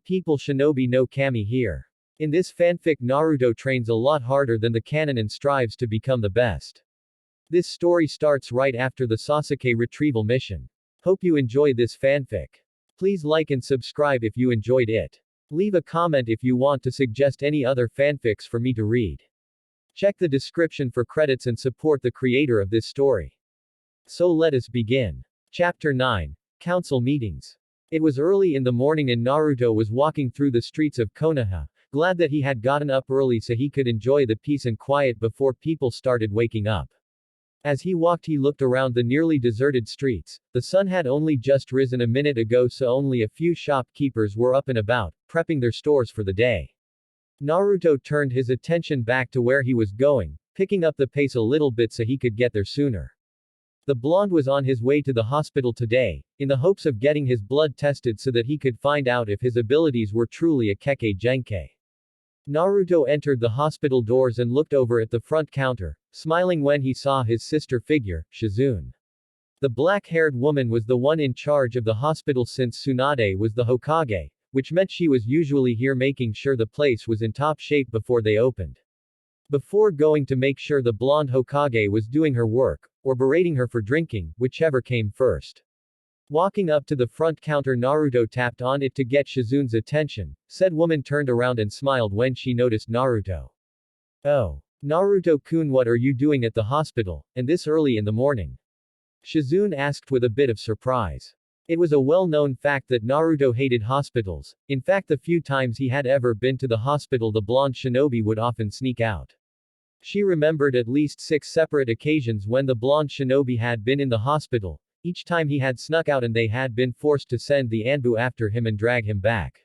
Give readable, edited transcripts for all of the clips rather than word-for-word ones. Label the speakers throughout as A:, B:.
A: people shinobi no kami here. In this fanfic Naruto trains a lot harder than the canon and strives to become the best. This story starts right after the Sasuke retrieval mission. Hope you enjoy this fanfic. Please like and subscribe if you enjoyed it. Leave a comment if you want to suggest any other fanfics for me to read. Check the description for credits and support the creator of this story. So let us begin. Chapter 9. Council Meetings. It was early in the morning and Naruto was walking through the streets of Konoha, glad that he had gotten up early so he could enjoy the peace and quiet before people started waking up. As he walked he looked around the nearly deserted streets. The sun had only just risen a minute ago so only a few shopkeepers were up and about, prepping their stores for the day. Naruto turned his attention back to where he was going, picking up the pace a little bit so he could get there sooner. The blonde was on his way to the hospital today, in the hopes of getting his blood tested so that he could find out if his abilities were truly a Kekkei Genkai. Naruto entered the hospital doors and looked over at the front counter, smiling when he saw his sister figure, Shizune. The black-haired woman was the one in charge of the hospital since Tsunade was the Hokage, which meant she was usually here making sure the place was in top shape before they opened. Before going to make sure the blonde Hokage was doing her work, or berating her for drinking, whichever came first. Walking up to the front counter Naruto tapped on it to get Shizune's attention. Said woman turned around and smiled when she noticed Naruto. Oh. Naruto-kun, what are you doing at the hospital, and this early in the morning? Shizune asked with a bit of surprise. It was a well-known fact that Naruto hated hospitals. In fact, the few times he had ever been to the hospital the blonde shinobi would often sneak out. She remembered at least 6 separate occasions when the blonde shinobi had been in the hospital. Each time he had snuck out and they had been forced to send the Anbu after him and drag him back.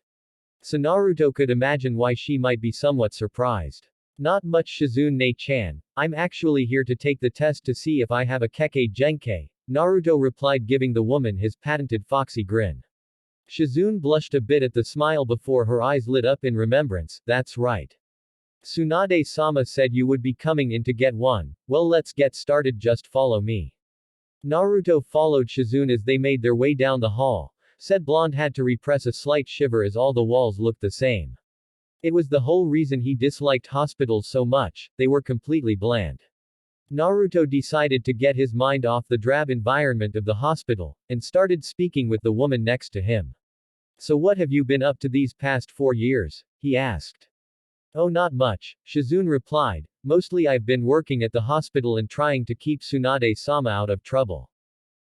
A: So Naruto could imagine why she might be somewhat surprised. Not much Shizune-chan, I'm actually here to take the test to see if I have a Kekkei Genkai, Naruto replied giving the woman his patented foxy grin. Shizune blushed a bit at the smile before her eyes lit up in remembrance, that's right. Tsunade-sama said you would be coming in to get one, well let's get started, just follow me. Naruto followed Shizune as they made their way down the hall. Said blonde had to repress a slight shiver as all the walls looked the same. It was the whole reason he disliked hospitals so much, they were completely bland. Naruto decided to get his mind off the drab environment of the hospital, and started speaking with the woman next to him. So what have you been up to these past 4 years? He asked. Oh, not much, Shizune replied. Mostly I've been working at the hospital and trying to keep Tsunade-sama out of trouble.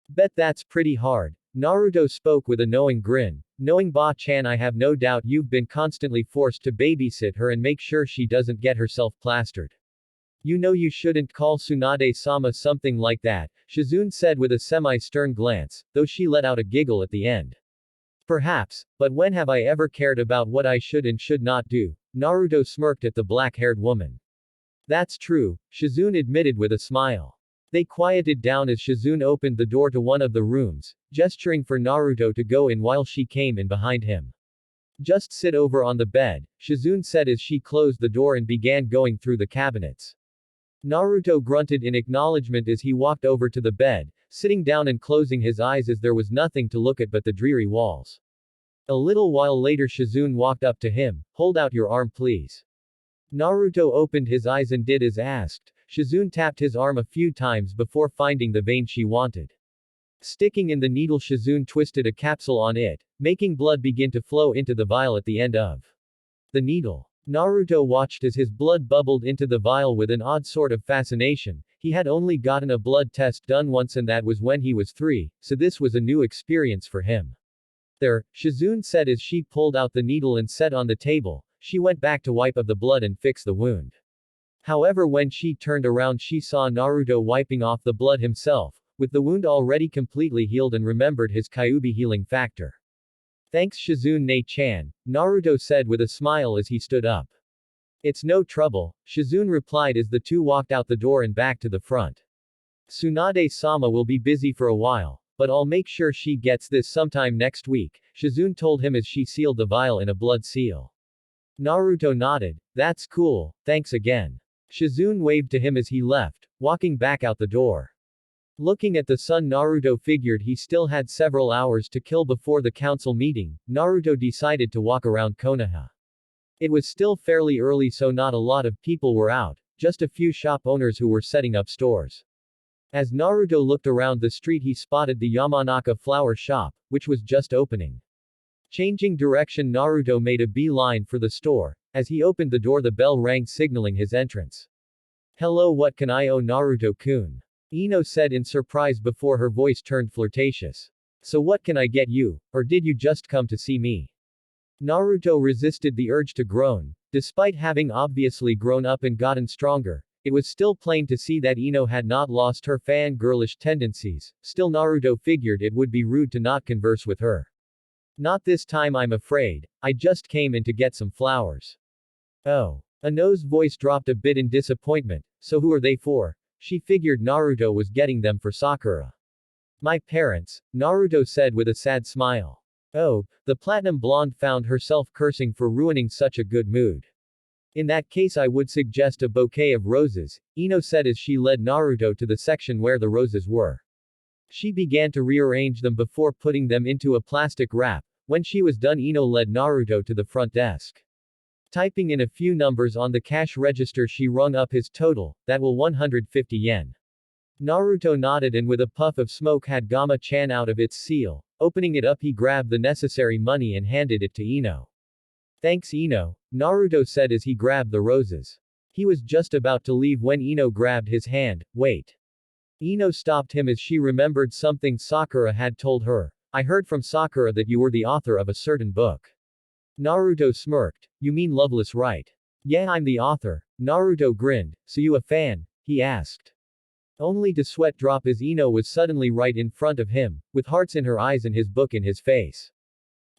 A: Bet that's pretty hard. Naruto spoke with a knowing grin. Knowing Ba-chan, I have no doubt you've been constantly forced to babysit her and make sure she doesn't get herself plastered. You know you shouldn't call Tsunade-sama something like that, Shizune said with a semi-stern glance, though she let out a giggle at the end. Perhaps, but when have I ever cared about what I should and should not do? Naruto smirked at the black-haired woman. That's true, Shizune admitted with a smile. They quieted down as Shizune opened the door to one of the rooms, gesturing for Naruto to go in while she came in behind him. Just sit over on the bed, Shizune said as she closed the door and began going through the cabinets. Naruto grunted in acknowledgement as he walked over to the bed, sitting down and closing his eyes as there was nothing to look at but the dreary walls. A little while later Shizune walked up to him. Hold out your arm please. Naruto opened his eyes and did as asked. Shizune tapped his arm a few times before finding the vein she wanted. Sticking in the needle, Shizune twisted a capsule on it, making blood begin to flow into the vial at the end of the needle. Naruto watched as his blood bubbled into the vial with an odd sort of fascination. He had only gotten a blood test done once and that was when he was 3, so this was a new experience for him. There, Shizune said as she pulled out the needle and set on the table. She went back to wipe up the blood and fix the wound. However, when she turned around she saw Naruto wiping off the blood himself, with the wound already completely healed, and remembered his Kyuubi healing factor. Thanks Shizune-chan, Naruto said with a smile as he stood up. It's no trouble, Shizune replied as the two walked out the door and back to the front. Tsunade-sama will be busy for a while, but I'll make sure she gets this sometime next week, Shizune told him as she sealed the vial in a blood seal. Naruto nodded. That's cool, thanks again. Shizune waved to him as he left, walking back out the door. Looking at the sun, Naruto figured he still had several hours to kill before the council meeting. Naruto decided to walk around Konoha. It was still fairly early, so not a lot of people were out, just a few shop owners who were setting up stores. As Naruto looked around the street, he spotted the Yamanaka flower shop, which was just opening. Changing direction, Naruto made a beeline for the store. As he opened the door, the bell rang, signaling his entrance. "Hello, what can I owe Naruto-kun?" Ino said in surprise before her voice turned flirtatious. "So what can I get you, or did you just come to see me?" Naruto resisted the urge to groan. Despite having obviously grown up and gotten stronger, it was still plain to see that Ino had not lost her fangirlish tendencies. Still, Naruto figured it would be rude to not converse with her. "Not this time, I'm afraid. I just came in to get some flowers." "Oh." Ano's voice dropped a bit in disappointment. "So who are they for?" She figured Naruto was getting them for Sakura. "My parents," Naruto said with a sad smile. "Oh." The platinum blonde found herself cursing for ruining such a good mood. "In that case, I would suggest a bouquet of roses," Ino said as she led Naruto to the section where the roses were. She began to rearrange them before putting them into a plastic wrap. When she was done, Ino led Naruto to the front desk. Typing in a few numbers on the cash register, she rung up his total. "That will 150 yen. Naruto nodded and with a puff of smoke had Gama-chan out of its seal. Opening it up, he grabbed the necessary money and handed it to Ino. "Thanks, Ino," Naruto said as he grabbed the roses. He was just about to leave when Ino grabbed his hand. "Wait." Ino stopped him as she remembered something Sakura had told her. "I heard from Sakura that you were the author of a certain book." Naruto smirked. "You mean Loveless, right?" "Yeah, I'm the author." Naruto grinned. "So you a fan?" he asked. Only to sweat drop as Ino was suddenly right in front of him, with hearts in her eyes and his book in his face.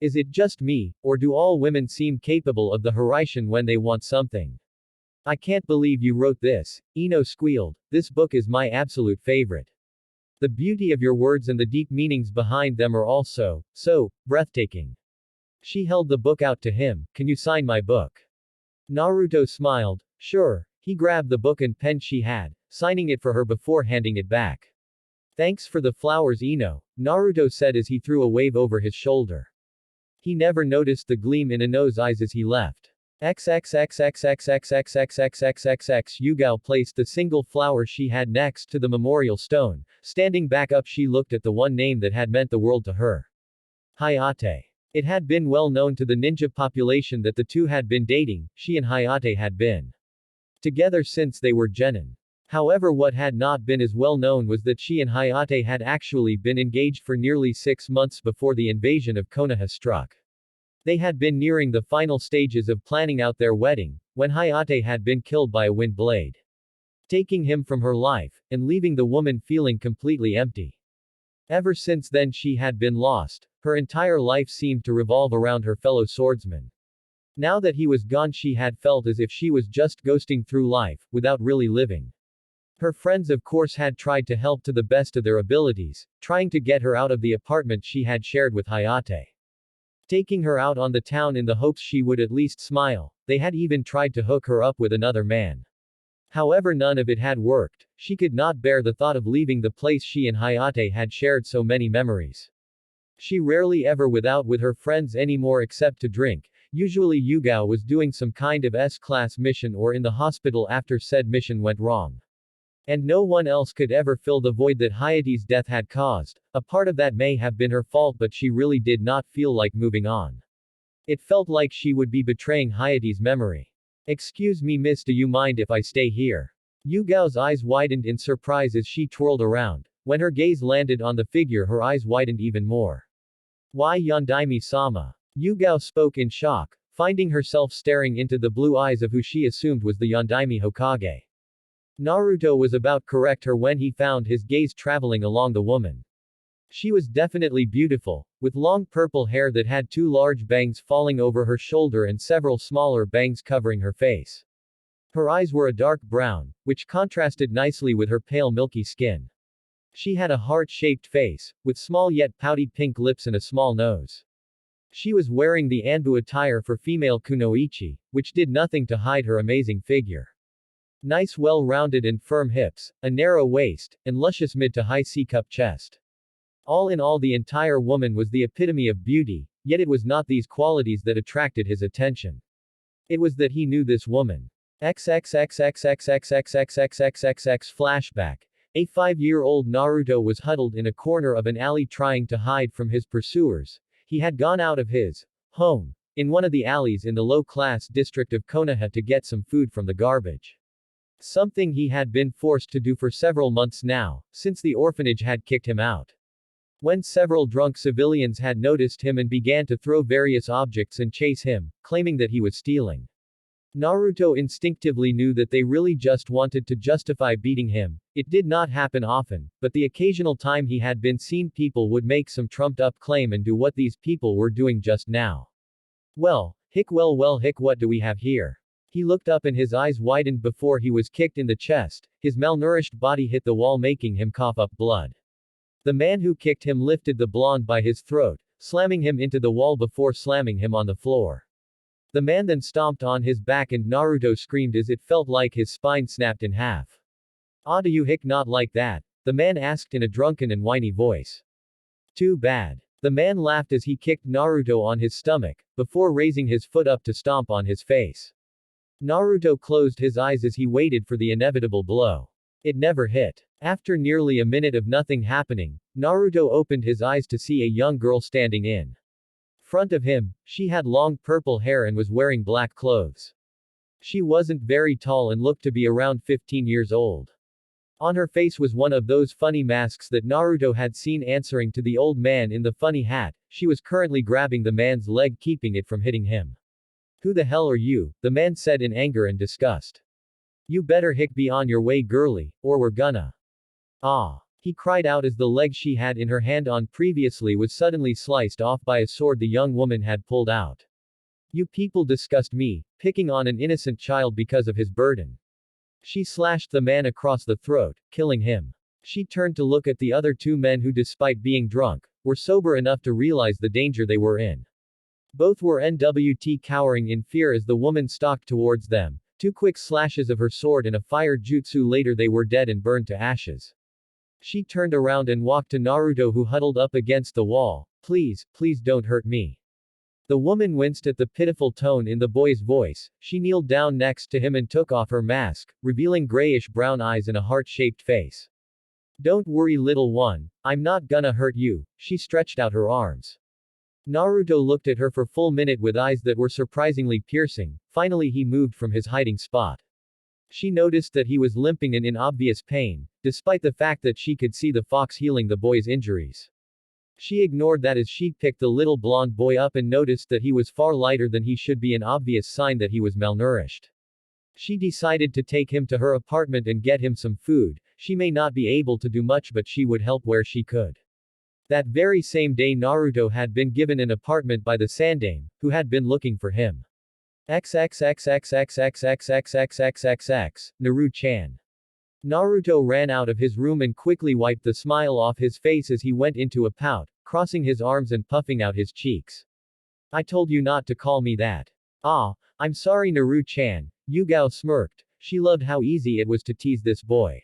A: "Is it just me, or do all women seem capable of the Hiraishin when they want something?" "I can't believe you wrote this," Ino squealed. "This book is my absolute favorite. The beauty of your words and the deep meanings behind them are also so breathtaking." She held the book out to him. "Can you sign my book?" Naruto smiled. "Sure." He grabbed the book and pen she had, signing it for her before handing it back. "Thanks for the flowers, Ino," Naruto said as he threw a wave over his shoulder. He never noticed the gleam in Ino's eyes as he left. XXXXXXXXXXXXXX Yugao placed the single flower she had next to the memorial stone. Standing back up, she looked at the one name that had meant the world to her. Hayate. It had been well known to the ninja population that the two had been dating. She and Hayate had been together since they were genin. However, what had not been as well known was that she and Hayate had actually been engaged for nearly 6 months before the invasion of Konoha struck. They had been nearing the final stages of planning out their wedding, when Hayate had been killed by a wind blade, taking him from her life, and leaving the woman feeling completely empty. Ever since then she had been lost. Her entire life seemed to revolve around her fellow swordsman. Now that he was gone, she had felt as if she was just ghosting through life, without really living. Her friends of course had tried to help to the best of their abilities, trying to get her out of the apartment she had shared with Hayate. Taking her out on the town in the hopes she would at least smile. They had even tried to hook her up with another man. However, none of it had worked. She could not bear the thought of leaving the place she and Hayate had shared so many memories. She rarely ever went out with her friends anymore except to drink. Usually Yugao was doing some kind of S-class mission or in the hospital after said mission went wrong. And no one else could ever fill the void that Hayate's death had caused. A part of that may have been her fault, but she really did not feel like moving on. It felt like she would be betraying Hayate's memory. "Excuse me, miss, do you mind if I stay here?" Yugao's eyes widened in surprise as she twirled around. When her gaze landed on the figure, her eyes widened even more. "Why, Yondaime-sama?" Yugao spoke in shock, finding herself staring into the blue eyes of who she assumed was the Yondaime Hokage. Naruto was about to correct her when he found his gaze traveling along the woman. She was definitely beautiful, with long purple hair that had 2 large bangs falling over her shoulder and several smaller bangs covering her face. Her eyes were a dark brown, which contrasted nicely with her pale milky skin. She had a heart-shaped face, with small yet pouty pink lips and a small nose. She was wearing the Anbu attire for female kunoichi, which did nothing to hide her amazing figure. Nice well-rounded and firm hips, a narrow waist, and luscious mid to high C-cup chest. All in all, the entire woman was the epitome of beauty, yet it was not these qualities that attracted his attention. It was that he knew this woman. XXXXXXXXXXXXX flashback. A 5-year-old Naruto was huddled in a corner of an alley trying to hide from his pursuers. He had gone out of his home in one of the alleys in the low-class district of Konoha to get some food from the garbage. Something he had been forced to do for several months now, since the orphanage had kicked him out. When several drunk civilians had noticed him and began to throw various objects and chase him, claiming that he was stealing. Naruto instinctively knew that they really just wanted to justify beating him. It did not happen often, but the occasional time he had been seen, people would make some trumped-up claim and do what these people were doing just now. Well, what do we have here? He looked up and his eyes widened before he was kicked in the chest. His malnourished body hit the wall, making him cough up blood. The man who kicked him lifted the blonde by his throat, slamming him into the wall before slamming him on the floor. The man then stomped on his back and Naruto screamed as it felt like his spine snapped in half. "Ah, do you not like that?" the man asked in a drunken and whiny voice. "Too bad." The man laughed as he kicked Naruto on his stomach, before raising his foot up to stomp on his face. Naruto closed his eyes as he waited for the inevitable blow. It never hit. After nearly a minute of nothing happening, Naruto opened his eyes to see a young girl standing in front of him. She had long purple hair and was wearing black clothes. She wasn't very tall and looked to be around 15 years old. On her face was one of those funny masks that Naruto had seen answering to the old man in the funny hat. She was currently grabbing the man's leg, keeping it from hitting him. "Who the hell are you?" the man said in anger and disgust. "You better be on your way, girly, or we're gonna." "Ah!" he cried out as the leg she had in her hand on previously was suddenly sliced off by a sword the young woman had pulled out. "You people disgust me, picking on an innocent child because of his burden." She slashed the man across the throat, killing him. She turned to look at the other two men who, despite being drunk, were sober enough to realize the danger they were in. Both were NWT cowering in fear as the woman stalked towards them. 2 quick slashes of her sword and a fire jutsu later they were dead and burned to ashes. She turned around and walked to Naruto, who huddled up against the wall. "Please, please don't hurt me." The woman winced at the pitiful tone in the boy's voice. She kneeled down next to him and took off her mask, revealing grayish-brown eyes and a heart-shaped face. "Don't worry, little one, I'm not gonna hurt you." She stretched out her arms. Naruto looked at her for full minute with eyes that were surprisingly piercing. Finally he moved from his hiding spot. She noticed that he was limping and in obvious pain, despite the fact that she could see the fox healing the boy's injuries. She ignored that as she picked the little blonde boy up and noticed that he was far lighter than he should be, an obvious sign that he was malnourished. She decided to take him to her apartment and get him some food. She may not be able to do much, but she would help where she could. That very same day Naruto had been given an apartment by the Sandame, who had been looking for him. XXXXXXXXXXXXXX, Naru-chan. Naruto ran out of his room and quickly wiped the smile off his face as he went into a pout, crossing his arms and puffing out his cheeks. "I told you not to call me that." "Ah, I'm sorry, Naru-chan," Yugao smirked. She loved how easy it was to tease this boy.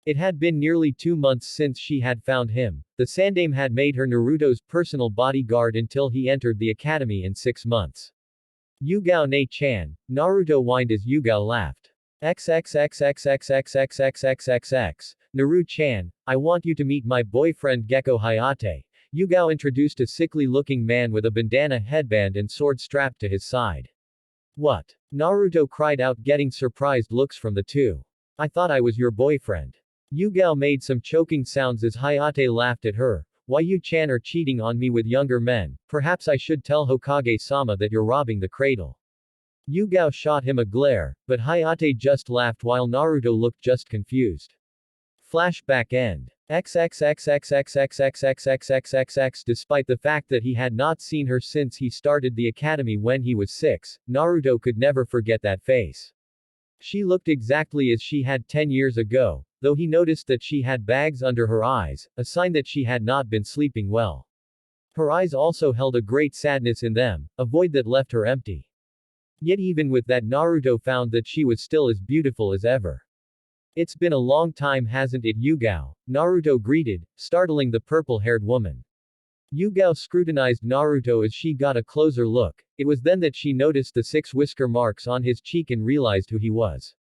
A: It had been nearly 2 months since she had found him. The Sandame had made her Naruto's personal bodyguard until he entered the academy in 6 months. "Yugao ne-chan," Naruto whined as Yugao laughed. XXXXXXXXXXXX, Naru-chan, I want you to meet my boyfriend Gecko Hayate. Yugao introduced a sickly-looking man with a bandana headband and sword strapped to his side. "What?" Naruto cried out, getting surprised looks from the two. "I thought I was your boyfriend." Yugao made some choking sounds as Hayate laughed at her. "Why, you-chan are cheating on me with younger men. Perhaps I should tell Hokage-sama that you're robbing the cradle." Yugao shot him a glare, but Hayate just laughed while Naruto looked just confused. Flashback end. XXXXXXXXXXXXX. Despite the fact that he had not seen her since he started the academy when he was 6, Naruto could never forget that face. She looked exactly as she had 10 years ago, though he noticed that she had bags under her eyes, a sign that she had not been sleeping well. Her eyes also held a great sadness in them, a void that left her empty. Yet even with that Naruto found that she was still as beautiful as ever. It's been a long time hasn't it Yugao? Naruto greeted, startling the purple-haired woman. Yugao scrutinized Naruto as she got a closer look. It was then that she noticed the 6 whisker marks on his cheek and realized who he was.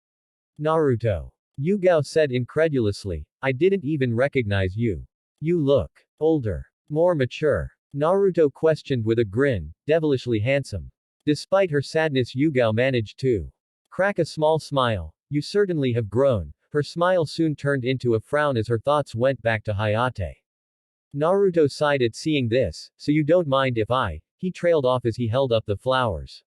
A: Naruto. Yugao said incredulously, I didn't even recognize you. You look older, more mature. Naruto questioned with a grin, devilishly handsome. Despite her sadness, Yugao managed to crack a small smile. You certainly have grown. Her smile soon turned into a frown as her thoughts went back to Hayate. Naruto sighed at seeing this, so you don't mind if he trailed off as he held up the flowers.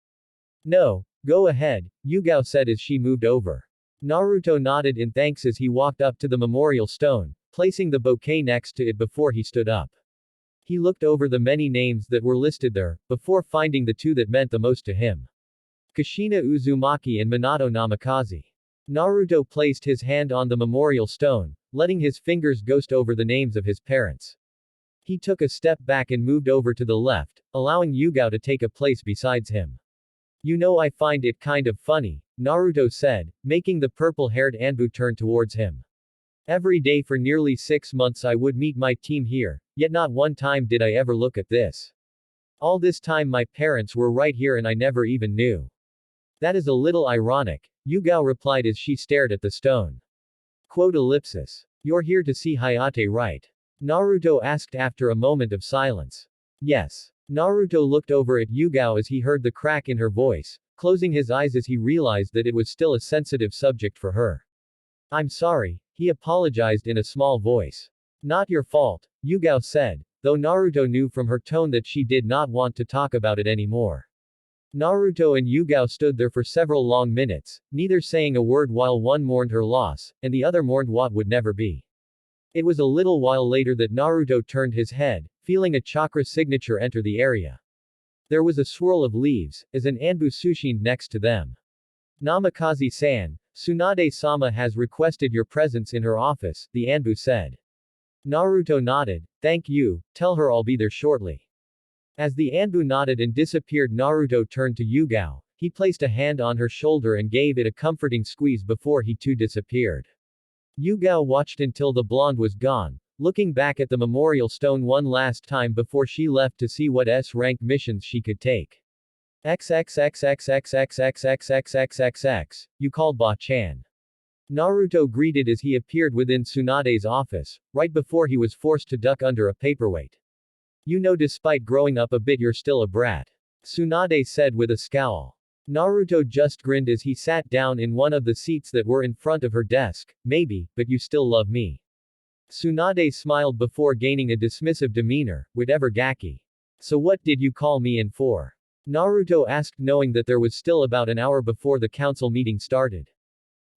A: No, go ahead, Yugao said as she moved over. Naruto nodded in thanks as he walked up to the memorial stone, placing the bouquet next to it before he stood up. He looked over the many names that were listed there, before finding the 2 that meant the most to him. Kushina Uzumaki and Minato Namikaze. Naruto placed his hand on the memorial stone, letting his fingers ghost over the names of his parents. He took a step back and moved over to the left, allowing Yugao to take a place besides him. You know, I find it kind of funny, Naruto said, making the purple-haired Anbu turn towards him. Every day for nearly 6 months I would meet my team here, yet not one time did I ever look at this. All this time my parents were right here and I never even knew. That is a little ironic, Yugao replied as she stared at the stone. Quote ellipsis. You're here to see Hayate, right? Naruto asked after a moment of silence. Yes. Naruto looked over at Yugao as he heard the crack in her voice, closing his eyes as he realized that it was still a sensitive subject for her. I'm sorry, he apologized in a small voice. Not your fault, Yugao said, though Naruto knew from her tone that she did not want to talk about it anymore. Naruto and Yugao stood there for several long minutes, neither saying a word while one mourned her loss, and the other mourned what would never be. It was a little while later that Naruto turned his head, feeling a chakra signature enter the area. There was a swirl of leaves, as an Anbu sushined next to them. Namikaze-san, Tsunade-sama has requested your presence in her office, the Anbu said. Naruto nodded, thank you, tell her I'll be there shortly. As the Anbu nodded and disappeared, Naruto turned to Yugao. He placed a hand on her shoulder and gave it a comforting squeeze before he too disappeared. Yugao watched until the blonde was gone, looking back at the memorial stone one last time before she left to see what S-rank missions she could take. XXXXXXXXXXXXX, you called Ba-chan. Naruto greeted as he appeared within Tsunade's office, right before he was forced to duck under a paperweight. You know, despite growing up a bit you're still a brat. Tsunade said with a scowl. Naruto just grinned as he sat down in one of the seats that were in front of her desk. Maybe, but you still love me. Tsunade smiled before gaining a dismissive demeanor, whatever Gaki. So what did you call me in for? Naruto asked, knowing that there was still about an hour before the council meeting started.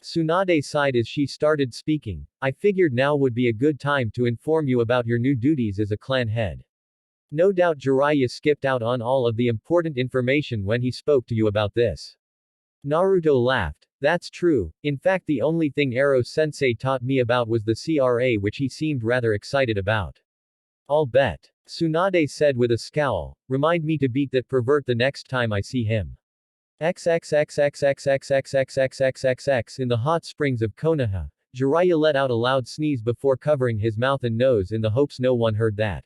A: Tsunade sighed as she started speaking. I figured now would be a good time to inform you about your new duties as a clan head. No doubt Jiraiya skipped out on all of the important information when he spoke to you about this. Naruto laughed. That's true. In fact, the only thing Ero-sensei taught me about was the CRA, which he seemed rather excited about. I'll bet. Tsunade said with a scowl. Remind me to beat that pervert the next time I see him. XXXXXXXXXXXXX in the hot springs of Konoha, Jiraiya let out a loud sneeze before covering his mouth and nose in the hopes no one heard that.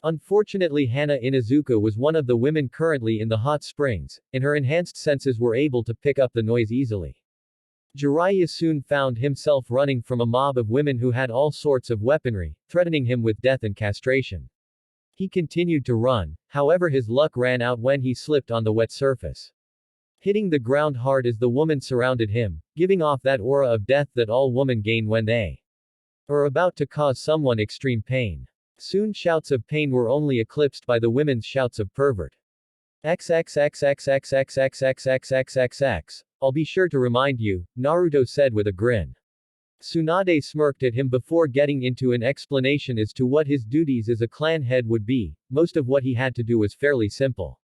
A: Unfortunately, Hana Inuzuka was one of the women currently in the hot springs, and her enhanced senses were able to pick up the noise easily. Jiraiya soon found himself running from a mob of women who had all sorts of weaponry, threatening him with death and castration. He continued to run, however his luck ran out when he slipped on the wet surface. Hitting the ground hard as the woman surrounded him, giving off that aura of death that all women gain when they are about to cause someone extreme pain. Soon shouts of pain were only eclipsed by the women's shouts of pervert. XXXXXXXXXXXXX. I'll be sure to remind you, Naruto said with a grin. Tsunade smirked at him before getting into an explanation as to what his duties as a clan head would be. Most of what he had to do was fairly simple.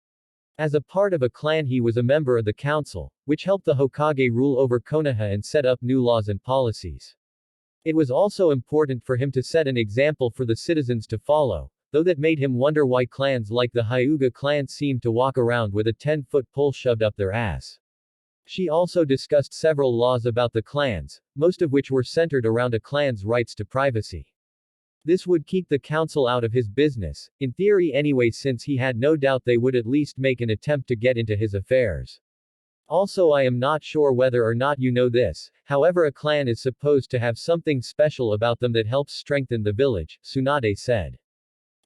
A: As a part of a clan, he was a member of the council, which helped the Hokage rule over Konoha and set up new laws and policies. It was also important for him to set an example for the citizens to follow, though that made him wonder why clans like the Hyuga clan seemed to walk around with a 10-foot pole shoved up their ass. She also discussed several laws about the clans, most of which were centered around a clan's rights to privacy. This would keep the council out of his business, in theory anyway, since he had no doubt they would at least make an attempt to get into his affairs. Also, I am not sure whether or not you know this, however, a clan is supposed to have something special about them that helps strengthen the village, Tsunade said.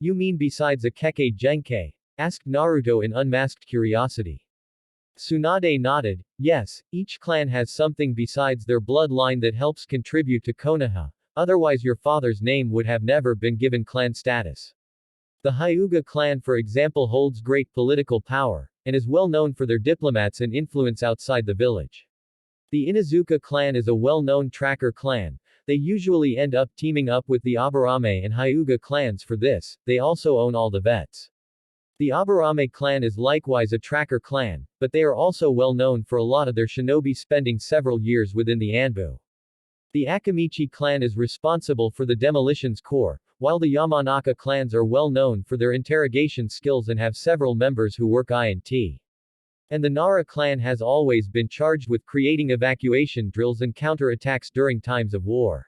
A: You mean besides a Kekkei Genkai? Asked Naruto in unmasked curiosity. Tsunade nodded. Yes, each clan has something besides their bloodline that helps contribute to Konoha, otherwise your father's name would have never been given clan status. The Hyuga clan, for example, holds great political power, and is well known for their diplomats and influence outside the village. The Inuzuka clan is a well-known tracker clan. They usually end up teaming up with the Aburame and Hyuga clans for this. They also own all the vets. The Aburame clan is likewise a tracker clan, but they are also well known for a lot of their shinobi spending several years within the Anbu. The Akamichi clan is responsible for the demolitions corps, while the Yamanaka clans are well known for their interrogation skills and have several members who work I&T. And the Nara clan has always been charged with creating evacuation drills and counterattacks during times of war.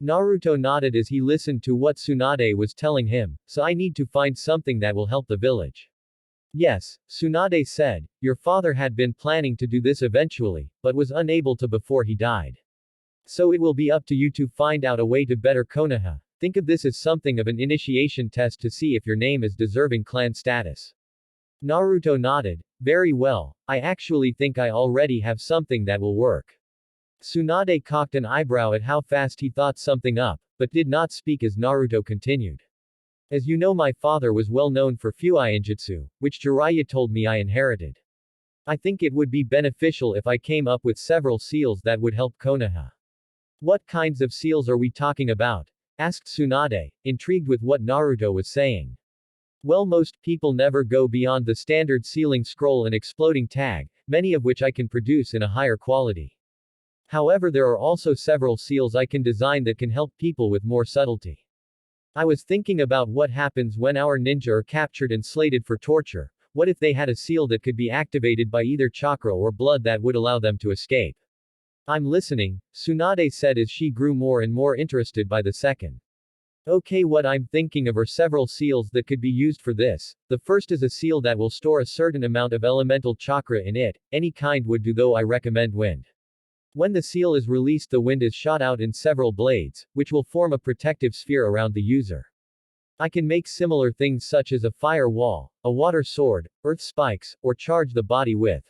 A: Naruto nodded as he listened to what Tsunade was telling him, so I need to find something that will help the village. Yes, Tsunade said, your father had been planning to do this eventually, but was unable to before he died. So it will be up to you to find out a way to better Konoha. Think of this as something of an initiation test to see if your name is deserving clan status. Naruto nodded. Very well, I actually think I already have something that will work. Tsunade cocked an eyebrow at how fast he thought something up, but did not speak as Naruto continued. As you know, my father was well known for Fuinjutsu, which Jiraiya told me I inherited. I think it would be beneficial if I came up with several seals that would help Konoha. What kinds of seals are we talking about? Asked Tsunade, intrigued with what Naruto was saying. Well, most people never go beyond the standard sealing scroll and exploding tag, many of which I can produce in a higher quality. However, there are also several seals I can design that can help people with more subtlety. I was thinking about what happens when our ninja are captured and slated for torture. What if they had a seal that could be activated by either chakra or blood that would allow them to escape? I'm listening, Tsunade said as she grew more and more interested by the second. Okay, what I'm thinking of are several seals that could be used for this. The first is a seal that will store a certain amount of elemental chakra in it, any kind would do, though I recommend wind. When the seal is released, the wind is shot out in several blades, which will form a protective sphere around the user. I can make similar things such as a fire wall, a water sword, earth spikes, or charge the body with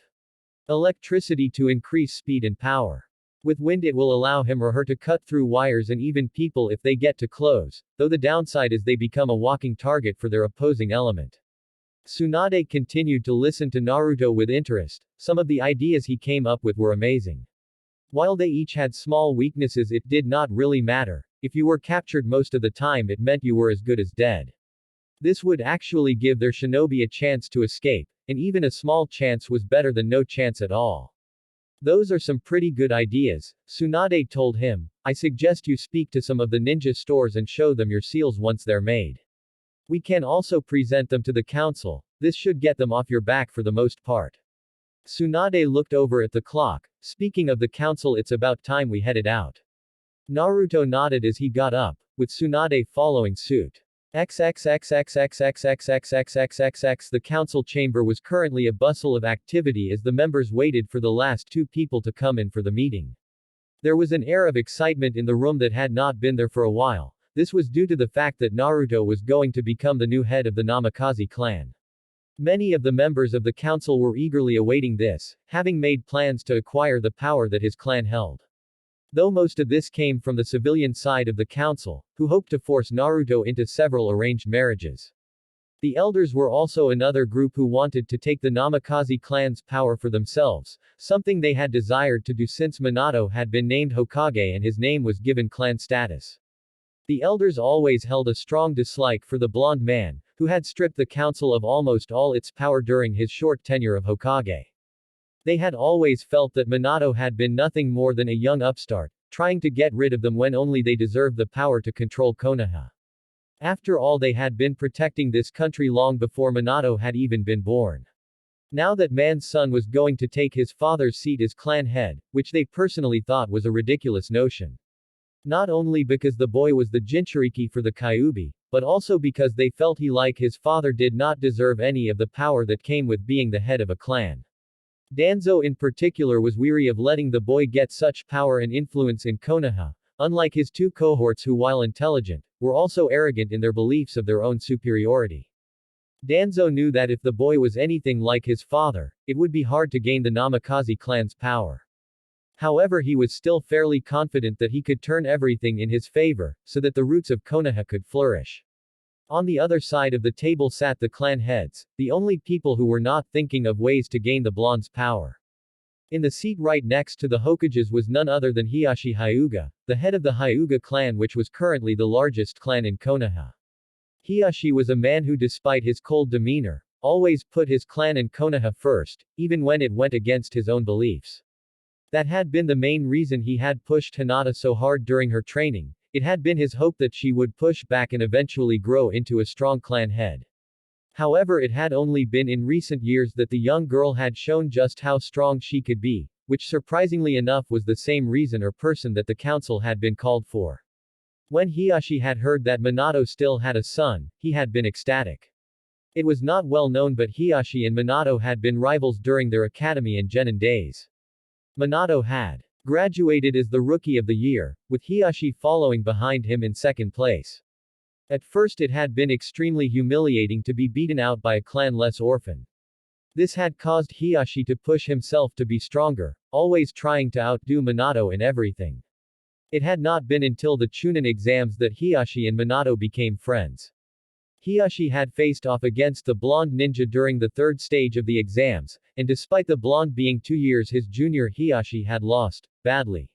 A: electricity to increase speed and power. With wind it will allow him or her to cut through wires and even people if they get too close, though the downside is they become a walking target for their opposing element. Tsunade continued to listen to Naruto with interest. Some of the ideas he came up with were amazing. While they each had small weaknesses, it did not really matter. If you were captured most of the time, it meant you were as good as dead. This would actually give their shinobi a chance to escape, and even a small chance was better than no chance at all. Those are some pretty good ideas, Tsunade told him. I suggest you speak to some of the ninja stores and show them your seals once they're made. We can also present them to the council. This should get them off your back for the most part. Tsunade looked over at the clock. Speaking of the council, it's about time we headed out. Naruto nodded as he got up, with Tsunade following suit. XXXXXXXXXXXXXX. The council chamber was currently a bustle of activity as the members waited for the last two people to come in for the meeting. There was an air of excitement in the room that had not been there for a while. This was due to the fact that Naruto was going to become the new head of the Namikaze clan. Many of the members of the council were eagerly awaiting this, having made plans to acquire the power that his clan held. Though most of this came from the civilian side of the council, who hoped to force Naruto into several arranged marriages. The elders were also another group who wanted to take the Namikaze clan's power for themselves, something they had desired to do since Minato had been named Hokage and his name was given clan status. The elders always held a strong dislike for the blonde man, who had stripped the council of almost all its power during his short tenure of Hokage. They had always felt that Minato had been nothing more than a young upstart, trying to get rid of them when only they deserved the power to control Konoha. After all, they had been protecting this country long before Minato had even been born. Now that man's son was going to take his father's seat as clan head, which they personally thought was a ridiculous notion. Not only because the boy was the Jinchuriki for the Kyuubi, but also because they felt he like his father did not deserve any of the power that came with being the head of a clan. Danzo in particular was weary of letting the boy get such power and influence in Konoha, unlike his two cohorts who, while intelligent, were also arrogant in their beliefs of their own superiority. Danzo knew that if the boy was anything like his father, it would be hard to gain the Namikaze clan's power. However, he was still fairly confident that he could turn everything in his favor, so that the roots of Konoha could flourish. On the other side of the table sat the clan heads, the only people who were not thinking of ways to gain the blonde's power. In the seat right next to the Hokages was none other than Hiyashi Hyuga, the head of the Hyuga clan, which was currently the largest clan in Konoha. Hiyashi was a man who, despite his cold demeanor, always put his clan and Konoha first, even when it went against his own beliefs. That had been the main reason he had pushed Hinata so hard during her training. It had been his hope that she would push back and eventually grow into a strong clan head. However, it had only been in recent years that the young girl had shown just how strong she could be, which surprisingly enough was the same reason or person that the council had been called for. When Hiyashi had heard that Minato still had a son, he had been ecstatic. It was not well known, but Hiyashi and Minato had been rivals during their academy and genin days. Minato had graduated as the Rookie of the Year, with Hiyashi following behind him in second place. At first, it had been extremely humiliating to be beaten out by a clan-less orphan. This had caused Hiyashi to push himself to be stronger, always trying to outdo Minato in everything. It had not been until the Chunin exams that Hiyashi and Minato became friends. Hiyashi had faced off against the blonde ninja during the third stage of the exams, and despite the blonde being 2 years his junior, Hiyashi had lost, badly.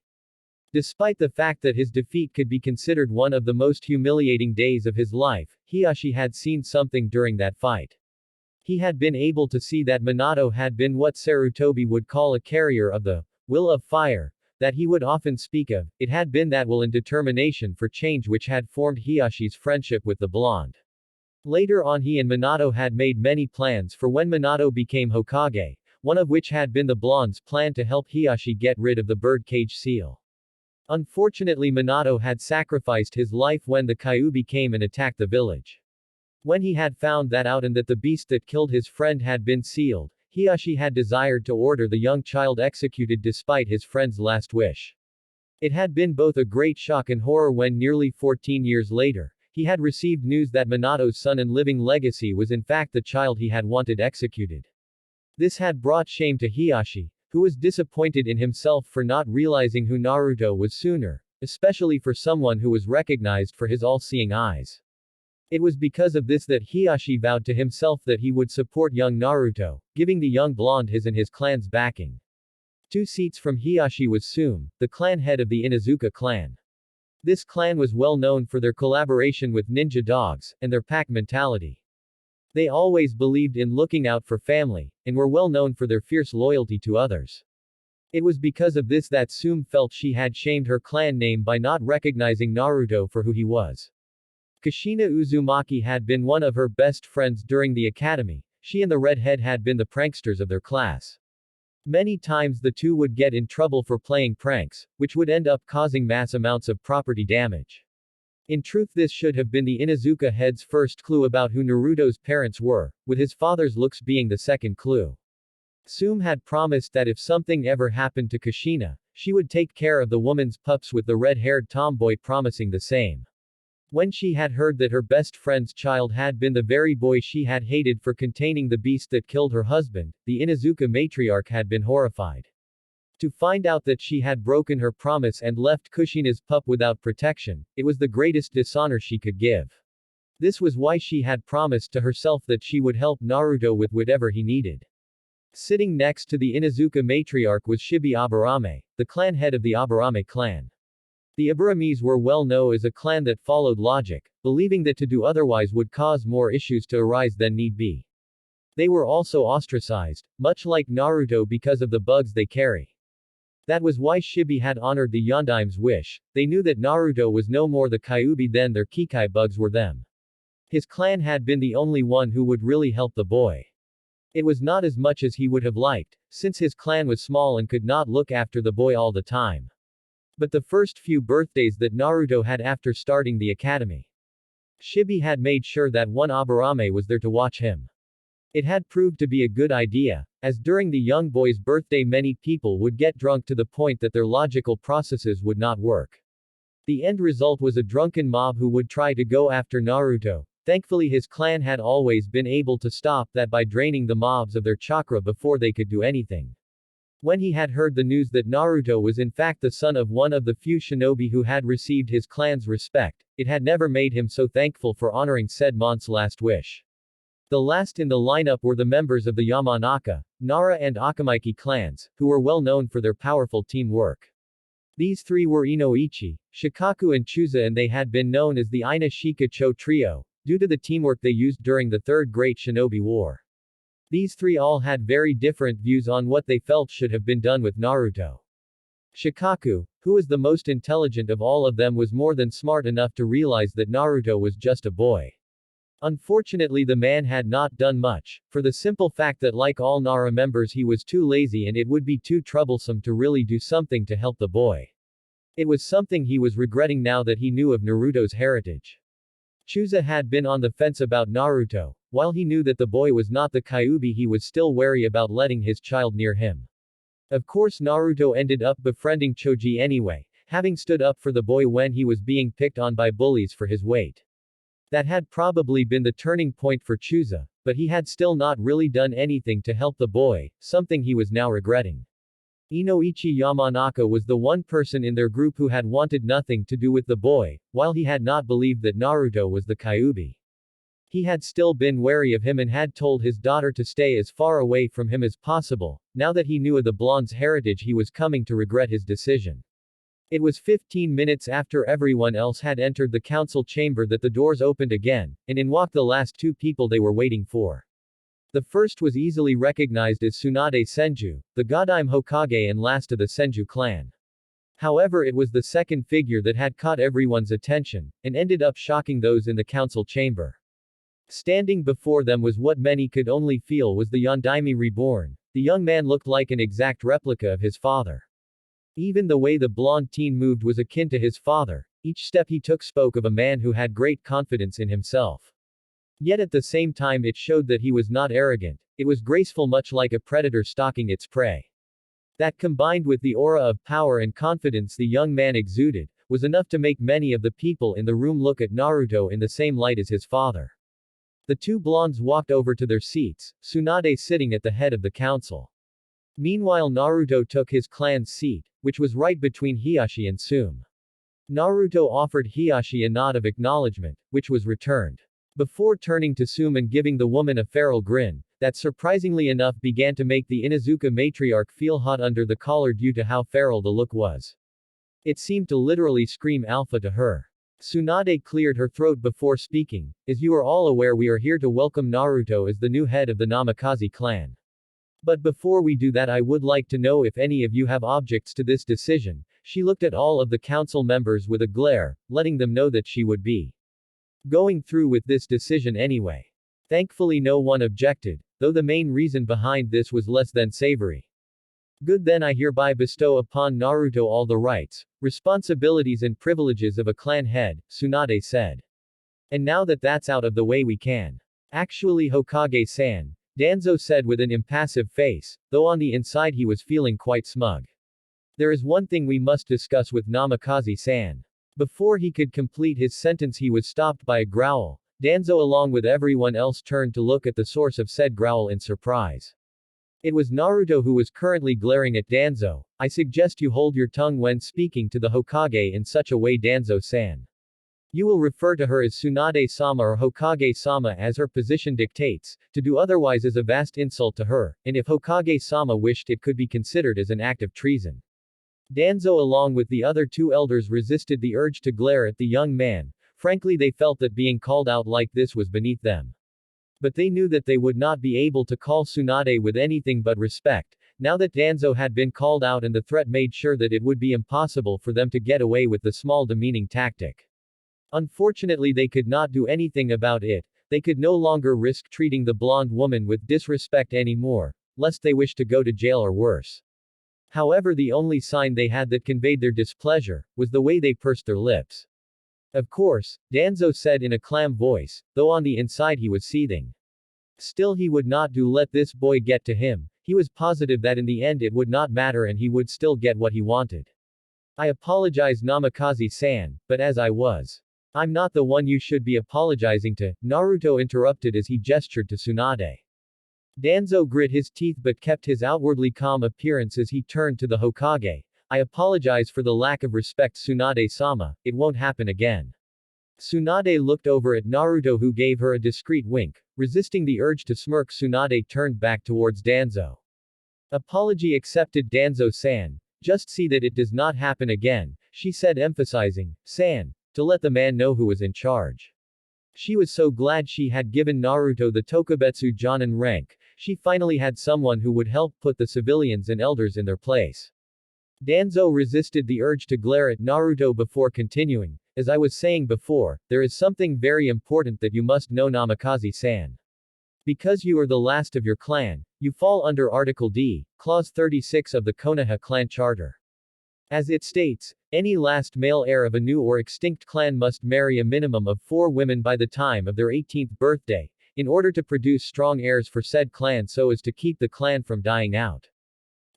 A: Despite the fact that his defeat could be considered one of the most humiliating days of his life, Hiyashi had seen something during that fight. He had been able to see that Minato had been what Sarutobi would call a carrier of the will of fire, that he would often speak of. It had been that will and determination for change which had formed Hiyashi's friendship with the blonde. Later on, he and Minato had made many plans for when Minato became Hokage, one of which had been the blonde's plan to help Hiyashi get rid of the birdcage seal. Unfortunately, Minato had sacrificed his life when the Kyuubi came and attacked the village. When he had found that out and that the beast that killed his friend had been sealed, Hiyashi had desired to order the young child executed despite his friend's last wish. It had been both a great shock and horror when nearly 14 years later, he had received news that Minato's son and living legacy was in fact the child he had wanted executed. This had brought shame to Hiyashi, who was disappointed in himself for not realizing who Naruto was sooner, especially for someone who was recognized for his all-seeing eyes. It was because of this that Hiyashi vowed to himself that he would support young Naruto, giving the young blonde his and his clan's backing. 2 seats from Hiyashi was Sume, the clan head of the Inuzuka clan. This clan was well known for their collaboration with ninja dogs, and their pack mentality. They always believed in looking out for family, and were well known for their fierce loyalty to others. It was because of this that Sume felt she had shamed her clan name by not recognizing Naruto for who he was. Kushina Uzumaki had been one of her best friends during the academy. She and the redhead had been the pranksters of their class. Many times the two would get in trouble for playing pranks, which would end up causing mass amounts of property damage. In truth, this should have been the Inuzuka head's first clue about who Naruto's parents were, with his father's looks being the second clue. Sume had promised that if something ever happened to Kushina, she would take care of the woman's pups, with the red-haired tomboy promising the same. When she had heard that her best friend's child had been the very boy she had hated for containing the beast that killed her husband, the Inuzuka matriarch had been horrified. To find out that she had broken her promise and left Kushina's pup without protection, it was the greatest dishonor she could give. This was why she had promised to herself that she would help Naruto with whatever he needed. Sitting next to the Inuzuka matriarch was Shibi Aburame, the clan head of the Aburame clan. The Aburames were well known as a clan that followed logic, believing that to do otherwise would cause more issues to arise than need be. They were also ostracized, much like Naruto, because of the bugs they carry. That was why Shibi had honored the Yondaim's wish. They knew that Naruto was no more the Kyuubi than their Kikai bugs were them. His clan had been the only one who would really help the boy. It was not as much as he would have liked, since his clan was small and could not look after the boy all the time. But the first few birthdays that Naruto had after starting the academy, Shibi had made sure that one Aburame was there to watch him. It had proved to be a good idea, as during the young boy's birthday many people would get drunk to the point that their logical processes would not work. The end result was a drunken mob who would try to go after Naruto. Thankfully his clan had always been able to stop that by draining the mobs of their chakra before they could do anything. When he had heard the news that Naruto was in fact the son of one of the few shinobi who had received his clan's respect, it had never made him so thankful for honoring said month's last wish. The last in the lineup were the members of the Yamanaka, Nara and Akamaiki clans, who were well known for their powerful teamwork. These three were Inoichi, Shikaku and Chuza, and they had been known as the Ina Shika Cho trio, due to the teamwork they used during the Third Great Shinobi War. These three all had very different views on what they felt should have been done with Naruto. Shikaku, who was the most intelligent of all of them, was more than smart enough to realize that Naruto was just a boy. Unfortunately the man had not done much, for the simple fact that like all Nara members he was too lazy and it would be too troublesome to really do something to help the boy. It was something he was regretting now that he knew of Naruto's heritage. Chuza had been on the fence about Naruto. While he knew that the boy was not the Kyuubi, he was still wary about letting his child near him. Of course Naruto ended up befriending Choji anyway, having stood up for the boy when he was being picked on by bullies for his weight. That had probably been the turning point for Chuza, but he had still not really done anything to help the boy, something he was now regretting. Inoichi Yamanaka was the one person in their group who had wanted nothing to do with the boy, while he had not believed that Naruto was the Kyuubi. He had still been wary of him and had told his daughter to stay as far away from him as possible. Now that he knew of the blonde's heritage, he was coming to regret his decision. It was 15 minutes after everyone else had entered the council chamber that the doors opened again, and in walked the last two people they were waiting for. The first was easily recognized as Tsunade Senju, the Godime Hokage and last of the Senju clan. However, it was the second figure that had caught everyone's attention, and ended up shocking those in the council chamber. Standing before them was what many could only feel was the Yondaime reborn. The young man looked like an exact replica of his father. Even the way the blonde teen moved was akin to his father. Each step he took spoke of a man who had great confidence in himself. Yet at the same time it showed that he was not arrogant. It was graceful, much like a predator stalking its prey. That, combined with the aura of power and confidence the young man exuded, was enough to make many of the people in the room look at Naruto in the same light as his father. The two blondes walked over to their seats, Tsunade sitting at the head of the council. Meanwhile Naruto took his clan's seat, which was right between Hiyashi and Sume. Naruto offered Hiyashi a nod of acknowledgement, which was returned. Before turning to Sume and giving the woman a feral grin, that surprisingly enough began to make the Inuzuka matriarch feel hot under the collar due to how feral the look was. It seemed to literally scream alpha to her. Tsunade cleared her throat before speaking. As you are all aware, we are here to welcome Naruto as the new head of the Namikaze clan. But before we do that, I would like to know if any of you have objects to this decision. She looked at all of the council members with a glare, letting them know that she would be going through with this decision anyway. Thankfully no one objected, though the main reason behind this was less than savory. Good, then I hereby bestow upon Naruto all the rights, responsibilities and privileges of a clan head, Tsunade said. And now that that's out of the way, we can. Actually, Hokage-san, Danzo said with an impassive face, though on the inside he was feeling quite smug. There is one thing we must discuss with Namikaze-san. Before he could complete his sentence he was stopped by a growl. Danzo along with everyone else turned to look at the source of said growl in surprise. It was Naruto who was currently glaring at Danzo. I suggest you hold your tongue when speaking to the Hokage in such a way, Danzo-san. You will refer to her as Tsunade-sama or Hokage-sama as her position dictates. To do otherwise is a vast insult to her, and if Hokage-sama wished it could be considered as an act of treason. Danzo along with the other two elders resisted the urge to glare at the young man. Frankly, they felt that being called out like this was beneath them. But they knew that they would not be able to call Tsunade with anything but respect. Now that Danzo had been called out, and the threat made sure that it would be impossible for them to get away with the small demeaning tactic. Unfortunately, they could not do anything about it. They could no longer risk treating the blonde woman with disrespect anymore, lest they wish to go to jail or worse. However, the only sign they had that conveyed their displeasure was the way they pursed their lips. Of course, Danzo said in a calm voice, though on the inside he was seething. Still, he would not let this boy get to him. He was positive that in the end it would not matter and he would still get what he wanted. I apologize, Namikaze-san, but as I was. I'm not the one you should be apologizing to, Naruto interrupted as he gestured to Tsunade. Danzo grit his teeth but kept his outwardly calm appearance as he turned to the Hokage. I apologize for the lack of respect, Tsunade-sama, it won't happen again. Tsunade looked over at Naruto, who gave her a discreet wink. Resisting the urge to smirk, Tsunade turned back towards Danzo. Apology accepted, Danzo-san. Just see that it does not happen again, she said, emphasizing, "san," to let the man know who was in charge. She was so glad she had given Naruto the Tokubetsu Jonin rank. She finally had someone who would help put the civilians and elders in their place. Danzo resisted the urge to glare at Naruto before continuing. As I was saying before, there is something very important that you must know, Namikaze-san. Because you are the last of your clan, you fall under Article D, Clause 36 of the Konoha Clan Charter. As it states, any last male heir of a new or extinct clan must marry a minimum of 4 women by the time of their 18th birthday, in order to produce strong heirs for said clan so as to keep the clan from dying out.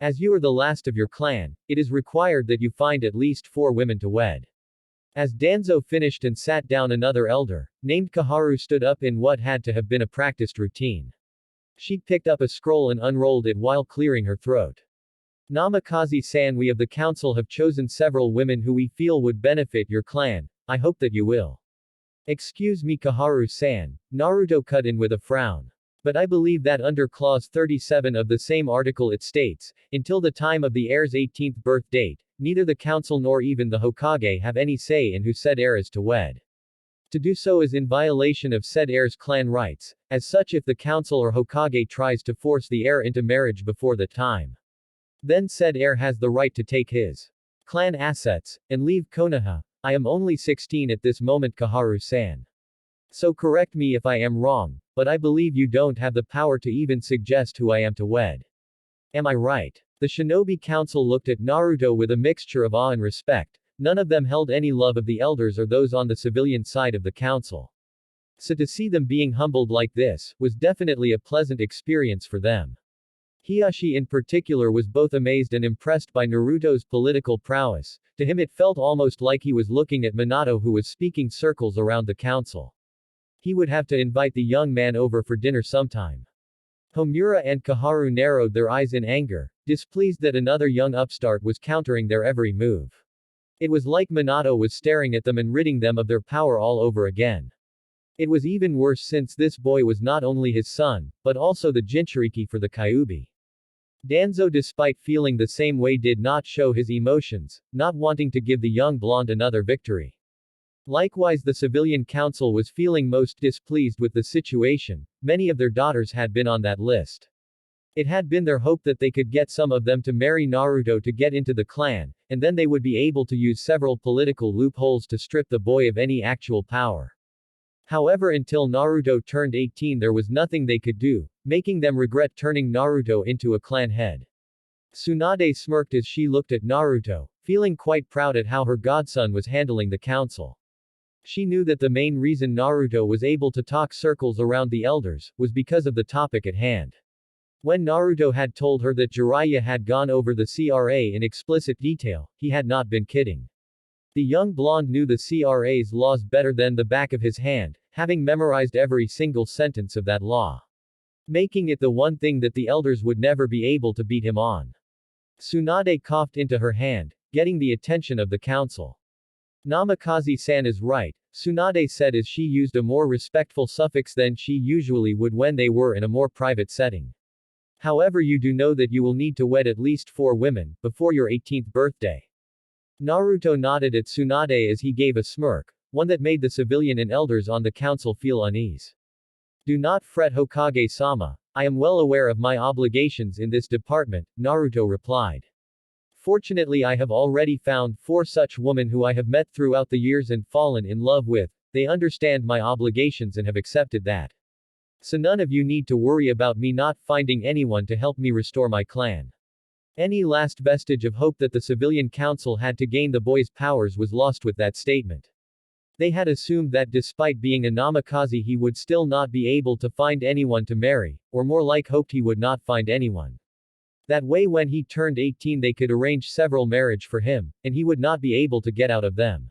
A: As you are the last of your clan, it is required that you find at least 4 women to wed. As Danzo finished and sat down, another elder, named Kaharu, stood up in what had to have been a practiced routine. She picked up a scroll and unrolled it while clearing her throat. Namikaze-san, we of the council have chosen several women who we feel would benefit your clan. I hope that you will. Excuse me, Kaharu-san, Naruto cut in with a frown. But I believe that under Clause 37 of the same article it states, until the time of the heir's 18th birth date, neither the council nor even the Hokage have any say in who said heir is to wed. To do so is in violation of said heir's clan rights. As such, if the council or Hokage tries to force the heir into marriage before the time, then said heir has the right to take his clan assets and leave Konoha. I am only 16 at this moment, Kaharu-san. So correct me if I am wrong, but I believe you don't have the power to even suggest who I am to wed. Am I right? The Shinobi Council looked at Naruto with a mixture of awe and respect. None of them held any love of the elders or those on the civilian side of the council. So to see them being humbled like this, was definitely a pleasant experience for them. Hiyashi in particular was both amazed and impressed by Naruto's political prowess. To him it felt almost like he was looking at Minato, who was speaking circles around the council. He would have to invite the young man over for dinner sometime. Homura and Kaharu narrowed their eyes in anger, displeased that another young upstart was countering their every move. It was like Minato was staring at them and ridding them of their power all over again. It was even worse since this boy was not only his son, but also the Jinchuriki for the Kyuubi. Danzo, despite feeling the same way, did not show his emotions, not wanting to give the young blonde another victory. Likewise, the civilian council was feeling most displeased with the situation. Many of their daughters had been on that list. It had been their hope that they could get some of them to marry Naruto to get into the clan, and then they would be able to use several political loopholes to strip the boy of any actual power. However, until Naruto turned 18, there was nothing they could do, making them regret turning Naruto into a clan head. Tsunade smirked as she looked at Naruto, feeling quite proud at how her godson was handling the council. She knew that the main reason Naruto was able to talk circles around the elders was because of the topic at hand. When Naruto had told her that Jiraiya had gone over the CRA in explicit detail, he had not been kidding. The young blonde knew the CRA's laws better than the back of his hand, having memorized every single sentence of that law, making it the one thing that the elders would never be able to beat him on. Tsunade coughed into her hand, getting the attention of the council. Namikaze-san is right, Tsunade said as she used a more respectful suffix than she usually would when they were in a more private setting. However, you do know that you will need to wed at least 4 women, before your 18th birthday. Naruto nodded at Tsunade as he gave a smirk, one that made the civilian and elders on the council feel unease. Do not fret, Hokage-sama, I am well aware of my obligations in this department, Naruto replied. Fortunately, I have already found 4 such women who I have met throughout the years and fallen in love with. They understand my obligations and have accepted that. So none of you need to worry about me not finding anyone to help me restore my clan. Any last vestige of hope that the civilian council had to gain the boy's powers was lost with that statement. They had assumed that despite being a namikaze he would still not be able to find anyone to marry, or more like hoped he would not find anyone. That way when he turned 18 they could arrange several marriage for him, and he would not be able to get out of them.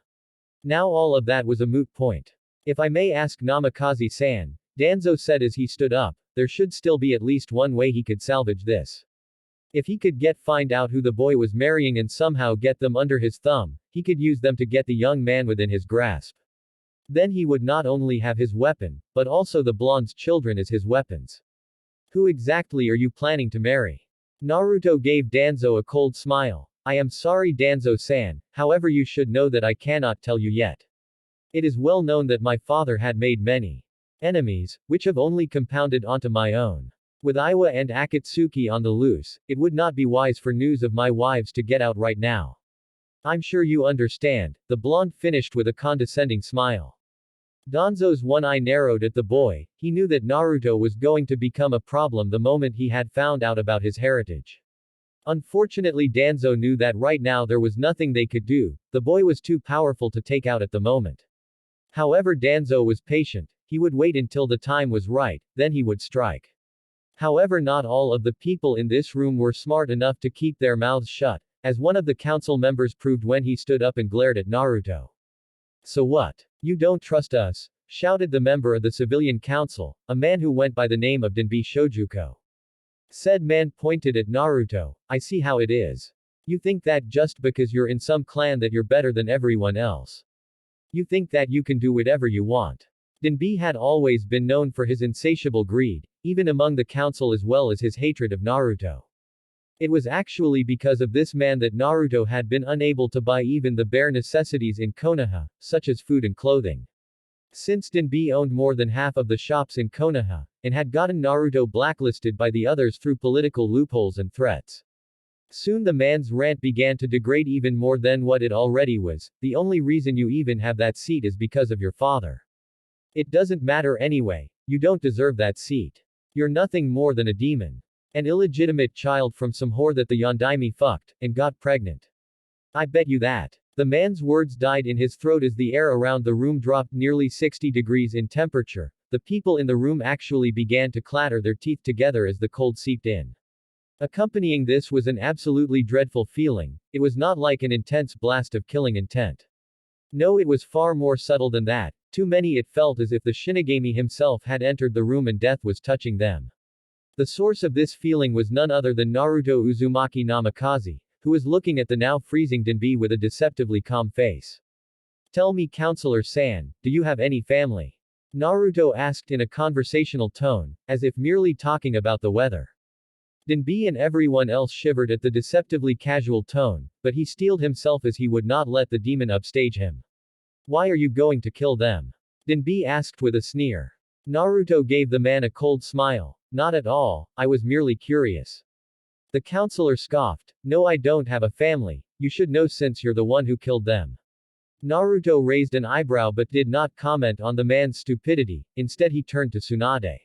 A: Now all of that was a moot point. If I may ask Namikaze-san, Danzo said as he stood up, there should still be at least one way he could salvage this. If he could find out who the boy was marrying and somehow get them under his thumb, he could use them to get the young man within his grasp. Then he would not only have his weapon, but also the blonde's children as his weapons. Who exactly are you planning to marry? Naruto gave Danzo a cold smile. I am sorry Danzo-san, however you should know that I cannot tell you yet. It is well known that my father had made many enemies, which have only compounded onto my own. With Iwa and Akatsuki on the loose, it would not be wise for news of my wives to get out right now. I'm sure you understand, the blonde finished with a condescending smile. Danzo's one eye narrowed at the boy. He knew that Naruto was going to become a problem the moment he had found out about his heritage. Unfortunately Danzo knew that right now there was nothing they could do, the boy was too powerful to take out at the moment. However Danzo was patient, he would wait until the time was right, then he would strike. However not all of the people in this room were smart enough to keep their mouths shut, as one of the council members proved when he stood up and glared at Naruto. So what? You don't trust us? Shouted the member of the civilian council, a man who went by the name of Denbi Shojuko. Said man pointed at Naruto, I see how it is. You think that just because you're in some clan that you're better than everyone else. You think that you can do whatever you want. Denbi had always been known for his insatiable greed, even among the council as well as his hatred of Naruto. It was actually because of this man that Naruto had been unable to buy even the bare necessities in Konoha, such as food and clothing. Since Denbi owned more than half of the shops in Konoha, and had gotten Naruto blacklisted by the others through political loopholes and threats. Soon the man's rant began to degrade even more than what it already was. The only reason you even have that seat is because of your father. It doesn't matter anyway, you don't deserve that seat. You're nothing more than a demon. An illegitimate child from some whore that the Yondaime fucked, and got pregnant. I bet you that. The man's words died in his throat as the air around the room dropped nearly 60 degrees in temperature. The people in the room actually began to clatter their teeth together as the cold seeped in. Accompanying this was an absolutely dreadful feeling. It was not like an intense blast of killing intent. No, it was far more subtle than that. To many it felt as if the Shinigami himself had entered the room and death was touching them. The source of this feeling was none other than Naruto Uzumaki Namikaze, who was looking at the now freezing Denbi with a deceptively calm face. Tell me Counselor-san, do you have any family? Naruto asked in a conversational tone, as if merely talking about the weather. Denbi and everyone else shivered at the deceptively casual tone, but he steeled himself as he would not let the demon upstage him. Why are you going to kill them? Denbi asked with a sneer. Naruto gave the man a cold smile. Not at all, I was merely curious. The counselor scoffed. No, I don't have a family, you should know since you're the one who killed them. Naruto raised an eyebrow but did not comment on the man's stupidity, instead he turned to Tsunade.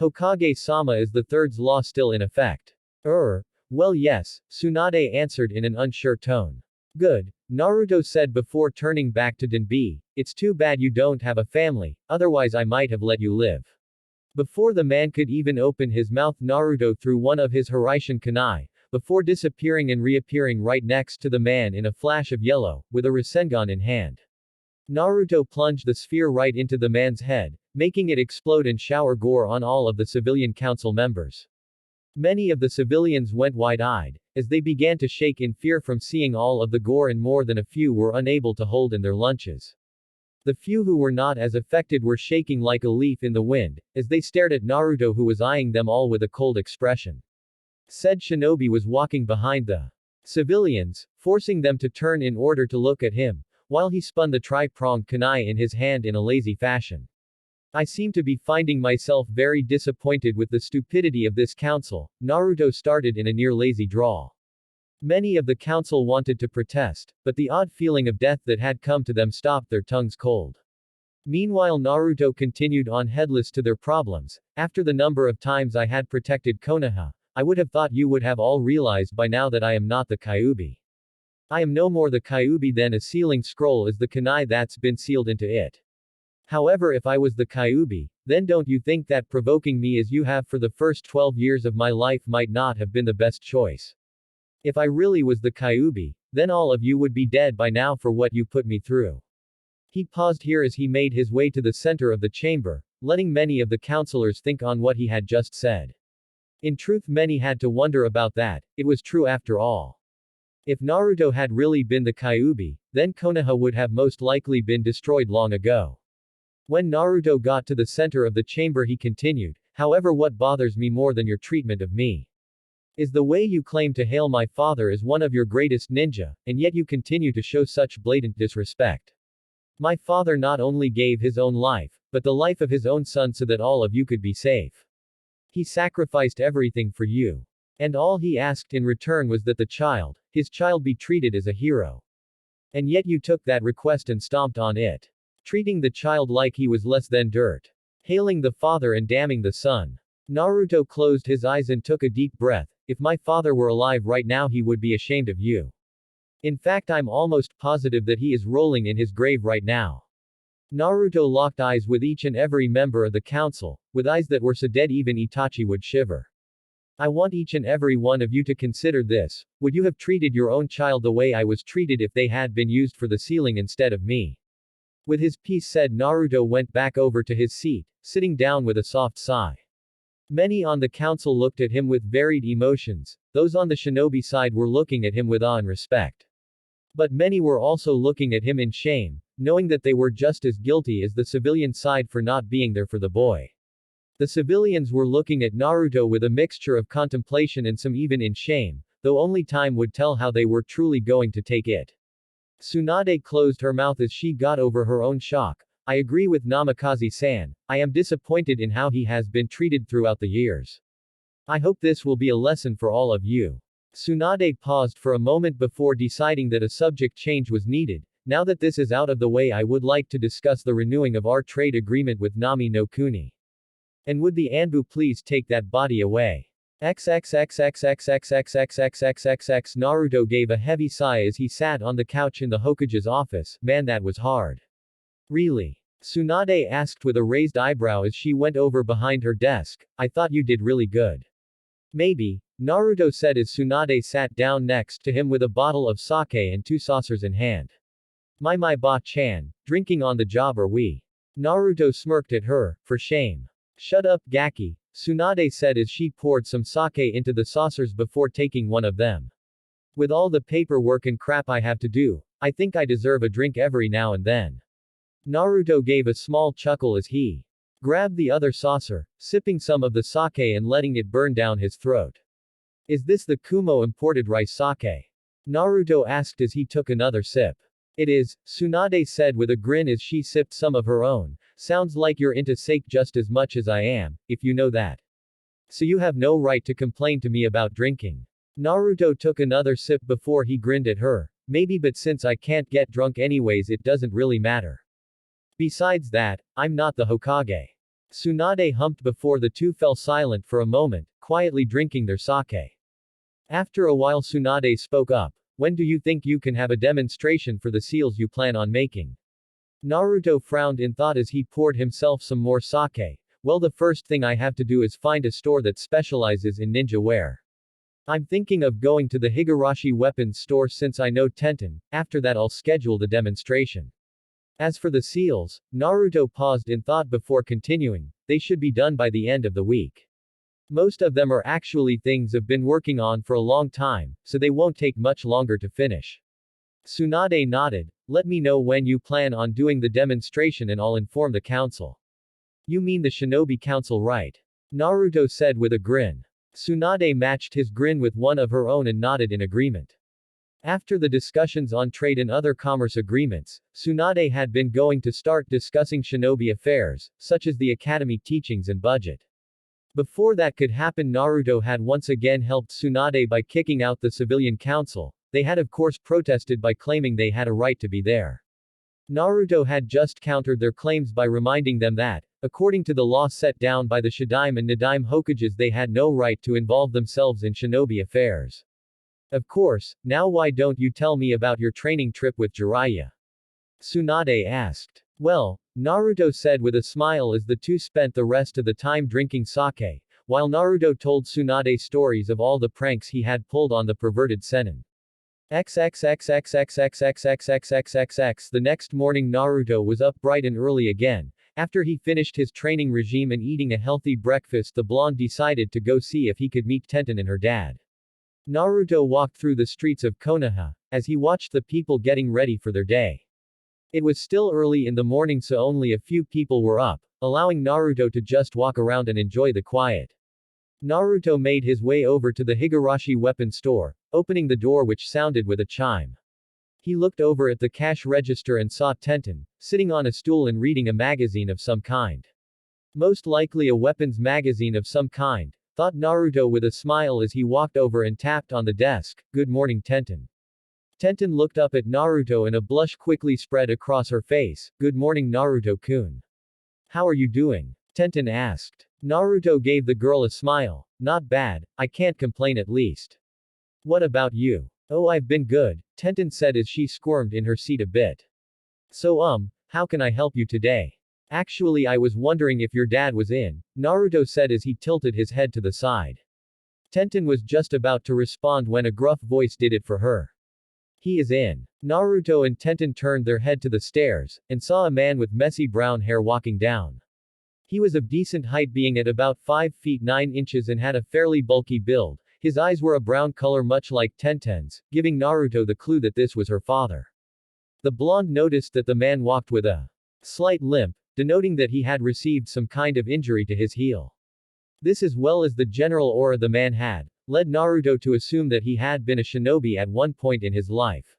A: Hokage-sama, is the third's law still in effect? Well yes, Tsunade answered in an unsure tone. Good, Naruto said before turning back to Denbi, it's too bad you don't have a family, otherwise I might have let you live. Before the man could even open his mouth, Naruto threw one of his Hiraishin Kunai, before disappearing and reappearing right next to the man in a flash of yellow, with a Rasengan in hand. Naruto plunged the sphere right into the man's head, making it explode and shower gore on all of the civilian council members. Many of the civilians went wide-eyed, as they began to shake in fear from seeing all of the gore, and more than a few were unable to hold in their lunches. The few who were not as affected were shaking like a leaf in the wind, as they stared at Naruto, who was eyeing them all with a cold expression. Said shinobi was walking behind the civilians, forcing them to turn in order to look at him, while he spun the tri-pronged kunai in his hand in a lazy fashion. I seem to be finding myself very disappointed with the stupidity of this council, Naruto started in a near lazy drawl. Many of the council wanted to protest, but the odd feeling of death that had come to them stopped their tongues cold. Meanwhile, Naruto continued on heedless to their problems. After the number of times I had protected Konoha, I would have thought you would have all realized by now that I am not the Kyuubi. I am no more the Kyuubi than a sealing scroll is the kunai that's been sealed into it. However, if I was the Kyuubi, then don't you think that provoking me as you have for the first 12 years of my life might not have been the best choice? If I really was the Kyuubi, then all of you would be dead by now for what you put me through. He paused here as he made his way to the center of the chamber, letting many of the counselors think on what he had just said. In truth, many had to wonder about that. It was true after all. If Naruto had really been the Kyuubi, then Konoha would have most likely been destroyed long ago. When Naruto got to the center of the chamber, he continued, however, what bothers me more than your treatment of me is the way you claim to hail my father as one of your greatest ninja, and yet you continue to show such blatant disrespect. My father not only gave his own life, but the life of his own son so that all of you could be safe. He sacrificed everything for you. And all he asked in return was that his child be treated as a hero. And yet you took that request and stomped on it. Treating the child like he was less than dirt. Hailing the father and damning the son. Naruto closed his eyes and took a deep breath. If my father were alive right now, he would be ashamed of you. In fact, I'm almost positive that he is rolling in his grave right now. Naruto locked eyes with each and every member of the council, with eyes that were so dead even Itachi would shiver. I want each and every one of you to consider this. Would you have treated your own child the way I was treated if they had been used for the sealing instead of me? With his piece said, Naruto went back over to his seat, sitting down with a soft sigh. Many on the council looked at him with varied emotions. Those on the shinobi side were looking at him with awe and respect. But many were also looking at him in shame, knowing that they were just as guilty as the civilian side for not being there for the boy. The civilians were looking at Naruto with a mixture of contemplation and some even in shame, though only time would tell how they were truly going to take it. Tsunade closed her mouth as she got over her own shock. I agree with Namikaze-san, I am disappointed in how he has been treated throughout the years. I hope this will be a lesson for all of you. Tsunade paused for a moment before deciding that a subject change was needed. Now that this is out of the way, I would like to discuss the renewing of our trade agreement with Nami no Kuni. And would the Anbu please take that body away? XXXXXXXXXXXXX. Naruto gave a heavy sigh as he sat on the couch in the Hokage's office. Man, that was hard. Really? Tsunade asked with a raised eyebrow as she went over behind her desk. I thought you did really good. Maybe, Naruto said as Tsunade sat down next to him with a bottle of sake and 2 saucers in hand. My ba-chan, drinking on the job are we? Naruto smirked at her, for shame. Shut up, Gaki, Tsunade said as she poured some sake into the saucers before taking one of them. With all the paperwork and crap I have to do, I think I deserve a drink every now and then. Naruto gave a small chuckle as he grabbed the other saucer, sipping some of the sake and letting it burn down his throat. Is this the Kumo imported rice sake? Naruto asked as he took another sip. It is, Tsunade said with a grin as she sipped some of her own. Sounds like you're into sake just as much as I am, if you know that. So you have no right to complain to me about drinking. Naruto took another sip before he grinned at her. Maybe, but since I can't get drunk anyways, it doesn't really matter. Besides that, I'm not the Hokage. Tsunade humped before the two fell silent for a moment, quietly drinking their sake. After a while Tsunade spoke up. When do you think you can have a demonstration for the seals you plan on making? Naruto frowned in thought as he poured himself some more sake. Well, the first thing I have to do is find a store that specializes in ninja wear. I'm thinking of going to the Higurashi weapons store since I know Tenten. After that I'll schedule the demonstration. As for the seals, Naruto paused in thought before continuing, they should be done by the end of the week. Most of them are actually things I've been working on for a long time, so they won't take much longer to finish. Tsunade nodded. Let me know when you plan on doing the demonstration and I'll inform the council. You mean the Shinobi Council, right? Naruto said with a grin. Tsunade matched his grin with one of her own and nodded in agreement. After the discussions on trade and other commerce agreements, Tsunade had been going to start discussing shinobi affairs, such as the academy teachings and budget. Before that could happen, Naruto had once again helped Tsunade by kicking out the civilian council. They had of course protested by claiming they had a right to be there. Naruto had just countered their claims by reminding them that, according to the law set down by the Shadaime and Nadaime Hokages, they had no right to involve themselves in shinobi affairs. Of course, now why don't you tell me about your training trip with Jiraiya? Tsunade asked. Well, Naruto said with a smile as the two spent the rest of the time drinking sake, while Naruto told Tsunade stories of all the pranks he had pulled on the perverted Sennin. XXXXXXXXXXXXX. The next morning Naruto was up bright and early again. After he finished his training regime and eating a healthy breakfast, the blonde decided to go see if he could meet Tenten and her dad. Naruto walked through the streets of Konoha, as he watched the people getting ready for their day. It was still early in the morning, so only a few people were up, allowing Naruto to just walk around and enjoy the quiet. Naruto made his way over to the Higurashi weapon store, opening the door which sounded with a chime. He looked over at the cash register and saw Tenten, sitting on a stool and reading a magazine of some kind. Most likely a weapons magazine of some kind, thought Naruto with a smile as he walked over and tapped on the desk. Good morning, Tenten. Tenten looked up at Naruto and a blush quickly spread across her face. Good morning, Naruto-kun. How are you doing? Tenten asked. Naruto gave the girl a smile. Not bad, I can't complain at least. What about you? Oh, I've been good, Tenten said as she squirmed in her seat a bit. So how can I help you today? Actually, I was wondering if your dad was in, Naruto said as he tilted his head to the side. Tenten was just about to respond when a gruff voice did it for her. He is in. Naruto and Tenten turned their head to the stairs, and saw a man with messy brown hair walking down. He was of decent height, being at about 5 feet 9 inches and had a fairly bulky build. His eyes were a brown color much like Tenten's, giving Naruto the clue that this was her father. The blonde noticed that the man walked with a slight limp, denoting that he had received some kind of injury to his heel. This, as well as the general aura the man had, led Naruto to assume that he had been a shinobi at one point in his life.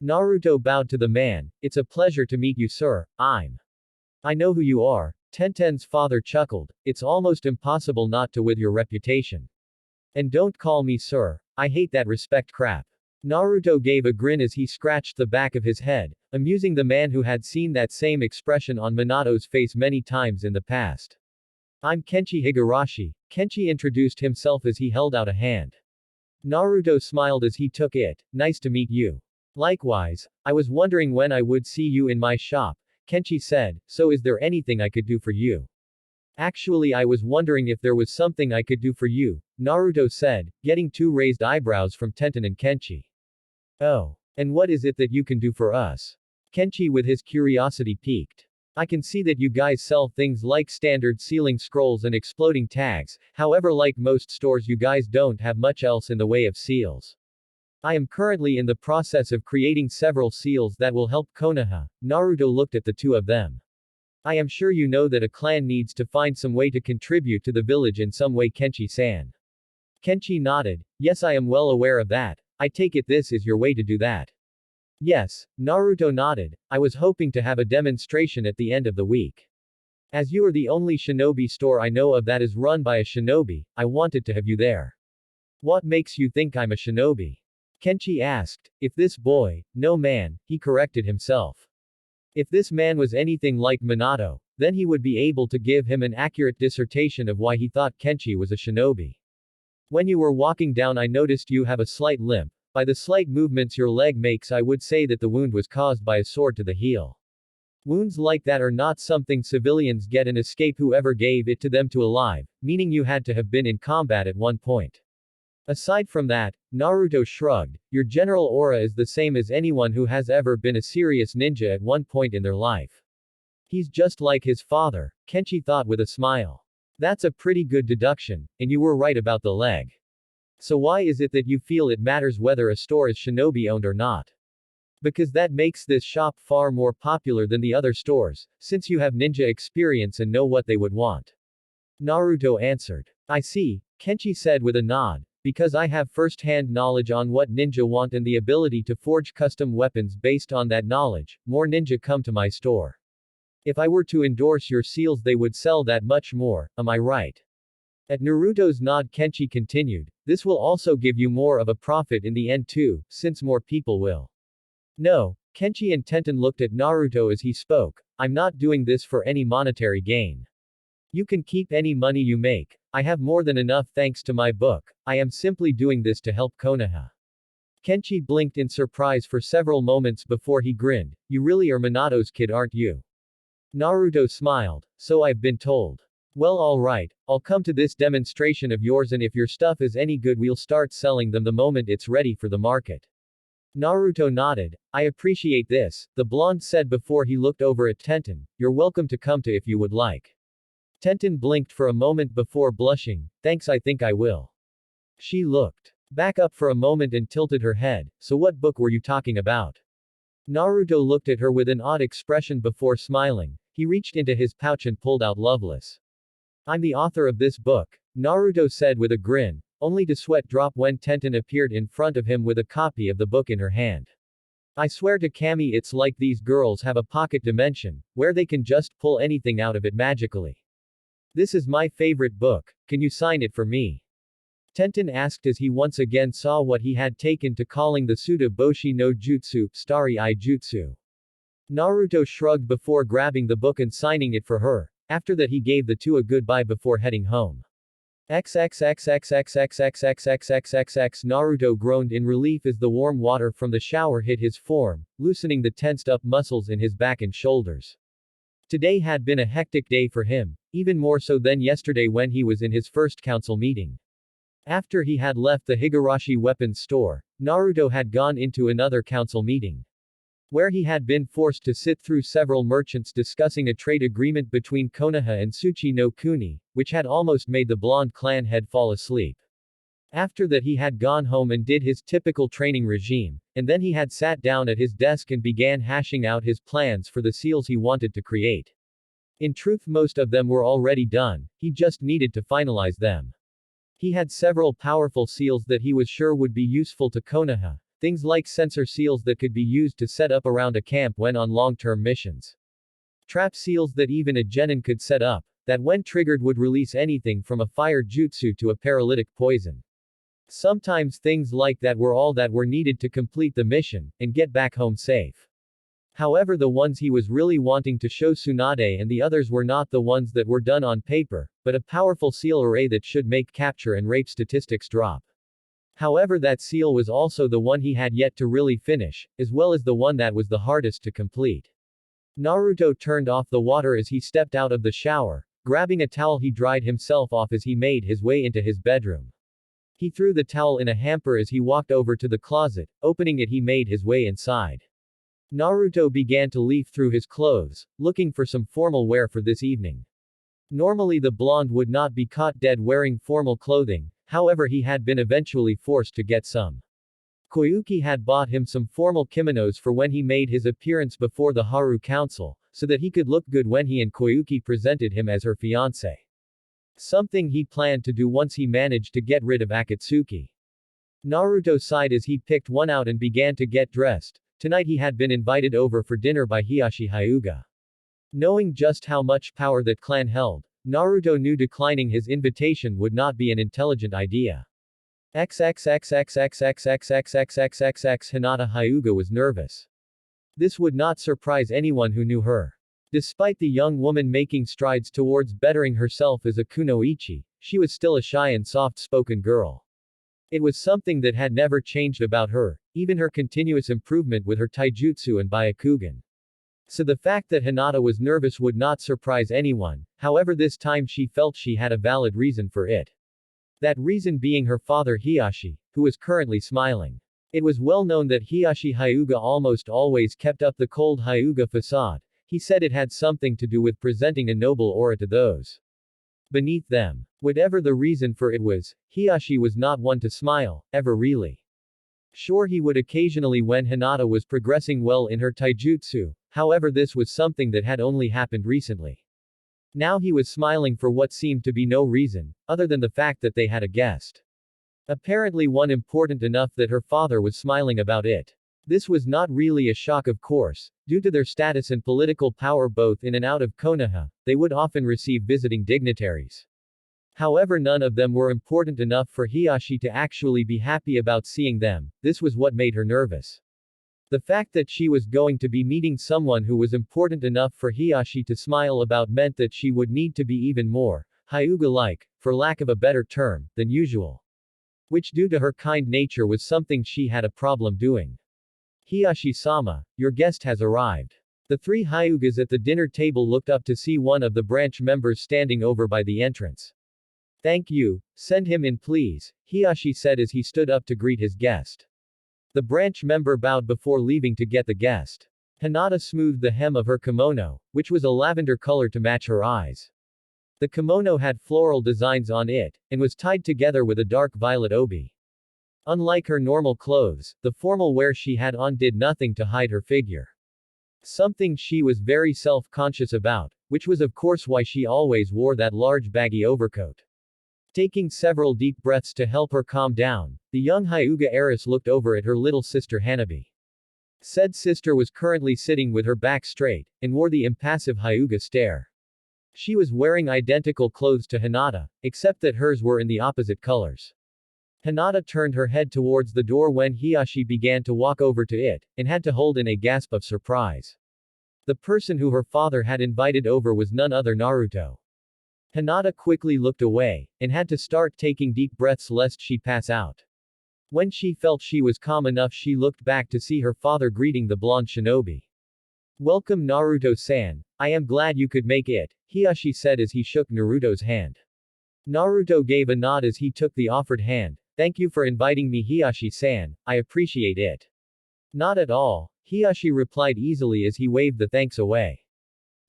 A: Naruto bowed to the man. It's a pleasure to meet you, sir. I know who you are. Tenten's father chuckled. It's almost impossible not to with your reputation. And don't call me sir. I hate that respect crap. Naruto gave a grin as he scratched the back of his head, amusing the man who had seen that same expression on Minato's face many times in the past. I'm Kenshi Higurashi. Kenshi introduced himself as he held out a hand. Naruto smiled as he took it. Nice to meet you. Likewise, I was wondering when I would see you in my shop, Kenshi said. So is there anything I could do for you? Actually, I was wondering if there was something I could do for you, Naruto said, getting two raised eyebrows from Tenten and Kenshi. Oh. And what is it that you can do for us? Kenshi with his curiosity piqued. I can see that you guys sell things like standard sealing scrolls and exploding tags, however, like most stores, you guys don't have much else in the way of seals. I am currently in the process of creating several seals that will help Konoha. Naruto looked at the two of them. I am sure you know that a clan needs to find some way to contribute to the village in some way, Kenshi-san. Kenshi nodded. Yes, I am well aware of that. I take it this is your way to do that. Yes, Naruto nodded. I was hoping to have a demonstration at the end of the week. As you are the only shinobi store I know of that is run by a shinobi, I wanted to have you there. What makes you think I'm a shinobi? Kenshi asked. If this boy, no man, he corrected himself. If this man was anything like Minato, then he would be able to give him an accurate dissertation of why he thought Kenshi was a shinobi. When you were walking down, I noticed you have a slight limp. By the slight movements your leg makes, I would say that the wound was caused by a sword to the heel. Wounds like that are not something civilians get and escape, whoever gave it to them to alive, meaning you had to have been in combat at one point. Aside from that, Naruto shrugged, your general aura is the same as anyone who has ever been a serious ninja at one point in their life. He's just like his father, Kenshi thought with a smile. That's a pretty good deduction, and you were right about the leg. So why is it that you feel it matters whether a store is shinobi owned or not? Because that makes this shop far more popular than the other stores, since you have ninja experience and know what they would want. Naruto answered. I see, Kenshi said with a nod. Because I have first-hand knowledge on what ninja want and the ability to forge custom weapons based on that knowledge, more ninja come to my store. If I were to endorse your seals, they would sell that much more, am I right? At Naruto's nod, Kenshi continued, this will also give you more of a profit in the end too, since more people will. No, Kenshi and Tenten looked at Naruto as he spoke, I'm not doing this for any monetary gain. You can keep any money you make, I have more than enough thanks to my book, I am simply doing this to help Konoha. Kenshi blinked in surprise for several moments before he grinned, you really are Minato's kid, aren't you? Naruto smiled, so I've been told. Well, alright, I'll come to this demonstration of yours, and if your stuff is any good we'll start selling them the moment it's ready for the market. Naruto nodded, I appreciate this, the blonde said before he looked over at Tenten, you're welcome to come to if you would like. Tenten blinked for a moment before blushing, thanks, I think I will. She looked back up for a moment and tilted her head, so what book were you talking about? Naruto looked at her with an odd expression before smiling, he reached into his pouch and pulled out Loveless. I'm the author of this book, Naruto said with a grin, only to sweat drop when Tenten appeared in front of him with a copy of the book in her hand. I swear to Kami, it's like these girls have a pocket dimension, where they can just pull anything out of it magically. This is my favorite book, can you sign it for me? Tenten asked as he once again saw what he had taken to calling the Suda Boshi no Jutsu, Starry Eye Jutsu. Naruto shrugged before grabbing the book and signing it for her. After that he gave the two a goodbye before heading home. XXXXXXXXXXXXX Naruto groaned in relief as the warm water from the shower hit his form, loosening the tensed up muscles in his back and shoulders. Today had been a hectic day for him, even more so than yesterday when he was in his first council meeting. After he had left the Higurashi weapons store, Naruto had gone into another council meeting, where he had been forced to sit through several merchants discussing a trade agreement between Konoha and Tsuchi no Kuni, which had almost made the blonde clan head fall asleep. After that he had gone home and did his typical training regime, and then he had sat down at his desk and began hashing out his plans for the seals he wanted to create. In truth, most of them were already done, he just needed to finalize them. He had several powerful seals that he was sure would be useful to Konoha. Things like sensor seals that could be used to set up around a camp when on long-term missions. Trap seals that even a genin could set up, that when triggered would release anything from a fire jutsu to a paralytic poison. Sometimes things like that were all that were needed to complete the mission, and get back home safe. However, the ones he was really wanting to show Tsunade and the others were not the ones that were done on paper, but a powerful seal array that should make capture and rape statistics drop. However, that seal was also the one he had yet to really finish, as well as the one that was the hardest to complete. Naruto turned off the water as he stepped out of the shower, grabbing a towel he dried himself off as he made his way into his bedroom. He threw the towel in a hamper as he walked over to the closet, opening it he made his way inside. Naruto began to leaf through his clothes, looking for some formal wear for this evening. Normally the blonde would not be caught dead wearing formal clothing, however he had been eventually forced to get some. Koyuki had bought him some formal kimonos for when he made his appearance before the Haru Council, so that he could look good when he and Koyuki presented him as her fiancé. Something he planned to do once he managed to get rid of Akatsuki. Naruto sighed as he picked one out and began to get dressed. Tonight he had been invited over for dinner by Hiyashi Hyuga. Knowing just how much power that clan held, Naruto knew declining his invitation would not be an intelligent idea. XXXXXXXXXXXXXX Hinata Hyuga was nervous. This would not surprise anyone who knew her. Despite the young woman making strides towards bettering herself as a kunoichi, she was still a shy and soft-spoken girl. It was something that had never changed about her, even her continuous improvement with her taijutsu and byakugan. So the fact that Hinata was nervous would not surprise anyone, however this time she felt she had a valid reason for it. That reason being her father Hiyashi, who was currently smiling. It was well known that Hiyashi Hyuga almost always kept up the cold Hyuga facade. He said it had something to do with presenting a noble aura to those beneath them. Whatever the reason for it was, Hiyashi was not one to smile, ever really. Sure, he would occasionally when Hinata was progressing well in her taijutsu, however this was something that had only happened recently. Now he was smiling for what seemed to be no reason, other than the fact that they had a guest. Apparently one important enough that her father was smiling about it. This was not really a shock, of course. Due to their status and political power both in and out of Konoha, they would often receive visiting dignitaries. However, none of them were important enough for Hiyashi to actually be happy about seeing them. This was what made her nervous. The fact that she was going to be meeting someone who was important enough for Hiyashi to smile about meant that she would need to be even more Hyuga-like, for lack of a better term, than usual. Which, due to her kind nature, was something she had a problem doing. Hiyashi-sama, your guest has arrived. The three Hyugas at the dinner table looked up to see one of the branch members standing over by the entrance. Thank you, send him in please, Hiyashi said as he stood up to greet his guest. The branch member bowed before leaving to get the guest. Hinata smoothed the hem of her kimono, which was a lavender color to match her eyes. The kimono had floral designs on it, and was tied together with a dark violet obi. Unlike her normal clothes, the formal wear she had on did nothing to hide her figure. Something she was very self-conscious about, which was of course why she always wore that large baggy overcoat. Taking several deep breaths to help her calm down, the young Hyuga heiress looked over at her little sister Hanabi. Said sister was currently sitting with her back straight, and wore the impassive Hyuga stare. She was wearing identical clothes to Hinata, except that hers were in the opposite colors. Hinata turned her head towards the door when Hiyashi began to walk over to it, and had to hold in a gasp of surprise. The person who her father had invited over was none other Naruto. Hinata quickly looked away, and had to start taking deep breaths lest she pass out. When she felt she was calm enough, she looked back to see her father greeting the blonde shinobi. Welcome Naruto-san, I am glad you could make it, Hiyashi said as he shook Naruto's hand. Naruto gave a nod as he took the offered hand. Thank you for inviting me Hiyashi-san, I appreciate it. Not at all, Hiyashi replied easily as he waved the thanks away.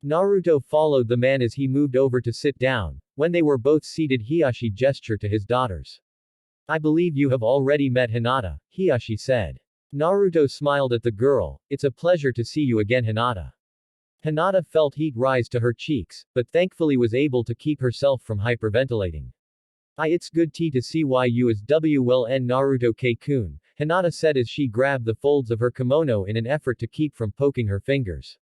A: Naruto followed the man as he moved over to sit down. When they were both seated, Hiyashi gestured to his daughters. I believe you have already met Hinata, Hiyashi said. Naruto smiled at the girl. It's a pleasure to see you again Hinata. Hinata felt heat rise to her cheeks, but thankfully was able to keep herself from hyperventilating. It's good to see you as well Naruto K-kun, Hinata said as she grabbed the folds of her kimono in an effort to keep from poking her fingers.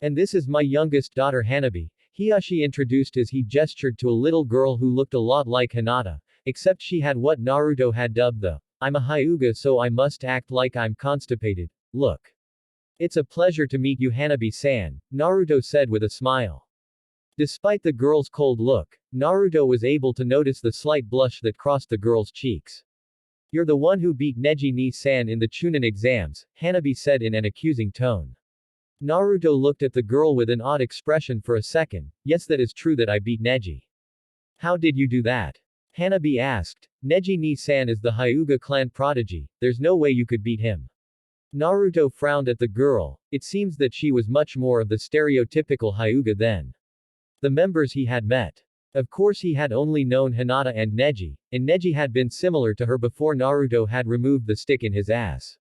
A: And this is my youngest daughter Hanabi, Hiyashi introduced as he gestured to a little girl who looked a lot like Hinata, except she had what Naruto had dubbed the I'm a Hyuga so I must act like I'm constipated look. It's a pleasure to meet you Hanabi-san, Naruto said with a smile. Despite the girl's cold look, Naruto was able to notice the slight blush that crossed the girl's cheeks. You're the one who beat Neji ni-san in the Chunin exams, Hanabi said in an accusing tone. Naruto looked at the girl with an odd expression for a second. Yes, that is true that I beat Neji. How did you do that? Hanabi asked. Neji ni-san is the Hyuga clan prodigy, there's no way you could beat him. Naruto frowned at the girl. It seems that she was much more of the stereotypical Hyuga than the members he had met. Of course he had only known Hinata and Neji had been similar to her before Naruto had removed the stick in his ass.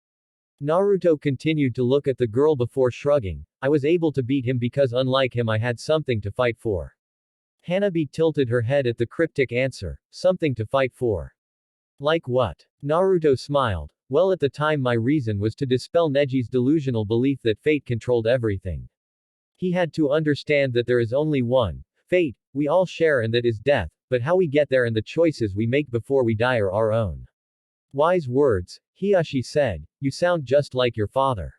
A: Naruto continued to look at the girl before shrugging. I was able to beat him because unlike him I had something to fight for. Hanabi tilted her head at the cryptic answer, something to fight for. Like what? Naruto smiled. Well, at the time my reason was to dispel Neji's delusional belief that fate controlled everything. He had to understand that there is only one fate we all share and that is death, but how we get there and the choices we make before we die are our own. Wise words, Hiyashi said, you sound just like your father.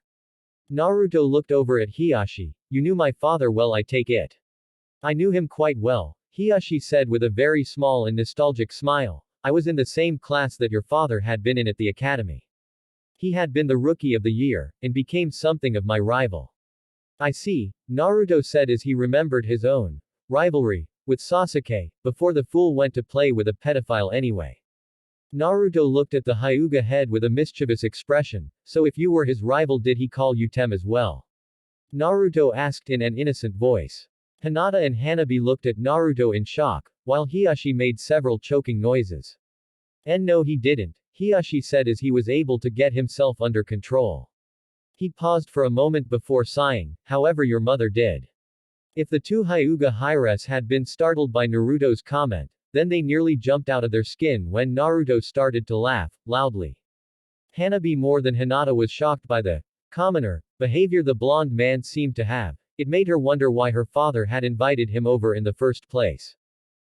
A: Naruto looked over at Hiyashi. You knew my father well I take it. I knew him quite well, Hiyashi said with a very small and nostalgic smile. I was in the same class that your father had been in at the academy. He had been the rookie of the year, and became something of my rival. I see, Naruto said as he remembered his own rivalry with Sasuke, before the fool went to play with a pedophile anyway. Naruto looked at the Hyuga head with a mischievous expression. So if you were his rival, did he call you Tem as well? Naruto asked in an innocent voice. Hinata and Hanabi looked at Naruto in shock, while Hiyashi made several choking noises. And no he didn't, Hiyashi said as he was able to get himself under control. He paused for a moment before sighing, however your mother did. If the two Hyuga Hires had been startled by Naruto's comment, then they nearly jumped out of their skin when Naruto started to laugh, loudly. Hanabi more than Hinata was shocked by the commoner behavior the blonde man seemed to have. It made her wonder why her father had invited him over in the first place.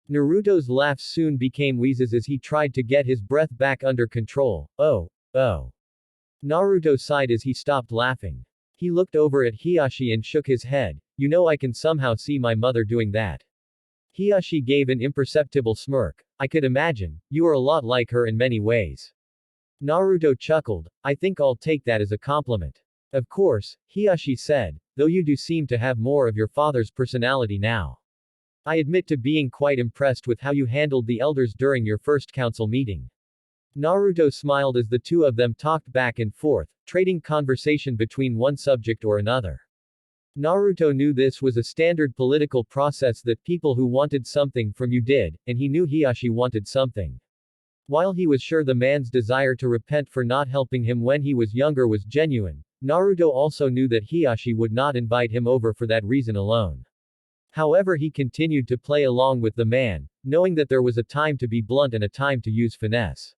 A: Naruto's laugh soon became wheezes as he tried to get his breath back under control. Oh, oh. Naruto sighed as he stopped laughing. He looked over at Hiashi and shook his head. You know, I can somehow see my mother doing that. Hiashi gave an imperceptible smirk. I could imagine, you are a lot like her in many ways. Naruto chuckled. I think I'll take that as a compliment. Of course, Hiashi said, though you do seem to have more of your father's personality now. I admit to being quite impressed with how you handled the elders during your first council meeting. Naruto smiled as the two of them talked back and forth, trading conversation between one subject or another. Naruto knew this was a standard political process that people who wanted something from you did, and he knew Hiashi wanted something. While he was sure the man's desire to repent for not helping him when he was younger was genuine, Naruto also knew that Hiashi would not invite him over for that reason alone. However, he continued to play along with the man, knowing that there was a time to be blunt and a time to use finesse.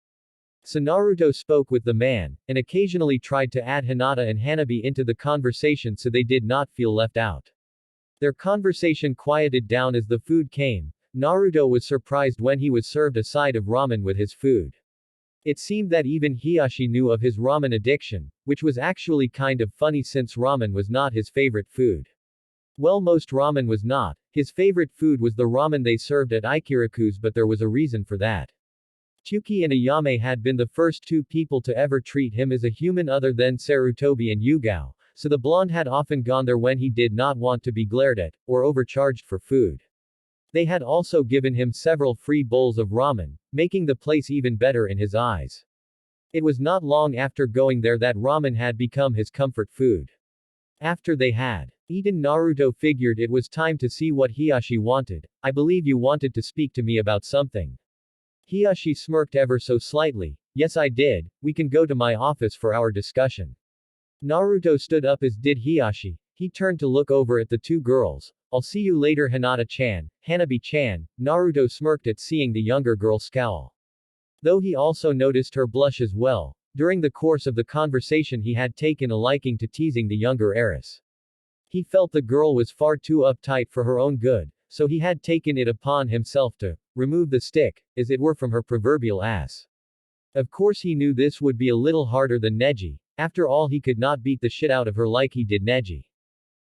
A: So Naruto spoke with the man, and occasionally tried to add Hinata and Hanabi into the conversation so they did not feel left out. Their conversation quieted down as the food came. Naruto was surprised when he was served a side of ramen with his food. It seemed that even Hiashi knew of his ramen addiction, which was actually kind of funny since ramen was not his favorite food. Well, most ramen was not. His favorite food was the ramen they served at Ikiraku's, but there was a reason for that. Chuki and Ayame had been the first two people to ever treat him as a human other than Sarutobi and Yugao, so the blonde had often gone there when he did not want to be glared at, or overcharged for food. They had also given him several free bowls of ramen, making the place even better in his eyes. It was not long after going there that ramen had become his comfort food. After they had eaten, Naruto figured it was time to see what Hiashi wanted. I believe you wanted to speak to me about something. Hiashi smirked ever so slightly. Yes, I did. We can go to my office for our discussion. Naruto stood up as did Hiashi. He turned to look over at the two girls. I'll see you later, Hinata-chan, Hanabi-chan. Naruto smirked at seeing the younger girl scowl. Though he also noticed her blush as well. During the course of the conversation he had taken a liking to teasing the younger heiress. He felt the girl was far too uptight for her own good, so he had taken it upon himself to remove the stick, as it were, from her proverbial ass. Of course he knew this would be a little harder than Neji. After all, he could not beat the shit out of her like he did Neji.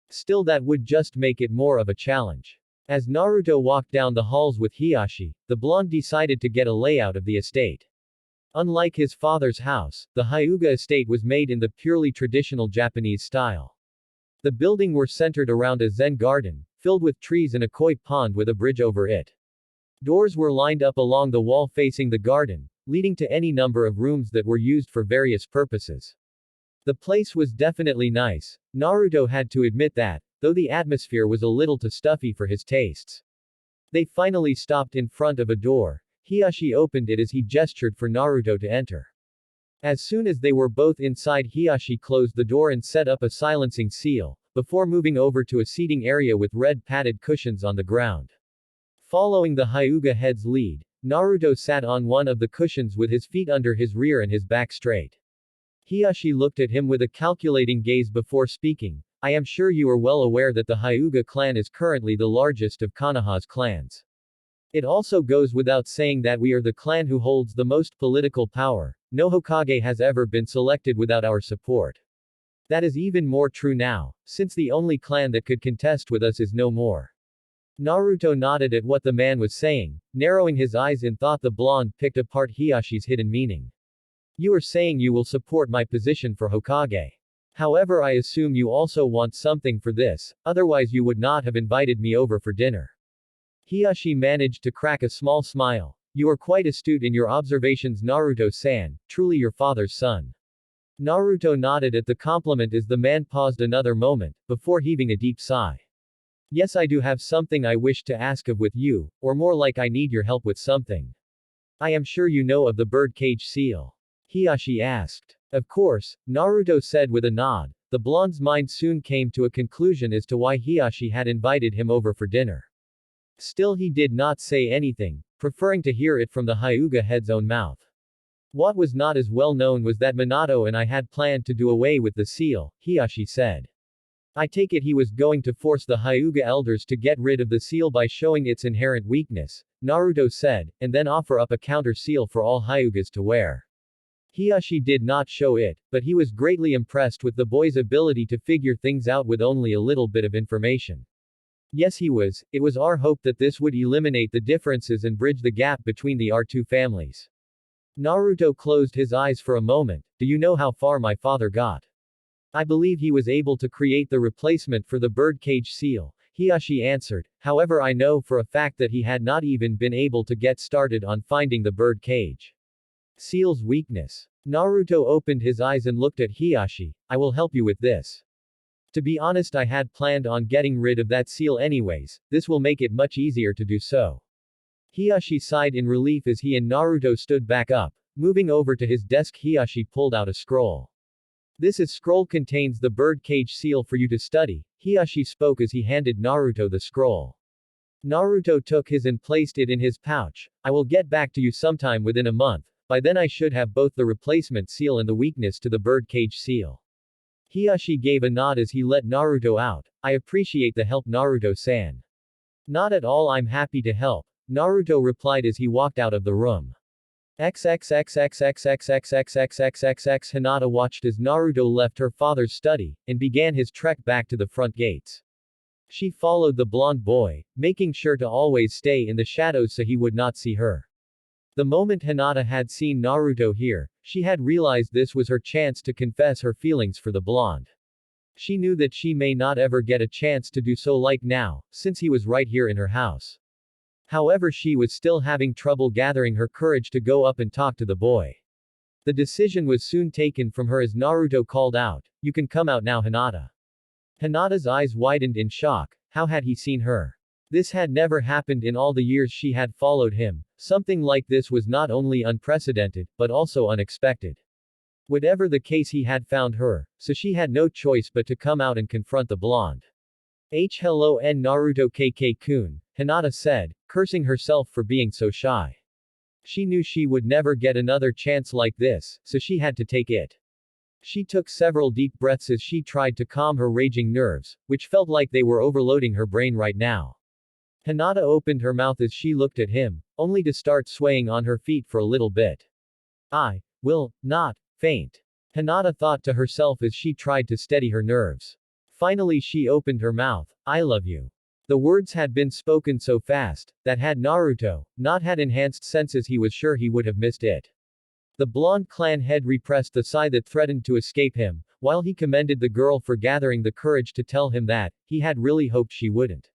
A: Still, that would just make it more of a challenge. As Naruto walked down the halls with Hiashi, the blonde decided to get a layout of the estate. Unlike his father's house, the Hyuga estate was made in the purely traditional Japanese style. The building were centered around a zen garden, filled with trees and a koi pond with a bridge over it. Doors were lined up along the wall facing the garden, leading to any number of rooms that were used for various purposes. The place was definitely nice. Naruto had to admit that, though the atmosphere was a little too stuffy for his tastes. They finally stopped in front of a door. Hiashi opened it as he gestured for Naruto to enter. As soon as they were both inside, Hiashi closed the door and set up a silencing seal, before moving over to a seating area with red padded cushions on the ground. Following the Hyuga head's lead, Naruto sat on one of the cushions with his feet under his rear and his back straight. Hiashi looked at him with a calculating gaze before speaking. I am sure you are well aware that the Hyuga clan is currently the largest of Konoha's clans. It also goes without saying that we are the clan who holds the most political power. No Hokage has ever been selected without our support. That is even more true now, since the only clan that could contest with us is no more. Naruto nodded at what the man was saying, narrowing his eyes in thought. The blonde picked apart Hiashi's hidden meaning. You are saying you will support my position for Hokage. However, I assume you also want something for this, otherwise you would not have invited me over for dinner. Hiashi managed to crack a small smile. You are quite astute in your observations, Naruto-san, truly your father's son. Naruto nodded at the compliment as the man paused another moment, before heaving a deep sigh. Yes, I do have something I wish to ask of with you, or more like I need your help with something. I am sure you know of the bird cage seal. Hiashi asked. Of course, Naruto said with a nod. The blonde's mind soon came to a conclusion as to why Hiashi had invited him over for dinner. Still, he did not say anything, preferring to hear it from the Hyuga head's own mouth. What was not as well known was that Minato and I had planned to do away with the seal, Hiashi said. I take it he was going to force the Hyuga elders to get rid of the seal by showing its inherent weakness, Naruto said, and then offer up a counter seal for all Hyugas to wear. Hiashi did not show it, but he was greatly impressed with the boy's ability to figure things out with only a little bit of information. Yes, he was. It was our hope that this would eliminate the differences and bridge the gap between the two families. Naruto closed his eyes for a moment. Do you know how far my father got? I believe he was able to create the replacement for the birdcage seal, Hiashi answered. However, I know for a fact that he had not even been able to get started on finding the birdcage seal's weakness. Naruto opened his eyes and looked at Hiashi. I will help you with this. To be honest, I had planned on getting rid of that seal anyways, this will make it much easier to do so. Hiashi sighed in relief as he and Naruto stood back up. Moving over to his desk, Hiashi pulled out a scroll. This scroll contains the birdcage seal for you to study, Hiashi spoke as he handed Naruto the scroll. Naruto took his and placed it in his pouch. I will get back to you sometime within a month, by then I should have both the replacement seal and the weakness to the birdcage seal. Hiashi gave a nod as he let Naruto out. I appreciate the help, Naruto-san. Not at all, I'm happy to help, Naruto replied as he walked out of the room. XXXXXXXXXXXXXX Hinata watched as Naruto left her father's study, and began his trek back to the front gates. She followed the blonde boy, making sure to always stay in the shadows so he would not see her. The moment Hinata had seen Naruto here, she had realized this was her chance to confess her feelings for the blonde. She knew that she may not ever get a chance to do so like now, since he was right here in her house. However, she was still having trouble gathering her courage to go up and talk to the boy. The decision was soon taken from her as Naruto called out, "You can come out now, Hinata." Hinata's eyes widened in shock. How had he seen her? This had never happened in all the years she had followed him. Something like this was not only unprecedented, but also unexpected. Whatever the case, he had found her, so she had no choice but to come out and confront the blonde. Hello n Naruto KK-kun, Hinata said, cursing herself for being so shy. She knew she would never get another chance like this, so she had to take it. She took several deep breaths as she tried to calm her raging nerves, which felt like they were overloading her brain right now. Hinata opened her mouth as she looked at him, only to start swaying on her feet for a little bit. I will not faint, Hinata thought to herself as she tried to steady her nerves. Finally she opened her mouth. I love you. The words had been spoken so fast, that had Naruto not had enhanced senses, he was sure he would have missed it. The blonde clan head repressed the sigh that threatened to escape him, while he commended the girl for gathering the courage to tell him that, he had really hoped she wouldn't.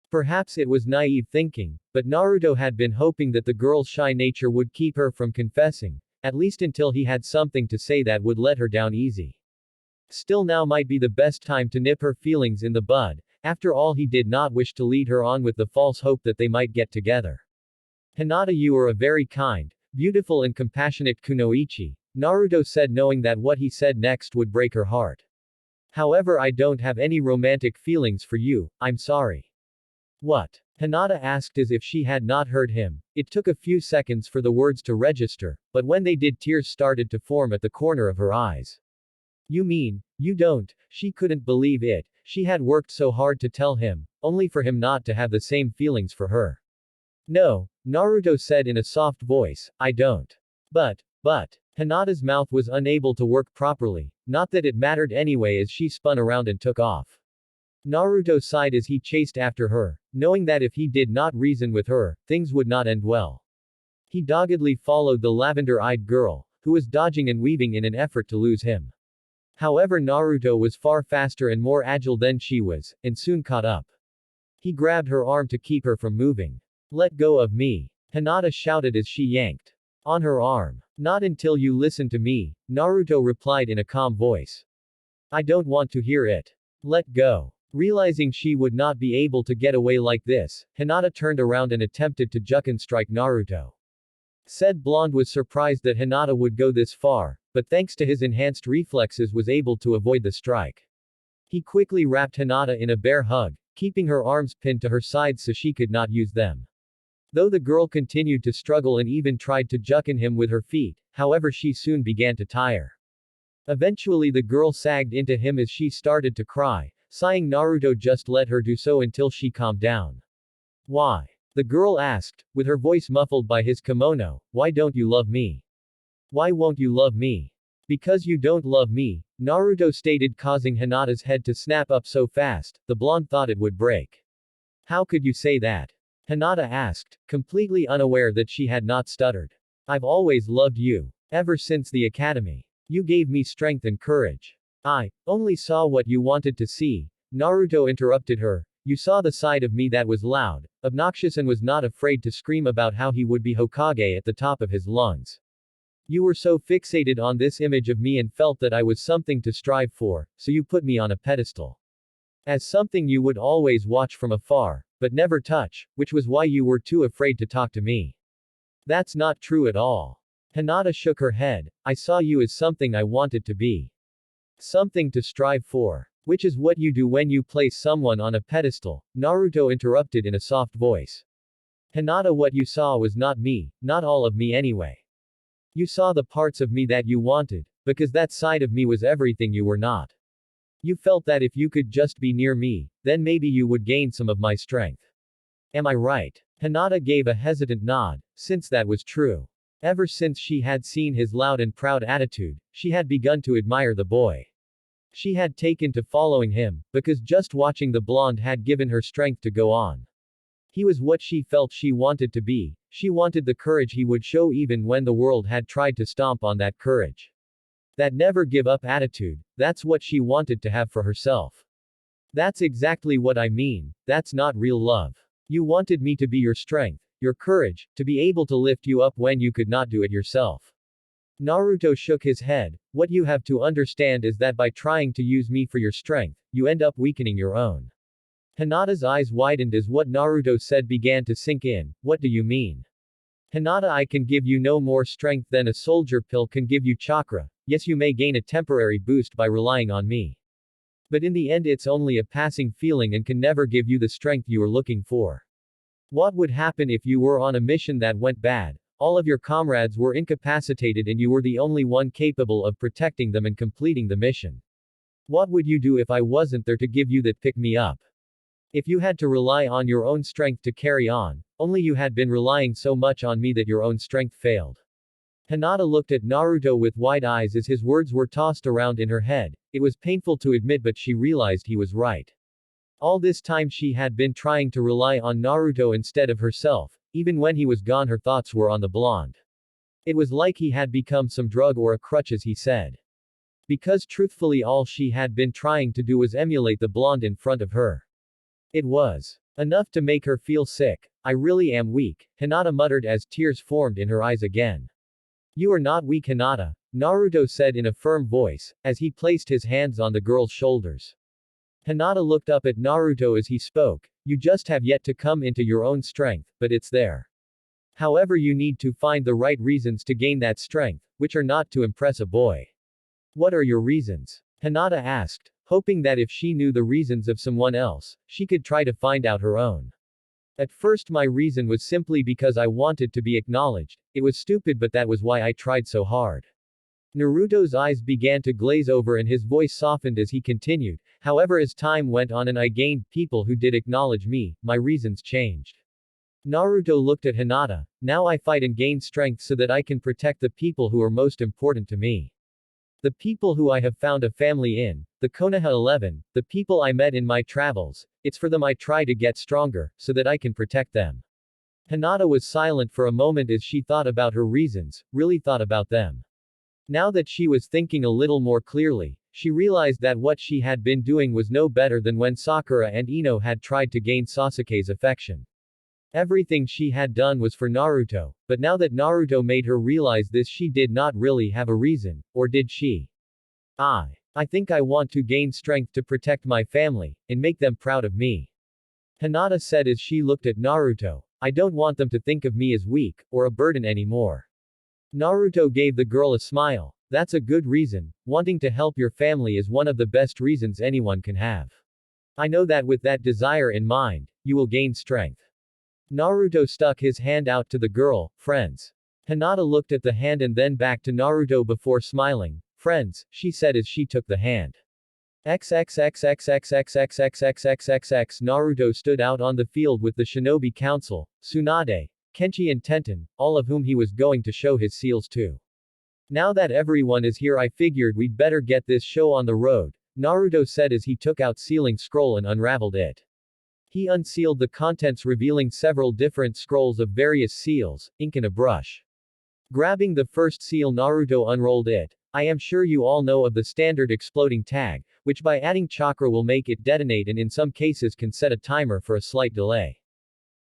A: Perhaps it was naive thinking, but Naruto had been hoping that the girl's shy nature would keep her from confessing, at least until he had something to say that would let her down easy. Still, now might be the best time to nip her feelings in the bud. After all, he did not wish to lead her on with the false hope that they might get together. Hinata, you are a very kind, beautiful and compassionate kunoichi, Naruto said, knowing that what he said next would break her heart. However, I don't have any romantic feelings for you, I'm sorry. What? Hinata asked as if she had not heard him. It took a few seconds for the words to register, but when they did, tears started to form at the corner of her eyes. You mean, you don't? She couldn't believe it. She had worked so hard to tell him, only for him not to have the same feelings for her. No, Naruto said in a soft voice, I don't. But, Hinata's mouth was unable to work properly, not that it mattered anyway as she spun around and took off. Naruto sighed as he chased after her, knowing that if he did not reason with her, things would not end well. He doggedly followed the lavender-eyed girl, who was dodging and weaving in an effort to lose him. However, Naruto was far faster and more agile than she was, and soon caught up. He grabbed her arm to keep her from moving. Let go of me, Hinata shouted as she yanked on her arm. Not until you listen to me, Naruto replied in a calm voice. I don't want to hear it. Let go. Realizing she would not be able to get away like this, Hinata turned around and attempted to juken strike Naruto. Said blonde was surprised that Hinata would go this far, but thanks to his enhanced reflexes was able to avoid the strike. He quickly wrapped Hinata in a bear hug, keeping her arms pinned to her sides so she could not use them. Though the girl continued to struggle and even tried to juken him with her feet, however she soon began to tire. Eventually the girl sagged into him as she started to cry, Sighing, Naruto just let her do so until she calmed down. Why? The girl asked, with her voice muffled by his kimono, why don't you love me? Why won't you love me? Because you don't love me, Naruto stated, causing Hinata's head to snap up so fast, the blonde thought it would break. How could you say that? Hinata asked, completely unaware that she had not stuttered. I've always loved you. Ever since the academy. You gave me strength and courage. I only saw what you wanted to see. Naruto interrupted her. You saw the side of me that was loud, obnoxious, and was not afraid to scream about how he would be Hokage at the top of his lungs. You were so fixated on this image of me and felt that I was something to strive for, so you put me on a pedestal. As something you would always watch from afar, but never touch, which was why you were too afraid to talk to me. That's not true at all. Hinata shook her head. I saw you as something I wanted to be. Something to strive for. Which is what you do when you place someone on a pedestal, Naruto interrupted in a soft voice. Hinata, what you saw was not me, not all of me anyway. You saw the parts of me that you wanted, because that side of me was everything you were not. You felt that if you could just be near me, then maybe you would gain some of my strength. Am I right? Hinata gave a hesitant nod, since that was true. Ever since she had seen his loud and proud attitude, she had begun to admire the boy. She had taken to following him, because just watching the blonde had given her strength to go on. He was what she felt she wanted to be, she wanted the courage he would show even when the world had tried to stomp on that courage. That never give up attitude, that's what she wanted to have for herself. That's exactly what I mean, that's not real love. You wanted me to be your strength, your courage, to be able to lift you up when you could not do it yourself. Naruto shook his head. What you have to understand is that by trying to use me for your strength, you end up weakening your own. Hinata's eyes widened as what Naruto said began to sink in. What do you mean? Hinata, I can give you no more strength than a soldier pill can give you chakra. Yes, you may gain a temporary boost by relying on me. But in the end it's only a passing feeling and can never give you the strength you are looking for. What would happen if you were on a mission that went bad? All of your comrades were incapacitated and you were the only one capable of protecting them and completing the mission. What would you do if I wasn't there to give you that pick me up? If you had to rely on your own strength to carry on, only you had been relying so much on me that your own strength failed. Hinata looked at Naruto with wide eyes as his words were tossed around in her head. It was painful to admit, but she realized he was right. All this time she had been trying to rely on Naruto instead of herself. Even when he was gone, her thoughts were on the blonde. It was like he had become some drug or a crutch, as he said. Because truthfully, all she had been trying to do was emulate the blonde in front of her. It was enough to make her feel sick. I really am weak, Hinata muttered as tears formed in her eyes again. You are not weak, Hinata, Naruto said in a firm voice, as he placed his hands on the girl's shoulders. Hinata looked up at Naruto as he spoke. You just have yet to come into your own strength, but it's there. However, you need to find the right reasons to gain that strength, which are not to impress a boy. What are your reasons? Hinata asked, hoping that if she knew the reasons of someone else, she could try to find out her own. At first my reason was simply because I wanted to be acknowledged. It was stupid, but that was why I tried so hard. Naruto's eyes began to glaze over and his voice softened as he continued, however as time went on and I gained people who did acknowledge me, my reasons changed. Naruto looked at Hinata. Now I fight and gain strength so that I can protect the people who are most important to me. The people who I have found a family in, the Konoha 11, the people I met in my travels, it's for them I try to get stronger, so that I can protect them. Hinata was silent for a moment as she thought about her reasons, really thought about them. Now that she was thinking a little more clearly, she realized that what she had been doing was no better than when Sakura and Ino had tried to gain Sasuke's affection. Everything she had done was for Naruto, but now that Naruto made her realize this, she did not really have a reason, or did she? I think I want to gain strength to protect my family, and make them proud of me. Hinata said as she looked at Naruto. I don't want them to think of me as weak, or a burden anymore. Naruto gave the girl a smile. That's a good reason. Wanting to help your family is one of the best reasons anyone can have. I know that with that desire in mind, you will gain strength. Naruto stuck his hand out to the girl. Friends. Hinata looked at the hand and then back to Naruto before smiling. Friends, she said as she took the hand. XXXXXXXXXXXX Naruto stood out on the field with the shinobi council, Tsunade, Kenchi and Tenten, all of whom he was going to show his seals to. Now that everyone is here, I figured we'd better get this show on the road, Naruto said as he took out sealing scroll and unraveled it. He unsealed the contents revealing several different scrolls of various seals, ink and a brush. Grabbing the first seal, Naruto unrolled it. I am sure you all know of the standard exploding tag, which by adding chakra will make it detonate and in some cases can set a timer for a slight delay.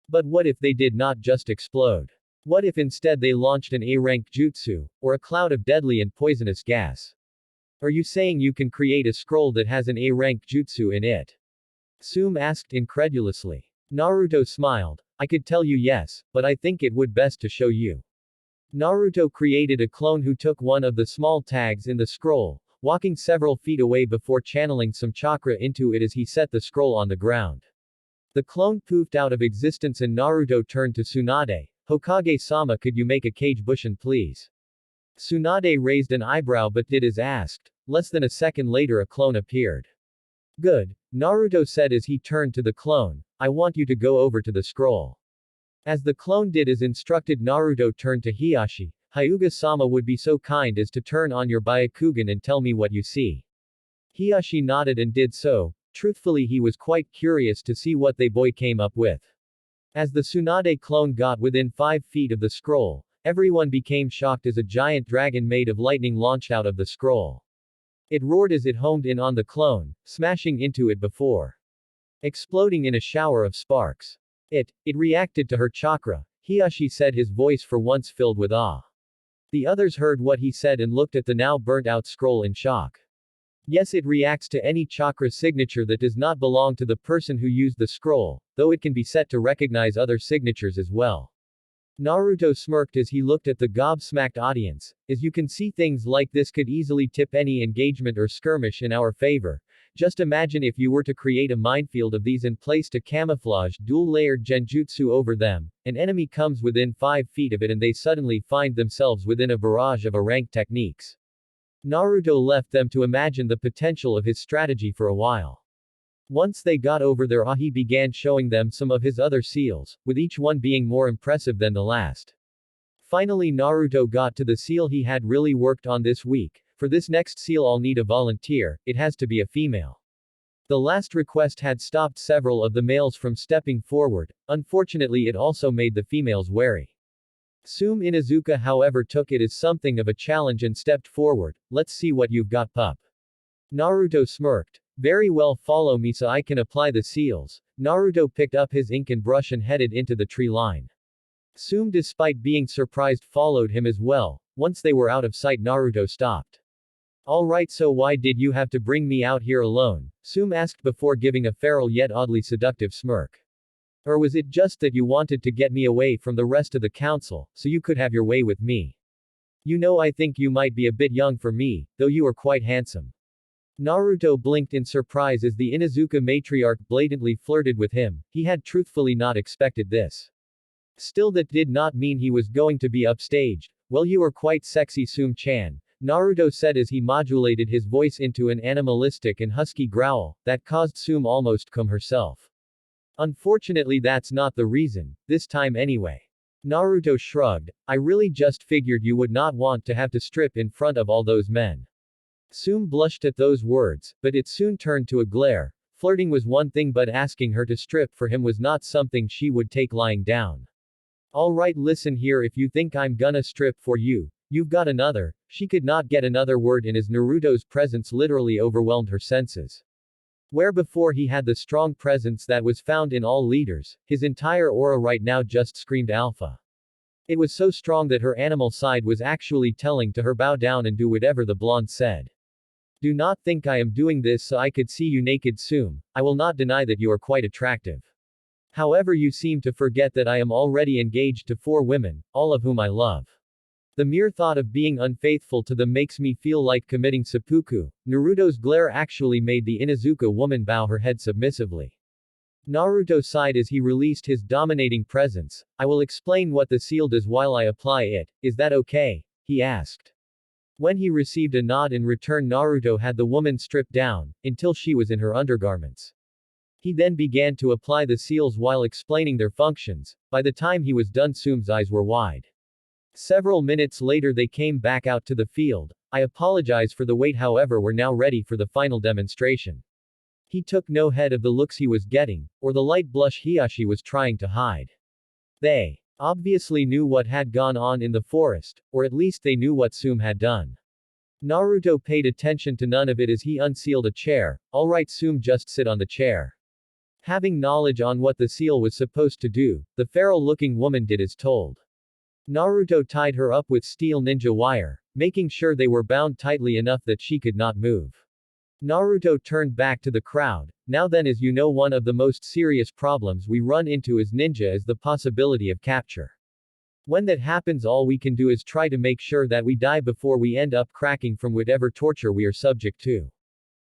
A: But what if they did not just explode? What if instead they launched an A-rank jutsu, or a cloud of deadly and poisonous gas? Are you saying you can create a scroll that has an A-rank jutsu in it? Tsume asked incredulously. Naruto smiled. I could tell you yes, but I think it would best to show you. Naruto created a clone who took one of the small tags in the scroll, walking several feet away before channeling some chakra into it as he set the scroll on the ground. The clone poofed out of existence and Naruto turned to Tsunade. Hokage-sama, could you make a kage bushin please? Tsunade raised an eyebrow but did as asked. Less than a second later a clone appeared. Good, Naruto said as he turned to the clone. I want you to go over to the scroll. As the clone did as instructed, Naruto turned to Hiyashi. Hyuga-sama would be so kind as to turn on your Byakugan and tell me what you see. Hiyashi nodded and did so. Truthfully, he was quite curious to see what the boy came up with. As the Tsunade clone got within 5 feet of the scroll, everyone became shocked as a giant dragon made of lightning launched out of the scroll. It roared as it homed in on the clone, smashing into it before exploding in a shower of sparks. It reacted to her chakra, Hiyashi said, his voice for once filled with awe. The others heard what he said and looked at the now burnt out scroll in shock. Yes, it reacts to any chakra signature that does not belong to the person who used the scroll, though it can be set to recognize other signatures as well. Naruto smirked as he looked at the gobsmacked audience. As you can see, things like this could easily tip any engagement or skirmish in our favor. Just imagine if you were to create a minefield of these and placed a camouflage dual-layered genjutsu over them, an enemy comes within 5 feet of it and they suddenly find themselves within a barrage of ranked techniques. Naruto left them to imagine the potential of his strategy for a while. Once they got over their awe, he began showing them some of his other seals, with each one being more impressive than the last. Finally, Naruto got to the seal he had really worked on this week. For this next seal I'll need a volunteer, it has to be a female. The last request had stopped several of the males from stepping forward, unfortunately it also made the females wary. Tsume Inuzuka however took it as something of a challenge and stepped forward. Let's see what you've got, pup. Naruto smirked. Very well, follow me so I can apply the seals. Naruto picked up his ink and brush and headed into the tree line. Tsume, despite being surprised, followed him as well. Once they were out of sight, Naruto stopped. Alright, so why did you have to bring me out here alone? Tsume asked before giving a feral yet oddly seductive smirk. Or was it just that you wanted to get me away from the rest of the council, so you could have your way with me? You know, I think you might be a bit young for me, though you are quite handsome. Naruto blinked in surprise as the Inuzuka matriarch blatantly flirted with him. He had truthfully not expected this. Still, that did not mean he was going to be upstaged. Well, you are quite sexy, Tsume-chan, Naruto said as he modulated his voice into an animalistic and husky growl, that caused Tsume almost come herself. Unfortunately, that's not the reason, this time anyway. Naruto shrugged. I really just figured you would not want to have to strip in front of all those men. Tsume blushed at those words, but it soon turned to a glare. Flirting was one thing, but asking her to strip for him was not something she would take lying down. Alright, listen here, if you think I'm gonna strip for you, you've got another. She could not get another word in as Naruto's presence literally overwhelmed her senses. Where before he had the strong presence that was found in all leaders, his entire aura right now just screamed alpha. It was so strong that her animal side was actually telling to her bow down and do whatever the blonde said. Do not think I am doing this so I could see you naked, Tsume. I will not deny that you are quite attractive. However, you seem to forget that I am already engaged to 4 women, all of whom I love. The mere thought of being unfaithful to them makes me feel like committing seppuku. Naruto's glare actually made the Inuzuka woman bow her head submissively. Naruto sighed as he released his dominating presence. I will explain what the seal does while I apply it, is that okay? He asked. When he received a nod in return, Naruto had the woman stripped down, until she was in her undergarments. He then began to apply the seals while explaining their functions. By the time he was done, Sum's eyes were wide. Several minutes later they came back out to the field. I apologize for the wait, however we're now ready for the final demonstration. He took no heed of the looks he was getting, or the light blush Hiraishin was trying to hide. They obviously knew what had gone on in the forest, or at least they knew what Sum had done. Naruto paid attention to none of it as he unsealed a chair. Alright Sum, just sit on the chair. Having knowledge on what the seal was supposed to do, the feral-looking woman did as told. Naruto tied her up with steel ninja wire, making sure they were bound tightly enough that she could not move. Naruto turned back to the crowd. Now then, as you know, one of the most serious problems we run into as ninja is the possibility of capture. When that happens, all we can do is try to make sure that we die before we end up cracking from whatever torture we are subject to.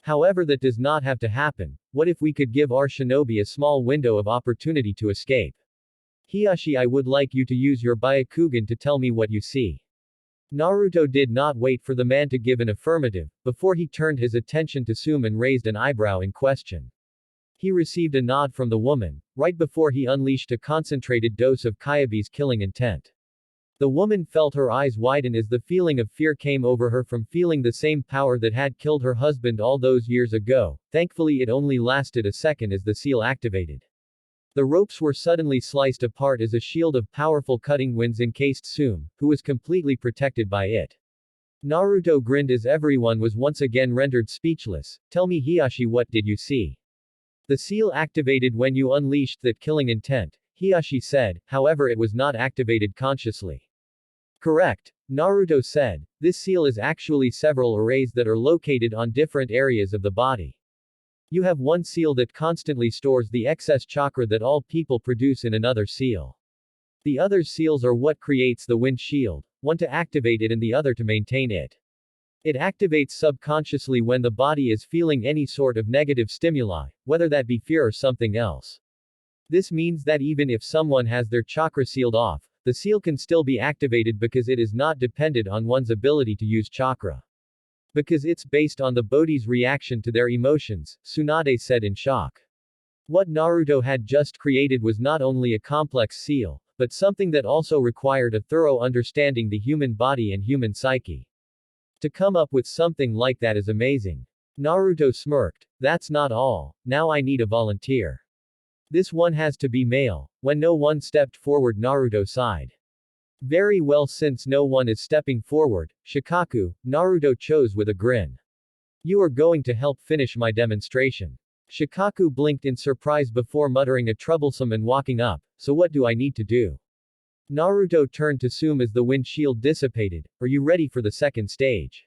A: However, that does not have to happen. What if we could give our shinobi a small window of opportunity to escape? Hiraishin, I would like you to use your Byakugan to tell me what you see. Naruto did not wait for the man to give an affirmative, before he turned his attention to Sum and raised an eyebrow in question. He received a nod from the woman, right before he unleashed a concentrated dose of Kyabe's killing intent. The woman felt her eyes widen as the feeling of fear came over her from feeling the same power that had killed her husband all those years ago. Thankfully it only lasted a second as the seal activated. The ropes were suddenly sliced apart as a shield of powerful cutting winds encased Sum, who was completely protected by it. Naruto grinned as everyone was once again rendered speechless. Tell me Hiraishin, what did you see? The seal activated when you unleashed that killing intent, Hiraishin said, however it was not activated consciously. Correct, Naruto said. This seal is actually several arrays that are located on different areas of the body. You have one seal that constantly stores the excess chakra that all people produce in another seal. The other seals are what creates the wind shield, one to activate it and the other to maintain it. It activates subconsciously when the body is feeling any sort of negative stimuli, whether that be fear or something else. This means that even if someone has their chakra sealed off, the seal can still be activated because it is not dependent on one's ability to use chakra. Because it's based on the body's reaction to their emotions, Tsunade said in shock. What Naruto had just created was not only a complex seal, but something that also required a thorough understanding the human body and human psyche. To come up with something like that is amazing. Naruto smirked. That's not all, now I need a volunteer. This one has to be male. When no one stepped forward, Naruto sighed. Very well, since no one is stepping forward, Shikaku, Naruto chose with a grin. You are going to help finish my demonstration. Shikaku blinked in surprise before muttering a troublesome and walking up. So what do I need to do? Naruto turned to Sum as the wind shield dissipated. Are you ready for the second stage?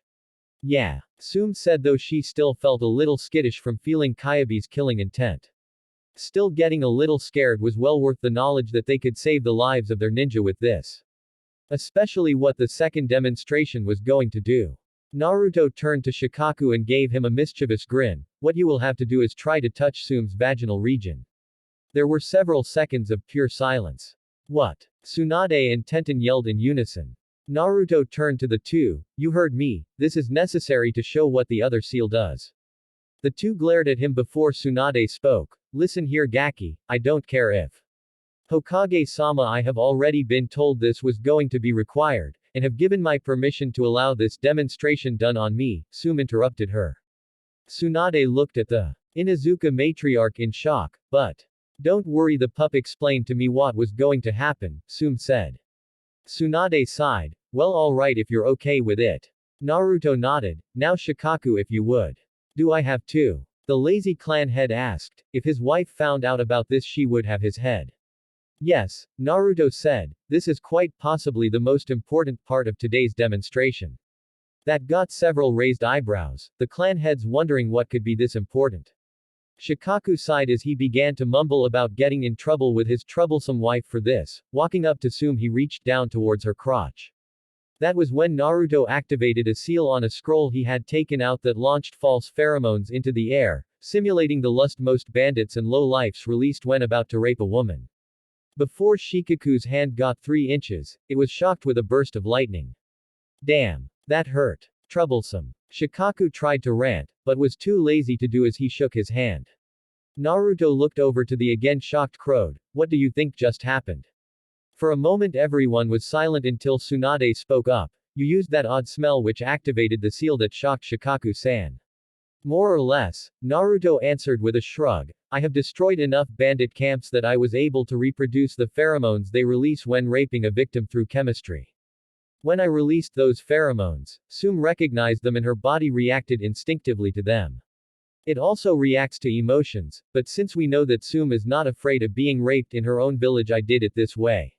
A: Yeah, Sum said, though she still felt a little skittish from feeling Kyabe's killing intent. Still, getting a little scared was well worth the knowledge that they could save the lives of their ninja with this. Especially what the second demonstration was going to do. Naruto turned to Shikaku and gave him a mischievous grin. What you will have to do is try to touch Sum's vaginal region. There were several seconds of pure silence. What? Tsunade and Tenten yelled in unison. Naruto turned to the two. You heard me, this is necessary to show what the other seal does. The two glared at him before Tsunade spoke. Listen here Gaki, I don't care if Hokage-sama, I have already been told this was going to be required, and have given my permission to allow this demonstration done on me, Sum interrupted her. Tsunade looked at the Inuzuka matriarch in shock, but don't worry, the pup explained to me what was going to happen, Sum said. Tsunade sighed. Well, alright if you're okay with it. Naruto nodded. Now Shikaku, if you would. Do I have to? The lazy clan head asked. If his wife found out about this, she would have his head. Yes, Naruto said, this is quite possibly the most important part of today's demonstration. That got several raised eyebrows, the clan heads wondering what could be this important. Shikaku sighed as he began to mumble about getting in trouble with his troublesome wife for this. Walking up to Sum, he reached down towards her crotch. That was when Naruto activated a seal on a scroll he had taken out that launched false pheromones into the air, simulating the lust most bandits and low-lifes released when about to rape a woman. Before Shikaku's hand got 3 inches, it was shocked with a burst of lightning. Damn. That hurt. Troublesome. Shikaku tried to rant, but was too lazy to do as he shook his hand. Naruto looked over to the again shocked crowd. What do you think just happened? For a moment everyone was silent until Tsunade spoke up. You used that odd smell which activated the seal that shocked Shikaku-san. More or less, Naruto answered with a shrug. I have destroyed enough bandit camps that I was able to reproduce the pheromones they release when raping a victim through chemistry. When I released those pheromones, Sume recognized them and her body reacted instinctively to them. It also reacts to emotions, but since we know that Sume is not afraid of being raped in her own village, I did it this way.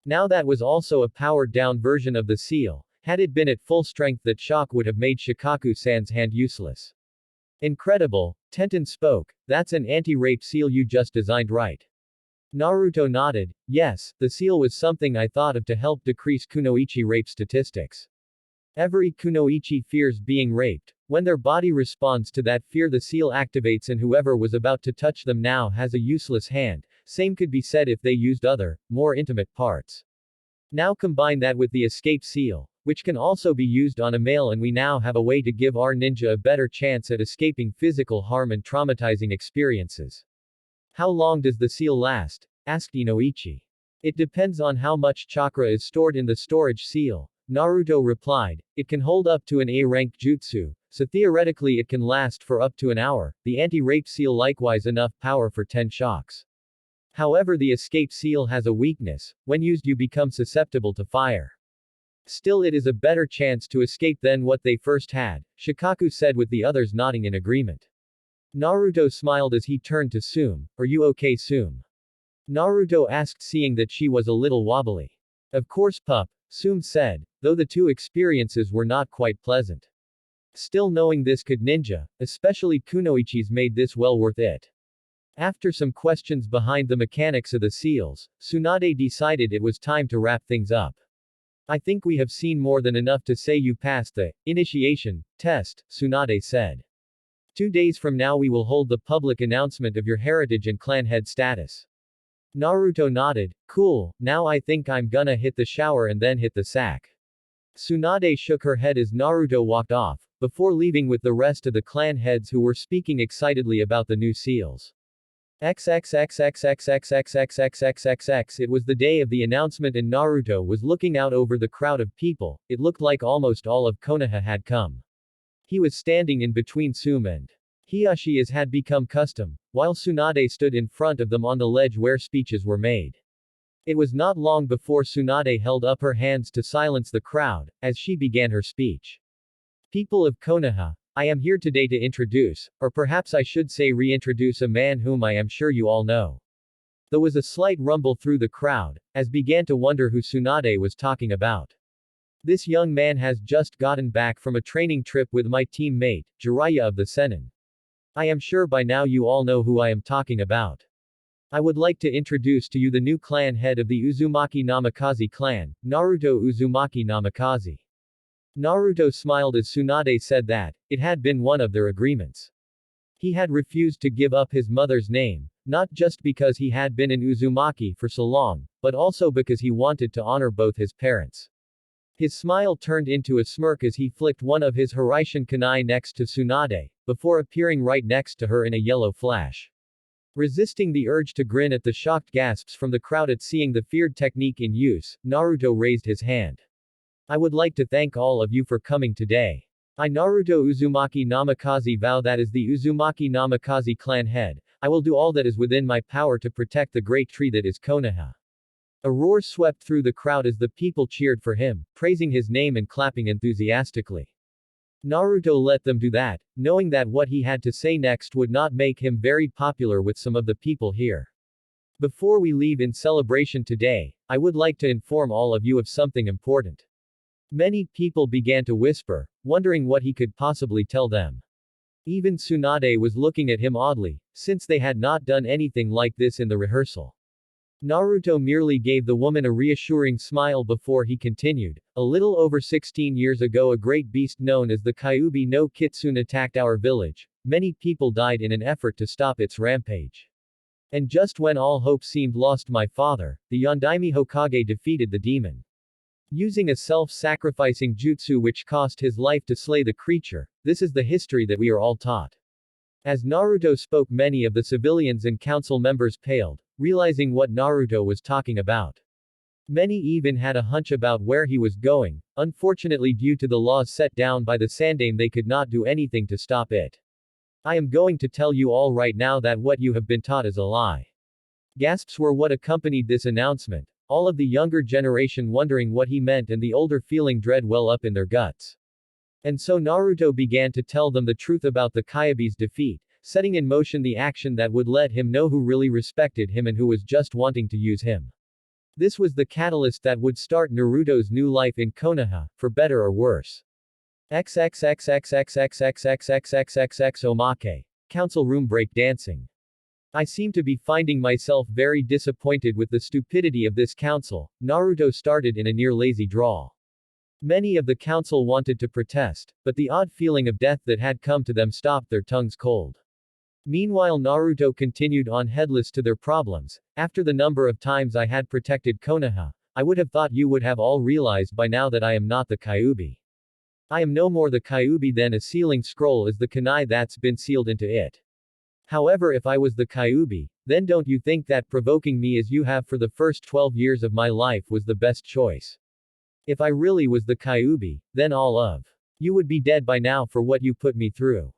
A: Now that was also a powered-down version of the seal. Had it been at full strength, that shock would have made Shikaku-san's hand useless. Incredible, Tenten spoke. That's an anti-rape seal you just designed, right? Naruto nodded. Yes, the seal was something I thought of to help decrease kunoichi rape statistics. Every kunoichi fears being raped. When their body responds to that fear, the seal activates and whoever was about to touch them now has a useless hand. Same could be said if they used other, more intimate parts. Now combine that with the escape seal, which can also be used on a male, and we now have a way to give our ninja a better chance at escaping physical harm and traumatizing experiences. How long does the seal last? Asked Inoichi. It depends on how much chakra is stored in the storage seal. Naruto replied. It can hold up to an A-rank jutsu, so theoretically it can last for up to an hour. The anti-rape seal likewise enough power for 10 shocks. However, the escape seal has a weakness. When used you become susceptible to fire. Still, it is a better chance to escape than what they first had, Shikaku said with the others nodding in agreement. Naruto smiled as he turned to Sume. Are you okay, Sume? Naruto asked, seeing that she was a little wobbly. Of course, pup, Sume said, though the two experiences were not quite pleasant. Still, knowing this could ninja, especially kunoichis, made this well worth it. After some questions behind the mechanics of the seals, Tsunade decided it was time to wrap things up. I think we have seen more than enough to say you passed the initiation test, Tsunade said. 2 days from now we will hold the public announcement of your heritage and clan head status. Naruto nodded. Cool, now I think I'm gonna hit the shower and then hit the sack. Tsunade shook her head as Naruto walked off, before leaving with the rest of the clan heads who were speaking excitedly about the new seals. XXXXXXXXXXXXX. It was the day of the announcement and Naruto was looking out over the crowd of people. It looked like almost all of Konoha had come. He was standing in between Sume and Hiyashi as had become custom, while Tsunade stood in front of them on the ledge where speeches were made. It was not long before Tsunade held up her hands to silence the crowd, as she began her speech. People of Konoha, I am here today to introduce, or perhaps I should say reintroduce, a man whom I am sure you all know. There was a slight rumble through the crowd, as began to wonder who Tsunade was talking about. This young man has just gotten back from a training trip with my teammate, Jiraiya of the Sennin. I am sure by now you all know who I am talking about. I would like to introduce to you the new clan head of the Uzumaki Namikaze clan, Naruto Uzumaki Namikaze. Naruto smiled as Tsunade said that it had been one of their agreements. He had refused to give up his mother's name, not just because he had been in Uzumaki for so long, but also because he wanted to honor both his parents. His smile turned into a smirk as he flicked one of his Hiraishin kunai next to Tsunade, before appearing right next to her in a yellow flash. Resisting the urge to grin at the shocked gasps from the crowd at seeing the feared technique in use, Naruto raised his hand. I would like to thank all of you for coming today. I, Naruto Uzumaki Namikaze, vow that as the Uzumaki Namikaze clan head, I will do all that is within my power to protect the great tree that is Konoha. A roar swept through the crowd as the people cheered for him, praising his name and clapping enthusiastically. Naruto let them do that, knowing that what he had to say next would not make him very popular with some of the people here. Before we leave in celebration today, I would like to inform all of you of something important. Many people began to whisper, wondering what he could possibly tell them. Even Tsunade was looking at him oddly, since they had not done anything like this in the rehearsal. Naruto merely gave the woman a reassuring smile before he continued. A little over 16 years ago, a great beast known as the Kyuubi no Kitsune attacked our village. Many people died in an effort to stop its rampage. And just when all hope seemed lost, my father, the Yondaime Hokage, defeated the demon. using a self-sacrificing jutsu which cost his life to slay the creature. This is the history that we are all taught. As Naruto spoke, many of the civilians and council members paled, realizing what Naruto was talking about. Many even had a hunch about where he was going. Unfortunately, due to the laws set down by the Sandaime, they could not do anything to stop it. I am going to tell you all right now that what you have been taught is a lie. Gasps were what accompanied this announcement, all of the younger generation wondering what he meant and the older feeling dread well up in their guts. And so Naruto began to tell them the truth about the Kyabe's defeat, setting in motion the action that would let him know who really respected him and who was just wanting to use him. This was the catalyst that would start Naruto's new life in Konoha, for better or worse. XXXXXXXXXXXXXX Omake. Council room break dancing. I seem to be finding myself very disappointed with the stupidity of this council, Naruto started in a near lazy drawl. Many of the council wanted to protest, but the odd feeling of death that had come to them stopped their tongues cold. Meanwhile, Naruto continued on heedless to their problems. After the number of times I had protected Konoha, I would have thought you would have all realized by now that I am not the Kyuubi. I am no more the Kyuubi than a sealing scroll is the kunai that's been sealed into it. However, if I was the Kyuubi, then don't you think that provoking me as you have for the first 12 years of my life was the best choice? If I really was the Kyuubi, then all of you would be dead by now for what you put me through.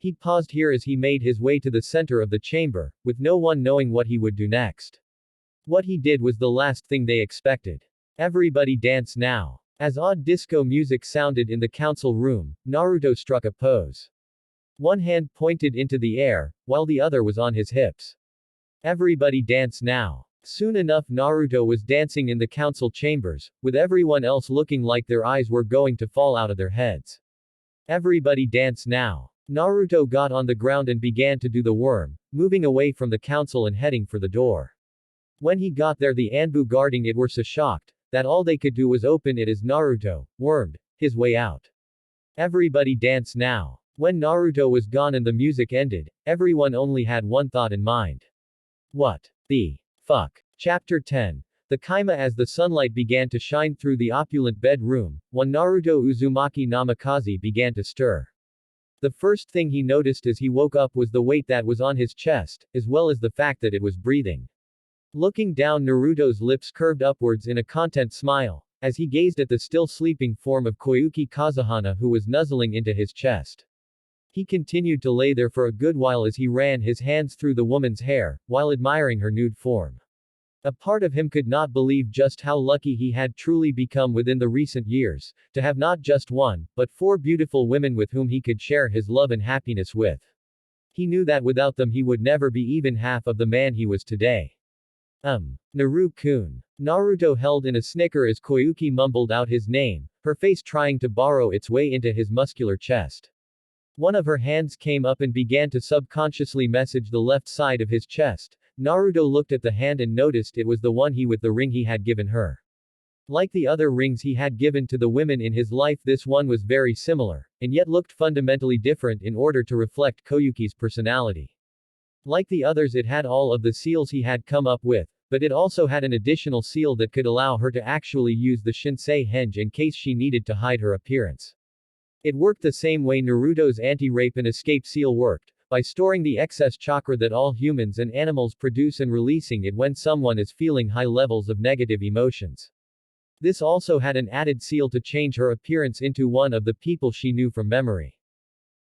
A: He paused here as he made his way to the center of the chamber, with no one knowing what he would do next. What he did was the last thing they expected. Everybody dance now. As odd disco music sounded in the council room, Naruto struck a pose. One hand pointed into the air, while the other was on his hips. Everybody dance now. Soon enough, Naruto was dancing in the council chambers, with everyone else looking like their eyes were going to fall out of their heads. Everybody dance now. Naruto got on the ground and began to do the worm, moving away from the council and heading for the door. When he got there, the Anbu guarding it were so shocked that all they could do was open it as Naruto wormed his way out. Everybody dance now. When Naruto was gone and the music ended, everyone only had one thought in mind. What the fuck? Chapter 10. The Kaima. As the sunlight began to shine through the opulent bedroom, one Naruto Uzumaki Namikaze began to stir. The first thing he noticed as he woke up was the weight that was on his chest, as well as the fact that it was breathing. Looking down, Naruto's lips curved upwards in a content smile, as he gazed at the still sleeping form of Koyuki Kazuhana who was nuzzling into his chest. He continued to lay there for a good while as he ran his hands through the woman's hair, while admiring her nude form. A part of him could not believe just how lucky he had truly become within the recent years, to have not just one, but 4 beautiful women with whom he could share his love and happiness with. He knew that without them he would never be even half of the man he was today. Naru-kun. Naruto held in a snicker as Koyuki mumbled out his name, her face trying to burrow its way into his muscular chest. One of her hands came up and began to subconsciously message the left side of his chest. Naruto looked at the hand and noticed it was the one with the ring he had given her. Like the other rings he had given to the women in his life, this one was very similar, and yet looked fundamentally different in order to reflect Koyuki's personality. Like the others, it had all of the seals he had come up with, but it also had an additional seal that could allow her to actually use the Shinsei Henge in case she needed to hide her appearance. It worked the same way Naruto's anti-rape and escape seal worked, by storing the excess chakra that all humans and animals produce and releasing it when someone is feeling high levels of negative emotions. This also had an added seal to change her appearance into one of the people she knew from memory.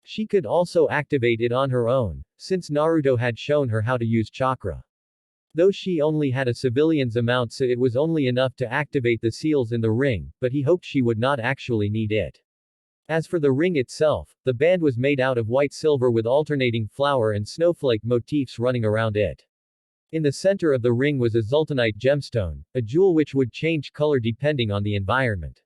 A: She could also activate it on her own, since Naruto had shown her how to use chakra. Though she only had a civilian's amount, so it was only enough to activate the seals in the ring, but he hoped she would not actually need it. As for the ring itself, the band was made out of white silver with alternating flower and snowflake motifs running around it. In the center of the ring was a Zultanite gemstone, a jewel which would change color depending on the environment.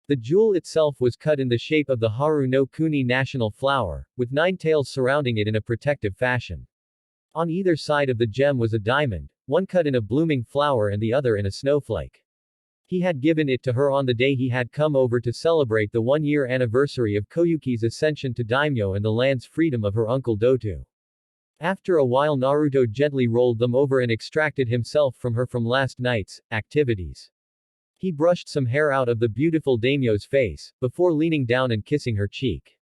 A: The jewel itself was cut in the shape of the Haru no Kuni national flower, with 9 tails surrounding it in a protective fashion. On either side of the gem was a diamond, one cut in a blooming flower and the other in a snowflake. He had given it to her on the day he had come over to celebrate the 1-year anniversary of Koyuki's ascension to daimyo and the land's freedom of her uncle Dotu. After a while, Naruto gently rolled them over and extracted himself from her from last night's activities. He brushed some hair out of the beautiful daimyo's face, before leaning down and kissing her cheek.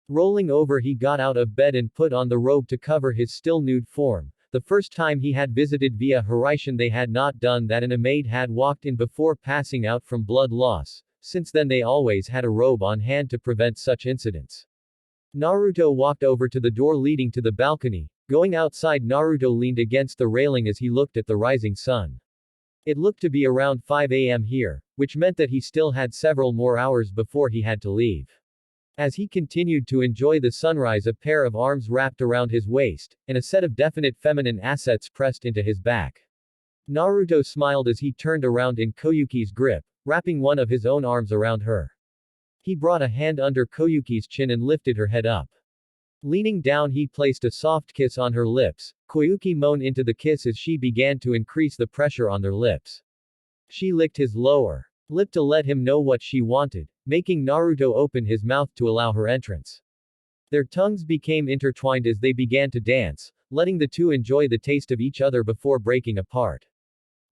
A: Rolling over, he got out of bed and put on the robe to cover his still nude form. The first time he had visited via Hiraishin, they had not done that, and a maid had walked in before passing out from blood loss. Since then they always had a robe on hand to prevent such incidents. Naruto walked over to the door leading to the balcony. Going outside, Naruto leaned against the railing as he looked at the rising sun. It looked to be around 5 a.m. here, which meant that he still had several more hours before he had to leave. As he continued to enjoy the sunrise, a pair of arms wrapped around his waist, and a set of definite feminine assets pressed into his back. Naruto smiled as he turned around in Koyuki's grip, wrapping one of his own arms around her. He brought a hand under Koyuki's chin and lifted her head up. Leaning down, he placed a soft kiss on her lips. Koyuki moaned into the kiss as she began to increase the pressure on their lips. She licked his lower lip to let him know what she wanted, making Naruto open his mouth to allow her entrance. Their tongues became intertwined as they began to dance, letting the two enjoy the taste of each other before breaking apart.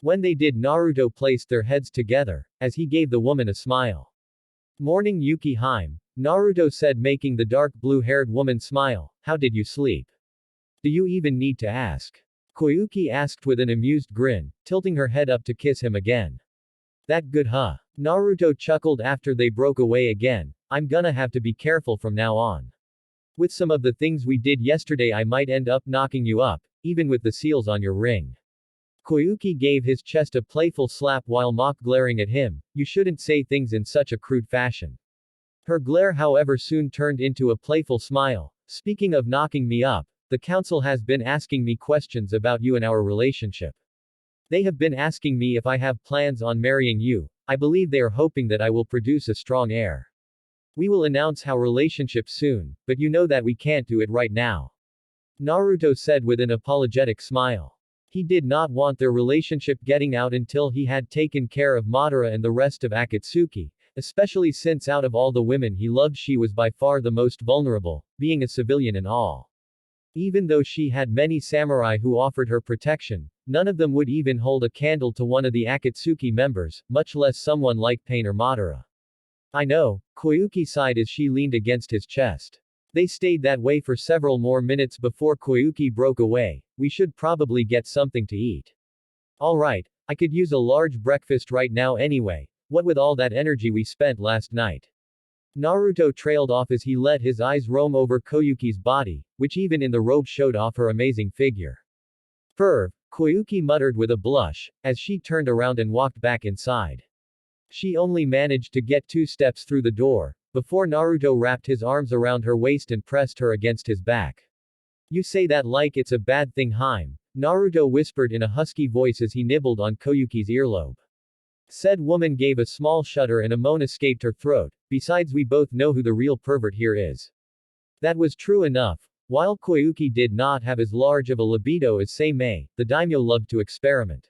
A: When they did, Naruto placed their heads together, as he gave the woman a smile. Morning, Yuki Hime, Naruto said, making the dark blue-haired woman smile. How did you sleep? Do you even need to ask? Koyuki asked with an amused grin, tilting her head up to kiss him again. That good, huh? Naruto chuckled after they broke away again. I'm gonna have to be careful from now on. With some of the things we did yesterday, I might end up knocking you up, even with the seals on your ring. Koyuki gave his chest a playful slap while mock glaring at him. You shouldn't say things in such a crude fashion. Her glare, however, soon turned into a playful smile. Speaking of knocking me up, the council has been asking me questions about you and our relationship. They have been asking me if I have plans on marrying you. I believe they are hoping that I will produce a strong heir. We will announce our relationship soon, but you know that we can't do it right now. Naruto said with an apologetic smile. He did not want their relationship getting out until he had taken care of Madara and the rest of Akatsuki, especially since out of all the women he loved, she was by far the most vulnerable, being a civilian and all. Even though she had many samurai who offered her protection, none of them would even hold a candle to one of the Akatsuki members, much less someone like Pain or Madara. I know, Koyuki sighed as she leaned against his chest. They stayed that way for several more minutes before Koyuki broke away. We should probably get something to eat. Alright, I could use a large breakfast right now anyway, what with all that energy we spent last night. Naruto trailed off as he let his eyes roam over Koyuki's body, which even in the robe showed off her amazing figure. Perv, Koyuki muttered with a blush, as she turned around and walked back inside. She only managed to get 2 steps through the door, before Naruto wrapped his arms around her waist and pressed her against his back. You say that like it's a bad thing, Hime, Naruto whispered in a husky voice as he nibbled on Koyuki's earlobe. Said woman gave a small shudder and a moan escaped her throat. Besides, we both know who the real pervert here is. That was true enough. While Koyuki did not have as large of a libido as Seimei, the daimyo loved to experiment.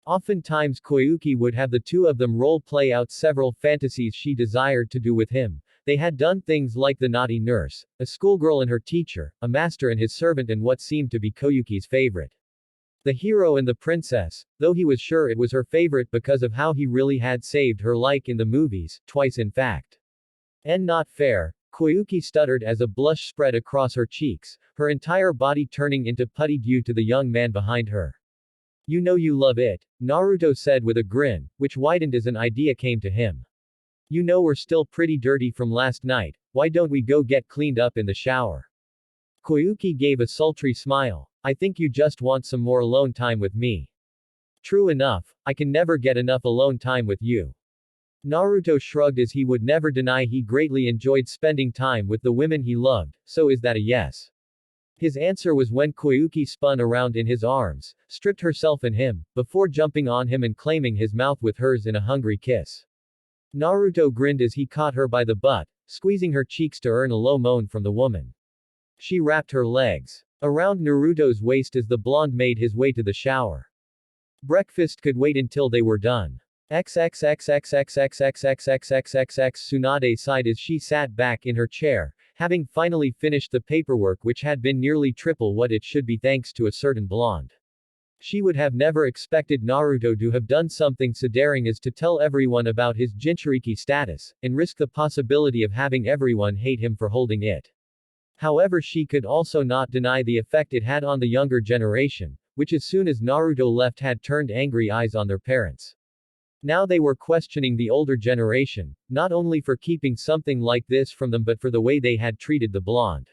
A: Oftentimes Koyuki would have the two of them role-play out several fantasies she desired to do with him. They had done things like the naughty nurse, a schoolgirl and her teacher, a master and his servant, and what seemed to be Koyuki's favorite, the hero and the princess, though he was sure it was her favorite because of how he really had saved her, like in the movies, twice in fact. And not fair, Koyuki stuttered as a blush spread across her cheeks, her entire body turning into putty due to the young man behind her. You know you love it, Naruto said with a grin, which widened as an idea came to him. You know we're still pretty dirty from last night, why don't we go get cleaned up in the shower? Koyuki gave a sultry smile. I think you just want some more alone time with me. True enough, I can never get enough alone time with you. Naruto shrugged as he would never deny he greatly enjoyed spending time with the women he loved, so is that a yes? His answer was when Koyuki spun around in his arms, stripped herself and him, before jumping on him and claiming his mouth with hers in a hungry kiss. Naruto grinned as he caught her by the butt, squeezing her cheeks to earn a low moan from the woman. She wrapped her legs around Naruto's waist as the blonde made his way to the shower. Breakfast could wait until they were done. XXXXXXXXXXXXXX Tsunade sighed as she sat back in her chair, having finally finished the paperwork which had been nearly triple what it should be thanks to a certain blonde. She would have never expected Naruto to have done something so daring as to tell everyone about his Jinchuriki status, and risk the possibility of having everyone hate him for holding it. However, she could also not deny the effect it had on the younger generation, which as soon as Naruto left had turned angry eyes on their parents. Now they were questioning the older generation, not only for keeping something like this from them but for the way they had treated the blonde.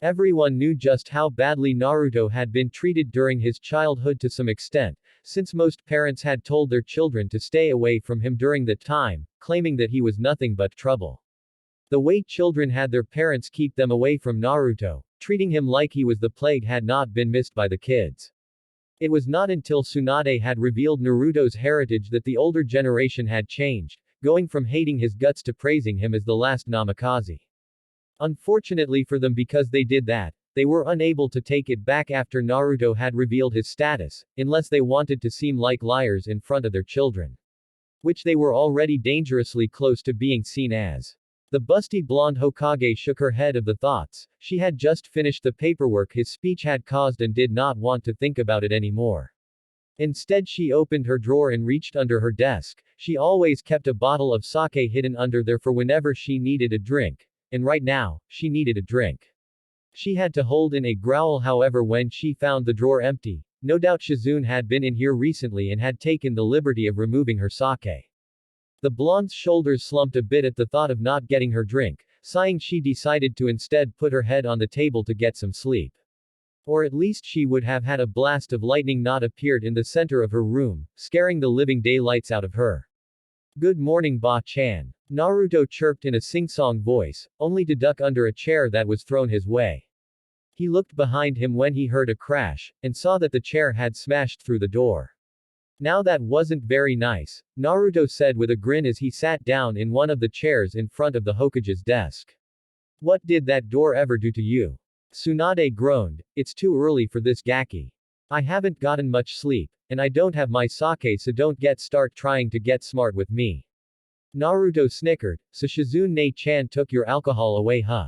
A: Everyone knew just how badly Naruto had been treated during his childhood to some extent, since most parents had told their children to stay away from him during that time, claiming that he was nothing but trouble. The way children had their parents keep them away from Naruto, treating him like he was the plague, had not been missed by the kids. It was not until Tsunade had revealed Naruto's heritage that the older generation had changed, going from hating his guts to praising him as the last Namikaze. Unfortunately for them, because they did that, they were unable to take it back after Naruto had revealed his status, unless they wanted to seem like liars in front of their children. Which they were already dangerously close to being seen as. The busty blonde Hokage shook her head of the thoughts. She had just finished the paperwork his speech had caused and did not want to think about it anymore. Instead, she opened her drawer and reached under her desk. She always kept a bottle of sake hidden under there for whenever she needed a drink. And right now, she needed a drink. She had to hold in a growl, however, when she found the drawer empty. No doubt Shizune had been in here recently and had taken the liberty of removing her sake. The blonde's shoulders slumped a bit at the thought of not getting her drink. Sighing, she decided to instead put her head on the table to get some sleep. Or at least she would have had a blast of lightning not appeared in the center of her room, scaring the living daylights out of her. Good morning, Ba-chan. Naruto chirped in a sing-song voice, only to duck under a chair that was thrown his way. He looked behind him when he heard a crash, and saw that the chair had smashed through the door. Now that wasn't very nice, Naruto said with a grin as he sat down in one of the chairs in front of the Hokage's desk. What did that door ever do to you? Tsunade groaned. It's too early for this, Gaki. I haven't gotten much sleep, and I don't have my sake, so don't start trying to get smart with me. Naruto snickered. So Shizune-chan took your alcohol away, huh?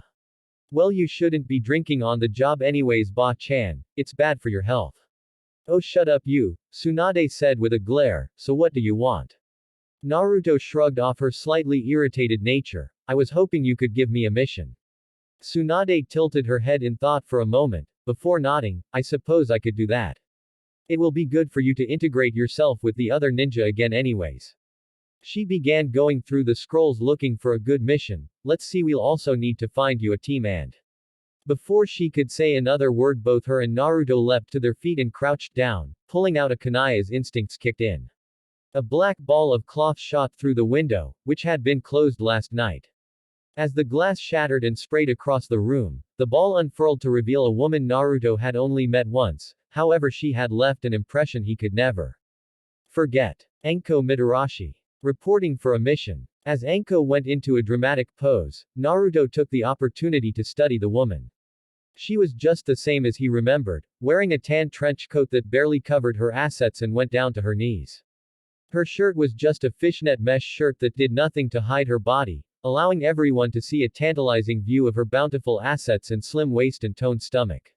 A: Well, you shouldn't be drinking on the job anyways, Ba-chan. It's bad for your health. Oh, shut up you, Tsunade said with a glare. So what do you want? Naruto shrugged off her slightly irritated nature. I was hoping you could give me a mission. Tsunade tilted her head in thought for a moment, before nodding. I suppose I could do that. It will be good for you to integrate yourself with the other ninja again anyways. She began going through the scrolls looking for a good mission. Let's see, we'll also need to find you a team and. Before she could say another word, both her and Naruto leapt to their feet and crouched down, pulling out a kunai as instincts kicked in. A black ball of cloth shot through the window, which had been closed last night. As the glass shattered and sprayed across the room, the ball unfurled to reveal a woman Naruto had only met once, however she had left an impression he could never forget. Enko Mitarashi. Reporting for a mission. As Enko went into a dramatic pose, Naruto took the opportunity to study the woman. She was just the same as he remembered, wearing a tan trench coat that barely covered her assets and went down to her knees. Her shirt was just a fishnet mesh shirt that did nothing to hide her body, allowing everyone to see a tantalizing view of her bountiful assets and slim waist and toned stomach.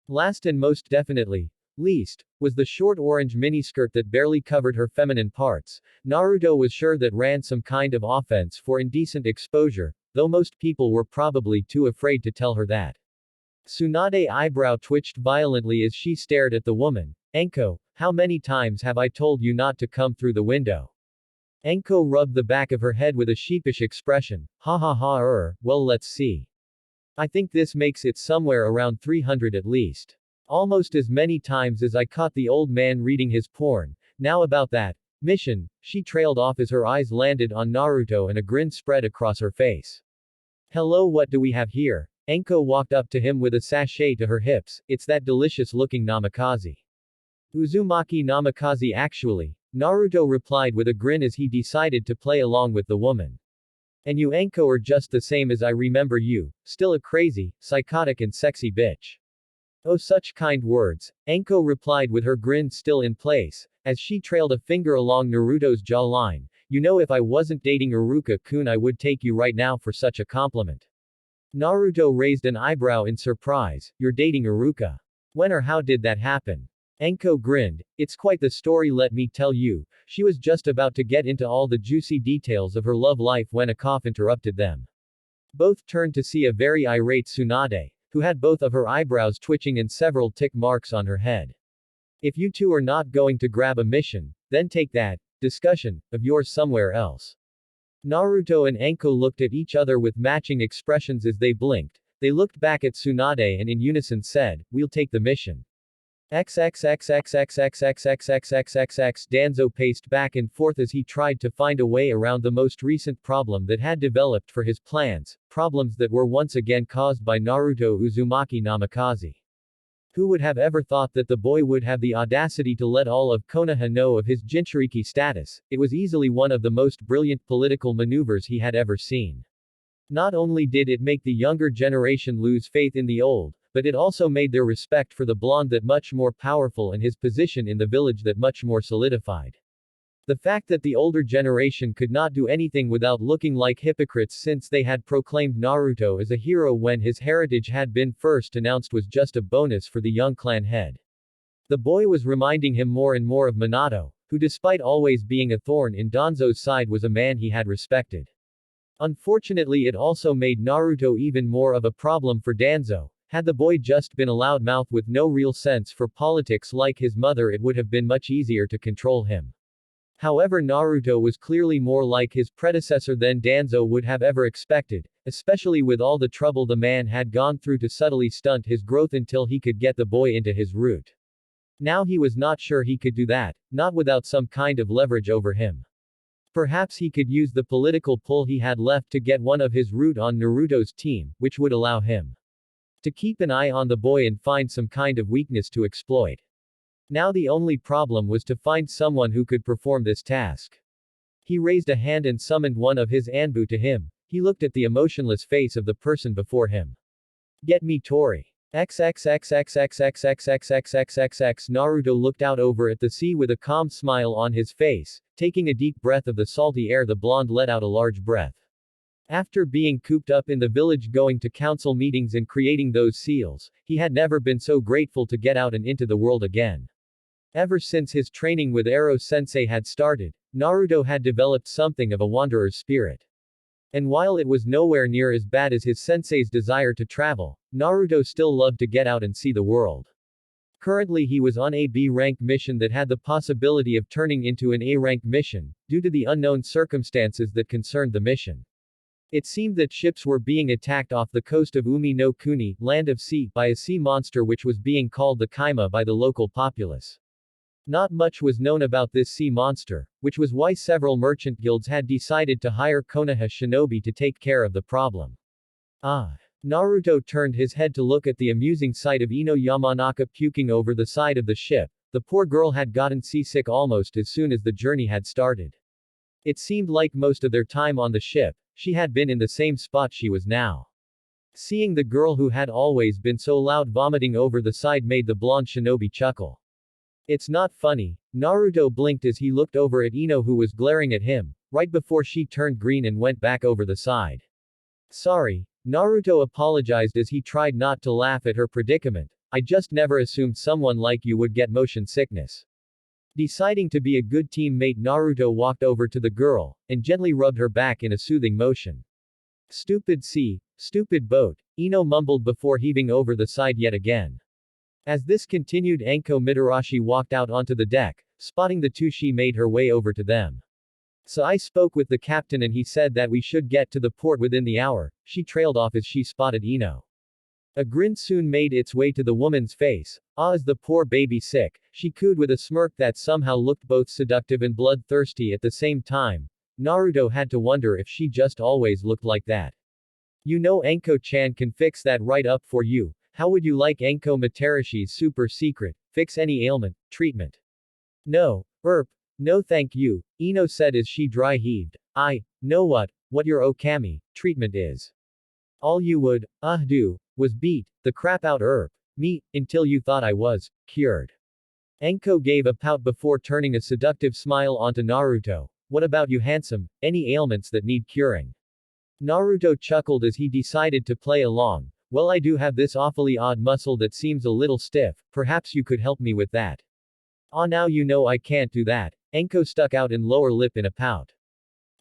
A: Last and most definitely, least, was the short orange miniskirt that barely covered her feminine parts. Naruto was sure that ran some kind of offense for indecent exposure, though most people were probably too afraid to tell her that. Tsunade's eyebrow twitched violently as she stared at the woman. Enko, how many times have I told you not to come through the window? Enko rubbed the back of her head with a sheepish expression. Ha ha ha, well, let's see. I think this makes it somewhere around 300 at least. Almost as many times as I caught the old man reading his porn. Now about that mission, she trailed off as her eyes landed on Naruto and a grin spread across her face. Hello, what do we have here? Enko walked up to him with a sachet to her hips. It's that delicious-looking namikaze. Uzumaki namikaze actually, Naruto replied with a grin as he decided to play along with the woman. And you, Enko, are just the same as I remember you, still a crazy, psychotic and sexy bitch. Oh, such kind words, Enko replied with her grin still in place, as she trailed a finger along Naruto's jawline. You know, if I wasn't dating Iruka-kun, I would take you right now for such a compliment. Naruto raised an eyebrow in surprise. You're dating Iruka? When or how did that happen? Enko grinned. It's quite the story, let me tell you. She was just about to get into all the juicy details of her love life when a cough interrupted them. Both turned to see a very irate Tsunade, who had both of her eyebrows twitching and several tick marks on her head. If you two are not going to grab a mission, then take that discussion of yours somewhere else. Naruto and Enko looked at each other with matching expressions as they blinked. They looked back at Tsunade and in unison said, "We'll take the mission." XXXXXXXXXXXXXX Danzo paced back and forth as he tried to find a way around the most recent problem that had developed for his plans, problems that were once again caused by Naruto Uzumaki Namikaze. Who would have ever thought that the boy would have the audacity to let all of Konoha know of his Jinchuriki status? It was easily one of the most brilliant political maneuvers he had ever seen. Not only did it make the younger generation lose faith in the old, but it also made their respect for the blonde that much more powerful and his position in the village that much more solidified. The fact that the older generation could not do anything without looking like hypocrites since they had proclaimed Naruto as a hero when his heritage had been first announced was just a bonus for the young clan head. The boy was reminding him more and more of Minato, who despite always being a thorn in Danzo's side was a man he had respected. Unfortunately, it also made Naruto even more of a problem for Danzo. Had the boy just been a loudmouth with no real sense for politics like his mother, it would have been much easier to control him. However, Naruto was clearly more like his predecessor than Danzo would have ever expected, especially with all the trouble the man had gone through to subtly stunt his growth until he could get the boy into his route. Now he was not sure he could do that, not without some kind of leverage over him. Perhaps he could use the political pull he had left to get one of his route on Naruto's team, which would allow him to keep an eye on the boy and find some kind of weakness to exploit. Now the only problem was to find someone who could perform this task. He raised a hand and summoned one of his Anbu to him. He looked at the emotionless face of the person before him. "Get me Tori." XXXXXXXXXXXXXX Naruto looked out over at the sea with a calm smile on his face. Taking a deep breath of the salty air, the blonde let out a large breath. After being cooped up in the village going to council meetings and creating those seals, he had never been so grateful to get out and into the world again. Ever since his training with Ero-sensei had started, Naruto had developed something of a wanderer's spirit. And while it was nowhere near as bad as his sensei's desire to travel, Naruto still loved to get out and see the world. Currently he was on a B-rank mission that had the possibility of turning into an A-rank mission, due to the unknown circumstances that concerned the mission. It seemed that ships were being attacked off the coast of Umi no Kuni, land of sea, by a sea monster which was being called the Kaima by the local populace. Not much was known about this sea monster, which was why several merchant guilds had decided to hire Konoha shinobi to take care of the problem. Naruto turned his head to look at the amusing sight of Ino Yamanaka puking over the side of the ship. The poor girl had gotten seasick almost as soon as the journey had started. It seemed like most of their time on the ship, she had been in the same spot she was now. Seeing the girl who had always been so loud vomiting over the side made the blonde shinobi chuckle. "It's not funny." Naruto blinked as he looked over at Ino, who was glaring at him, right before she turned green and went back over the side. "Sorry." Naruto apologized as he tried not to laugh at her predicament. "I just never assumed someone like you would get motion sickness." Deciding to be a good teammate, Naruto walked over to the girl, and gently rubbed her back in a soothing motion. "Stupid sea, stupid boat," Ino mumbled before heaving over the side yet again. As this continued, Enko Mitarashi walked out onto the deck. Spotting the two, she made her way over to them. "So I spoke with the captain and he said that we should get to the port within the hour," she trailed off as she spotted Ino. A grin soon made its way to the woman's face. Is the poor baby sick?" she cooed with a smirk that somehow looked both seductive and bloodthirsty at the same time. Naruto had to wonder if she just always looked like that. "You know Enko-chan can fix that right up for you. How would you like Enko Matarashi's super secret, fix any ailment, treatment?" "No. No thank you," Ino said as she dry heaved. "I know what your Okami treatment is. All you would do was beat the crap out me until you thought I was cured." Enko gave a pout before turning a seductive smile onto Naruto. "What about you, handsome? Any ailments that need curing?" Naruto chuckled as he decided to play along. "Well, I do have this awfully odd muscle that seems a little stiff, perhaps you could help me with that." Ah, now you know I can't do that. Enko stuck out in lower lip in a pout.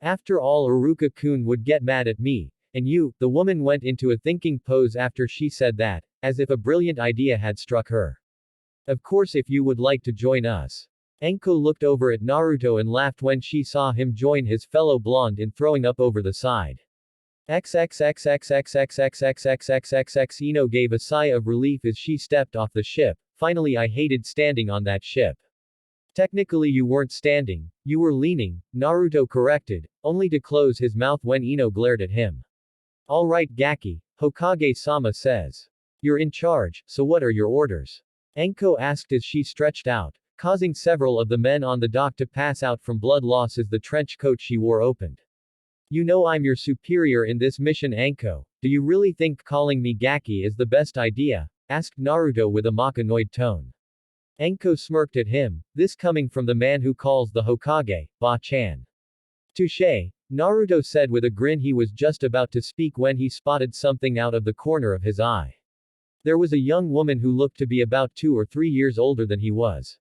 A: After all, Iruka-kun would get mad at me. And you, the woman went into a thinking pose after she said that, as if a brilliant idea had struck her. Of course, if you would like to join us. Enko looked over at Naruto and laughed when she saw him join his fellow blonde in throwing up over the side. XXXXXXXXXXXXXX Ino gave a sigh of relief as she stepped off the ship. Finally, I hated standing on that ship. Technically you weren't standing, you were leaning, Naruto corrected, only to close his mouth when Ino glared at him. Alright Gaki, Hokage-sama says. You're in charge, so what are your orders? Enko asked as she stretched out, causing several of the men on the dock to pass out from blood loss as the trench coat she wore opened. You know I'm your superior in this mission, Enko. Do you really think calling me Gaki is the best idea? Asked Naruto with a mock-annoyed tone. Enko smirked at him, this coming from the man who calls the Hokage, Ba-chan. Touché, Naruto said with a grin. He was just about to speak when he spotted something out of the corner of his eye. There was a young woman who looked to be about 2 or 3 years older than he was.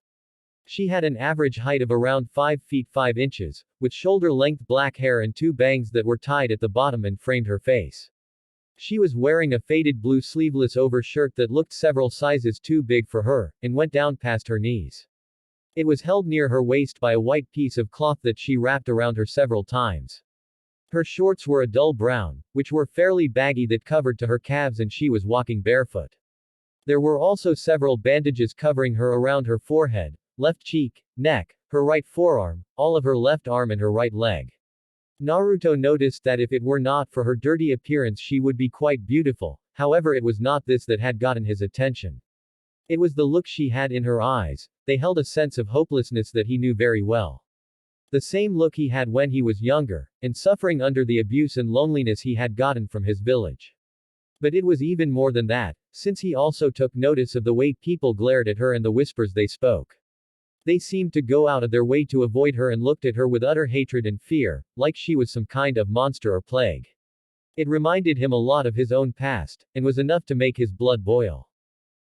A: She had an average height of around 5 feet 5 inches, with shoulder-length black hair and 2 bangs that were tied at the bottom and framed her face. She was wearing a faded blue sleeveless overshirt that looked several sizes too big for her, and went down past her knees. It was held near her waist by a white piece of cloth that she wrapped around her several times. Her shorts were a dull brown, which were fairly baggy that covered to her calves, and she was walking barefoot. There were also several bandages covering her around her forehead, left cheek, neck, her right forearm, all of her left arm and her right leg. Naruto noticed that if it were not for her dirty appearance she would be quite beautiful, however it was not this that had gotten his attention. It was the look she had in her eyes, they held a sense of hopelessness that he knew very well. The same look he had when he was younger, and suffering under the abuse and loneliness he had gotten from his village. But it was even more than that, since he also took notice of the way people glared at her and the whispers they spoke. They seemed to go out of their way to avoid her and looked at her with utter hatred and fear, like she was some kind of monster or plague. It reminded him a lot of his own past, and was enough to make his blood boil.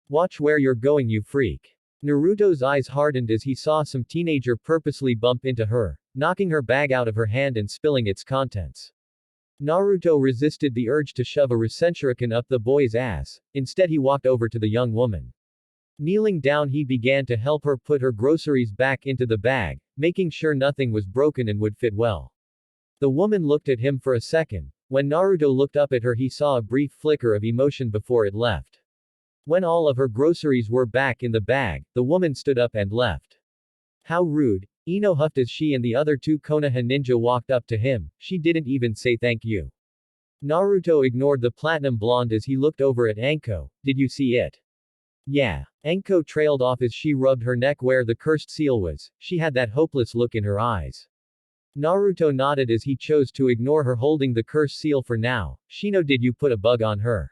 A: Watch where you're going, you freak. Naruto's eyes hardened as he saw some teenager purposely bump into her, knocking her bag out of her hand and spilling its contents. Naruto resisted the urge to shove a Rasenshuriken up the boy's ass, instead he walked over to the young woman. Kneeling down he began to help her put her groceries back into the bag, making sure nothing was broken and would fit well. The woman looked at him for a second. When Naruto looked up at her he saw a brief flicker of emotion before it left. When all of her groceries were back in the bag, the woman stood up and left. How rude, Ino huffed as she and the other 2 Konoha ninja walked up to him. She didn't even say thank you. Naruto ignored the platinum blonde as he looked over at Enko. Did you see it? Yeah. Enko trailed off as she rubbed her neck where the cursed seal was. She had that hopeless look in her eyes. Naruto nodded as he chose to ignore her holding the cursed seal for now. Shino, did you put a bug on her?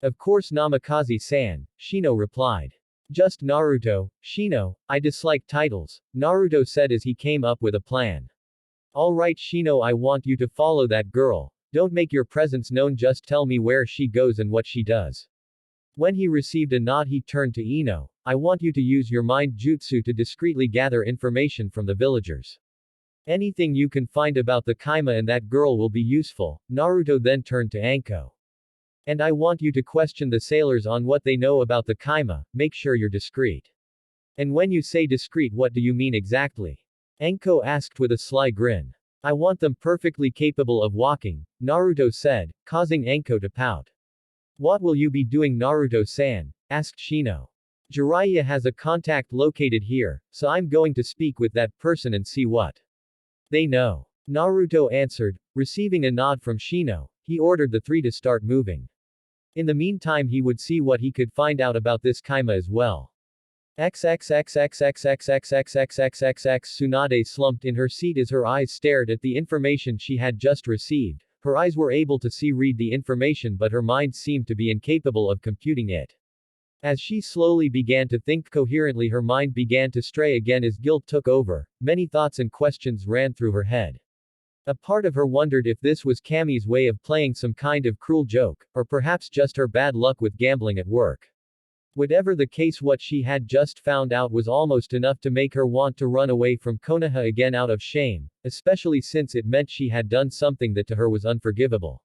A: Of course Namikaze-san, Shino replied. Just Naruto, Shino, I dislike titles, Naruto said as he came up with a plan. Alright Shino, I want you to follow that girl, don't make your presence known, just tell me where she goes and what she does. When he received a nod he turned to Ino. I want you to use your mind jutsu to discreetly gather information from the villagers. Anything you can find about the Kaima and that girl will be useful. Naruto then turned to Enko. And I want you to question the sailors on what they know about the Kaima, make sure you're discreet. And when you say discreet, what do you mean exactly? Enko asked with a sly grin. I want them perfectly capable of walking, Naruto said, causing Enko to pout. What will you be doing, Naruto-san? Asked Shino. Jiraiya has a contact located here, so I'm going to speak with that person and see what they know. Naruto answered, receiving a nod from Shino. He ordered the 3 to start moving. In the meantime he would see what he could find out about this Kaima as well. XXXXXXXXXXXXXX Tsunade slumped in her seat as her eyes stared at the information she had just received. Her eyes were able to read the information but her mind seemed to be incapable of computing it. As she slowly began to think coherently her mind began to stray again as guilt took over, many thoughts and questions ran through her head. A part of her wondered if this was Kami's way of playing some kind of cruel joke, or perhaps just her bad luck with gambling at work. Whatever the case, what she had just found out was almost enough to make her want to run away from Konoha again out of shame, especially since it meant she had done something that to her was unforgivable.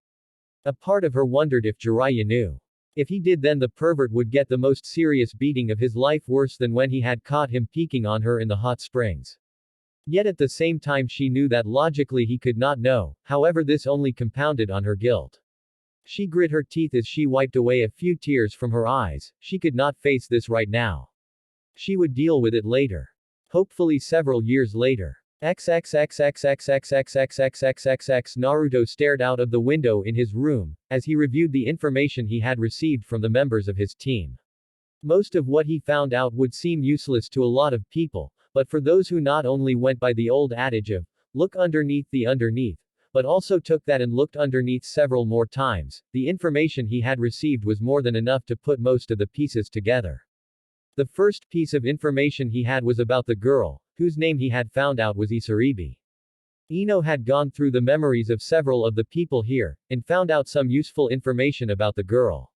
A: A part of her wondered if Jiraiya knew. If he did, then the pervert would get the most serious beating of his life, worse than when he had caught him peeking on her in the hot springs. Yet at the same time she knew that logically he could not know, however this only compounded on her guilt. She grit her teeth as she wiped away a few tears from her eyes. She could not face this right now. She would deal with it later. Hopefully several years later. XXXXXXXXXXXXXX Naruto stared out of the window in his room, as he reviewed the information he had received from the members of his team. Most of what he found out would seem useless to a lot of people, but for those who not only went by the old adage of, look underneath the underneath, but also took that and looked underneath several more times, the information he had received was more than enough to put most of the pieces together. The first piece of information he had was about the girl, whose name he had found out was Isaribi. Ino had gone through the memories of several of the people here, and found out some useful information about the girl.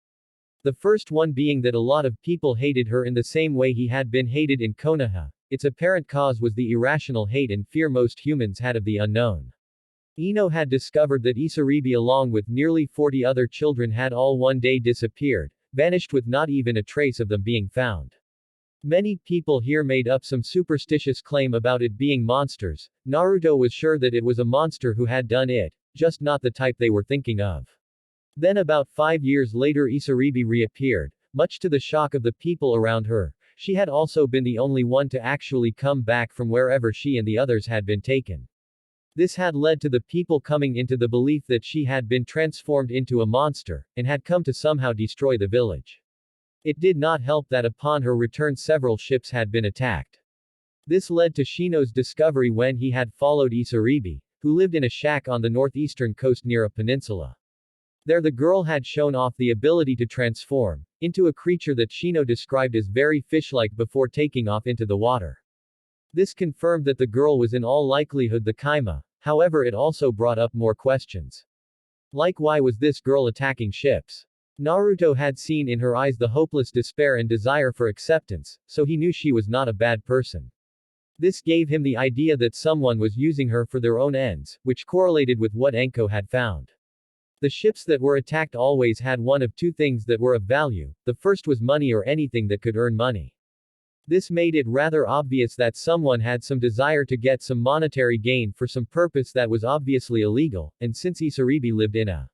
A: The first one being that a lot of people hated her in the same way he had been hated in Konoha. Its apparent cause was the irrational hate and fear most humans had of the unknown. Ino had discovered that Isaribi along with nearly 40 other children had all one day disappeared, vanished with not even a trace of them being found. Many people here made up some superstitious claim about it being monsters. Naruto was sure that it was a monster who had done it, just not the type they were thinking of. Then about 5 years later Isaribi reappeared, much to the shock of the people around her. She had also been the only one to actually come back from wherever she and the others had been taken. This had led to the people coming into the belief that she had been transformed into a monster, and had come to somehow destroy the village. It did not help that upon her return several ships had been attacked. This led to Shino's discovery when he had followed Isaribi, who lived in a shack on the northeastern coast near a peninsula. There the girl had shown off the ability to transform into a creature that Shino described as very fish-like before taking off into the water. This confirmed that the girl was in all likelihood the Kaima, however it also brought up more questions. Like why was this girl attacking ships? Naruto had seen in her eyes the hopeless despair and desire for acceptance, so he knew she was not a bad person. This gave him the idea that someone was using her for their own ends, which correlated with what Enko had found. The ships that were attacked always had one of two things that were of value. The first was money or anything that could earn money. This made it rather obvious that someone had some desire to get some monetary gain for some purpose that was obviously illegal, and since Isaribi lived in a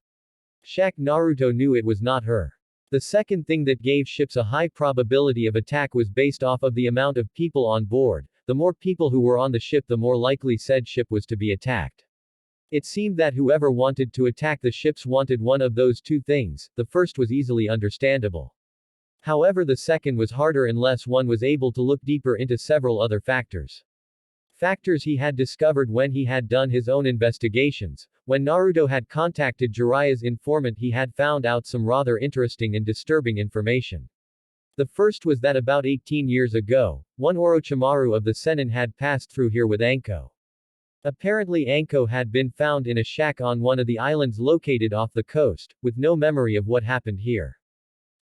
A: shack, Naruto knew it was not her. The second thing that gave ships a high probability of attack was based off of the amount of people on board. The more people who were on the ship, the more likely said ship was to be attacked. It seemed that whoever wanted to attack the ships wanted one of those two things. The first was easily understandable. However, the second was harder unless one was able to look deeper into several other factors. Factors he had discovered when he had done his own investigations. When Naruto had contacted Jiraiya's informant, he had found out some rather interesting and disturbing information. The first was that about 18 years ago, one Orochimaru of the Sennin had passed through here with Anko. Apparently Anko had been found in a shack on one of the islands located off the coast, with no memory of what happened here.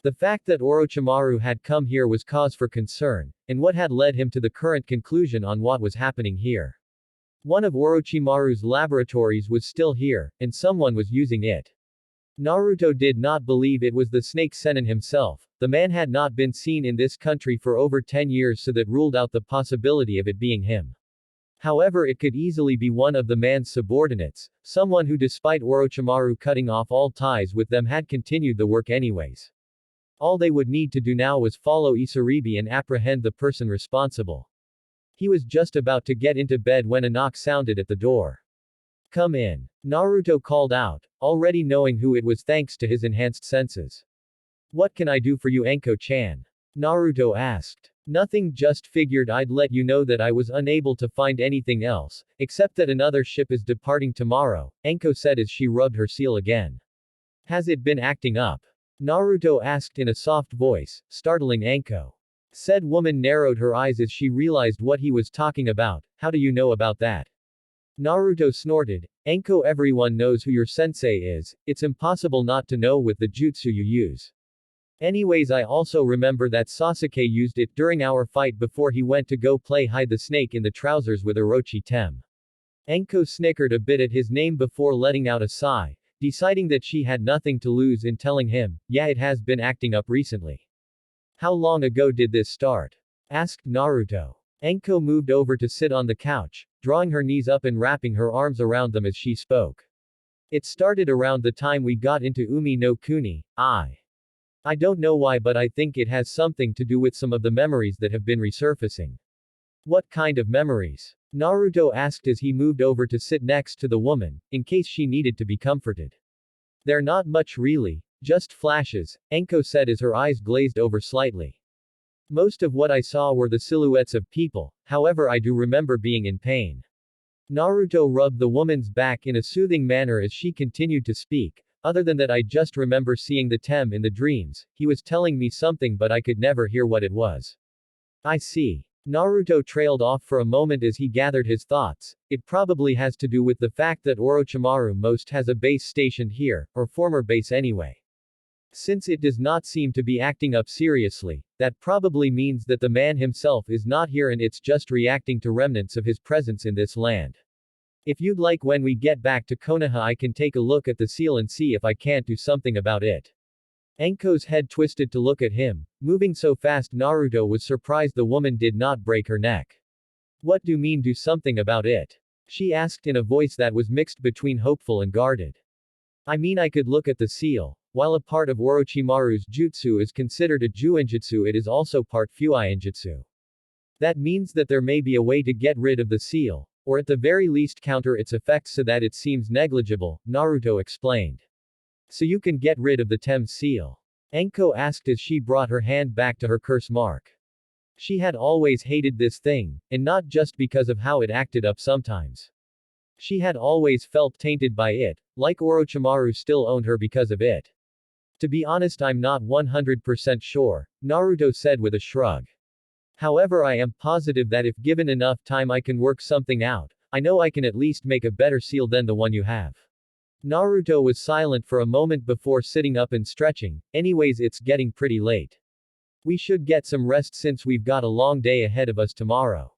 A: The fact that Orochimaru had come here was cause for concern, and what had led him to the current conclusion on what was happening here. One of Orochimaru's laboratories was still here, and someone was using it. Naruto did not believe it was the Snake Sennin himself. The man had not been seen in this country for over 10 years, so that ruled out the possibility of it being him. However, it could easily be one of the man's subordinates, someone who despite Orochimaru cutting off all ties with them had continued the work anyways. All they would need to do now was follow Isaribi and apprehend the person responsible. He was just about to get into bed when a knock sounded at the door. Come in. Naruto called out, already knowing who it was thanks to his enhanced senses. What can I do for you, Anko-chan? Naruto asked. Nothing, just figured I'd let you know that I was unable to find anything else, except that another ship is departing tomorrow, Anko said as she rubbed her seal again. Has it been acting up? Naruto asked in a soft voice, startling Anko. Said woman narrowed her eyes as she realized what he was talking about. How do you know about that? Naruto snorted. Anko, everyone knows who your sensei is, it's impossible not to know with the jutsu you use. Anyways, I also remember that Sasuke used it during our fight before he went to go play hide the snake in the trousers with Orochi Tem. Enko snickered a bit at his name before letting out a sigh, deciding that she had nothing to lose in telling him, yeah, it has been acting up recently. How long ago did this start? Asked Naruto. Enko moved over to sit on the couch, drawing her knees up and wrapping her arms around them as she spoke. It started around the time we got into Umi no Kuni. I don't know why, but I think it has something to do with some of the memories that have been resurfacing. What kind of memories? Naruto asked as he moved over to sit next to the woman, in case she needed to be comforted. They're not much really, just flashes, Enko said as her eyes glazed over slightly. Most of what I saw were the silhouettes of people, however I do remember being in pain. Naruto rubbed the woman's back in a soothing manner as she continued to speak. Other than that, I just remember seeing the Tem in the dreams. He was telling me something but I could never hear what it was. I see. Naruto trailed off for a moment as he gathered his thoughts. It probably has to do with the fact that Orochimaru most has a base stationed here, or former base anyway. Since it does not seem to be acting up seriously, that probably means that the man himself is not here and it's just reacting to remnants of his presence in this land. If you'd like, when we get back to Konoha, I can take a look at the seal and see if I can't do something about it. Enko's head twisted to look at him, moving so fast Naruto was surprised the woman did not break her neck. What do you mean do something about it? She asked in a voice that was mixed between hopeful and guarded. I mean, I could look at the seal. While a part of Orochimaru's jutsu is considered a Juinjutsu, it is also part Fuinjutsu. That means that there may be a way to get rid of the seal, or at the very least counter its effects so that it seems negligible, Naruto explained. So you can get rid of the Tem seal? Enko asked as she brought her hand back to her curse mark. She had always hated this thing, and not just because of how it acted up sometimes. She had always felt tainted by it, like Orochimaru still owned her because of it. To be honest, I'm not 100% sure, Naruto said with a shrug. However, I am positive that if given enough time I can work something out. I know I can at least make a better seal than the one you have. Naruto was silent for a moment before sitting up and stretching. Anyways, it's getting pretty late. We should get some rest since we've got a long day ahead of us tomorrow.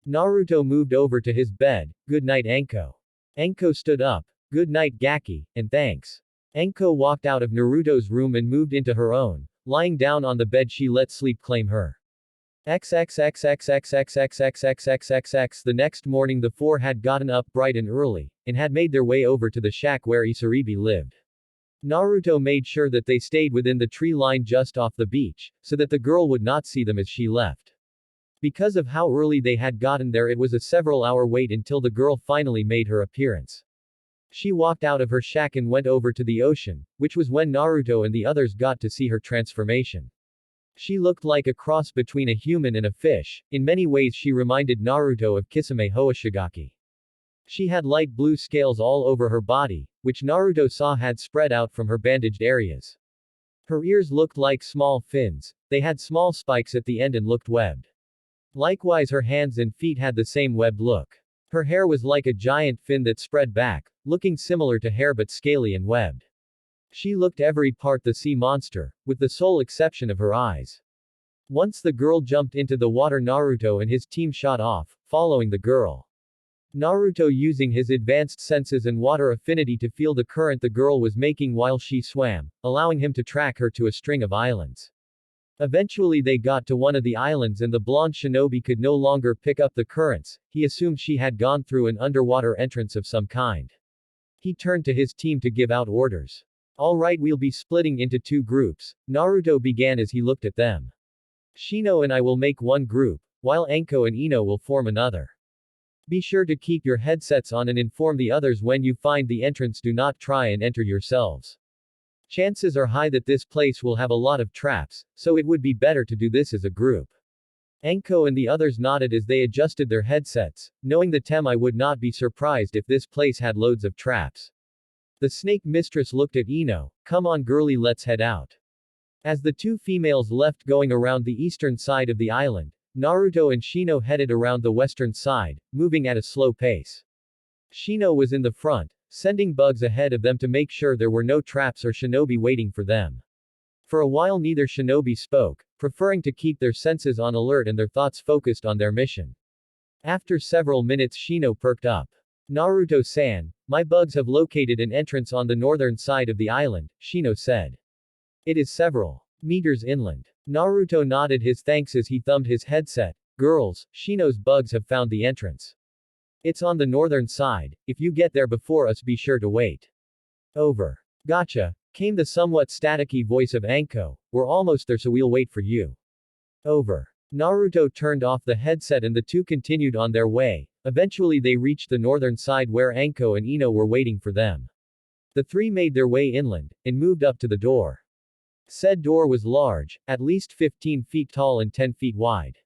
A: Naruto moved over to his bed. Good night, Enko. Enko stood up. Good night, Gaki, and thanks. Enko walked out of Naruto's room and moved into her own. Lying down on the bed, she let sleep claim her. XXXXXXXXXXXXX. The next morning the four had gotten up bright and early, and had made their way over to the shack where Isaribi lived. Naruto made sure that they stayed within the tree line just off the beach, so that the girl would not see them as she left. Because of how early they had gotten there, it was a several-hour wait until the girl finally made her appearance. She walked out of her shack and went over to the ocean, which was when Naruto and the others got to see her transformation. She looked like a cross between a human and a fish. In many ways she reminded Naruto of Kisame Hoashigaki. She had light blue scales all over her body, which Naruto saw had spread out from her bandaged areas. Her ears looked like small fins, they had small spikes at the end and looked webbed. Likewise her hands and feet had the same webbed look. Her hair was like a giant fin that spread back, looking similar to hair but scaly and webbed. She looked every part the sea monster, with the sole exception of her eyes. Once the girl jumped into the water, Naruto and his team shot off, following the girl. Naruto using his advanced senses and water affinity to feel the current the girl was making while she swam, allowing him to track her to a string of islands. Eventually they got to one of the islands and the blonde shinobi could no longer pick up the currents. He assumed she had gone through an underwater entrance of some kind. He turned to his team to give out orders. Alright, we'll be splitting into two groups, Naruto began as he looked at them. Shino and I will make one group, while Enko and Ino will form another. Be sure to keep your headsets on and inform the others when you find the entrance. Do not try and enter yourselves. Chances are high that this place will have a lot of traps, so it would be better to do this as a group. Enko and the others nodded as they adjusted their headsets. Knowing the Tem, I would not be surprised if this place had loads of traps. The snake mistress looked at Ino. Come on girlie, let's head out. As the two females left going around the eastern side of the island, Naruto and Shino headed around the western side, moving at a slow pace. Shino was in the front, sending bugs ahead of them to make sure there were no traps or shinobi waiting for them. For a while neither shinobi spoke, preferring to keep their senses on alert and their thoughts focused on their mission. After several minutes Shino perked up. Naruto-san, my bugs have located an entrance on the northern side of the island, Shino said. It is several meters inland. Naruto nodded his thanks as he thumbed his headset. Girls, Shino's bugs have found the entrance. It's on the northern side, if you get there before us be sure to wait. Over. Gotcha, came the somewhat staticky voice of Anko, we're almost there so we'll wait for you. Over. Naruto turned off the headset and the two continued on their way. Eventually they reached the northern side where Anko and Ino were waiting for them. The three made their way inland, and moved up to the door. Said door was large, at least 15 feet tall and 10 feet wide.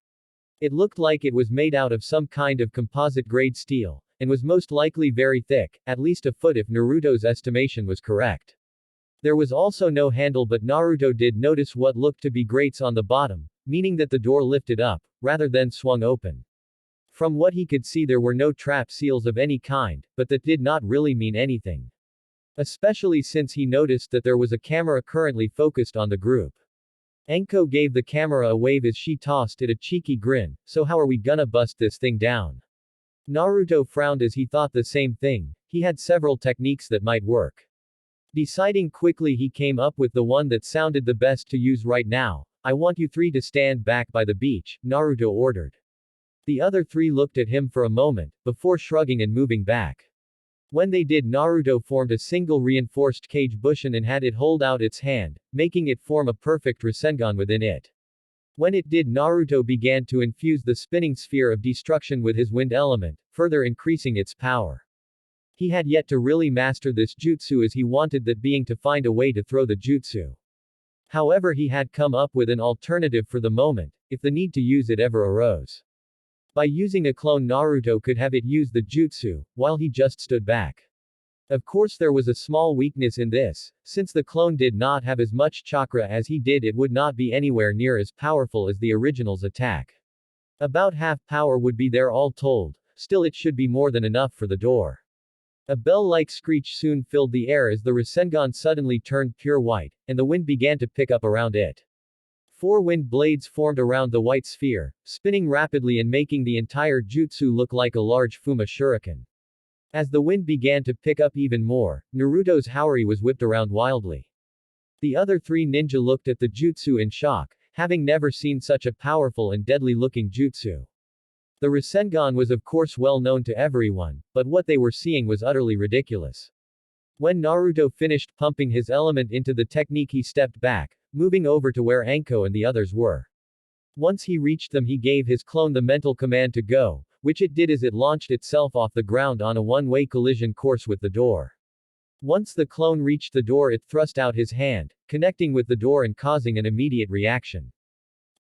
A: It looked like it was made out of some kind of composite-grade steel, and was most likely very thick, at least a foot if Naruto's estimation was correct. There was also no handle but Naruto did notice what looked to be grates on the bottom, meaning that the door lifted up, rather than swung open. From what he could see there were no trap seals of any kind, but that did not really mean anything. Especially since he noticed that there was a camera currently focused on the group. Anko gave the camera a wave as she tossed it a cheeky grin, so how are we gonna bust this thing down? Naruto frowned as he thought the same thing, he had several techniques that might work. Deciding quickly he came up with the one that sounded the best to use right now. I want you three to stand back by the beach, Naruto ordered. The other three looked at him for a moment, before shrugging and moving back. When they did Naruto formed a single reinforced cage bushin and had it hold out its hand, making it form a perfect Rasengan within it. When it did Naruto began to infuse the spinning sphere of destruction with his wind element, further increasing its power. He had yet to really master this jutsu as he wanted that being to find a way to throw the jutsu. However he had come up with an alternative for the moment, if the need to use it ever arose. By using a clone Naruto could have it use the jutsu, while he just stood back. Of course there was a small weakness in this, since the clone did not have as much chakra as he did it would not be anywhere near as powerful as the original's attack. About half power would be there all told, still it should be more than enough for the door. A bell-like screech soon filled the air as the Rasengan suddenly turned pure white, and the wind began to pick up around it. 4 wind blades formed around the white sphere, spinning rapidly and making the entire jutsu look like a large Fuma shuriken. As the wind began to pick up even more, Naruto's Haori was whipped around wildly. The other 3 ninja looked at the jutsu in shock, having never seen such a powerful and deadly-looking jutsu. The Rasengan was of course well known to everyone, but what they were seeing was utterly ridiculous. When Naruto finished pumping his element into the technique he stepped back, moving over to where Anko and the others were. Once he reached them he gave his clone the mental command to go, which it did as it launched itself off the ground on a one-way collision course with the door. Once the clone reached the door it thrust out his hand, connecting with the door and causing an immediate reaction.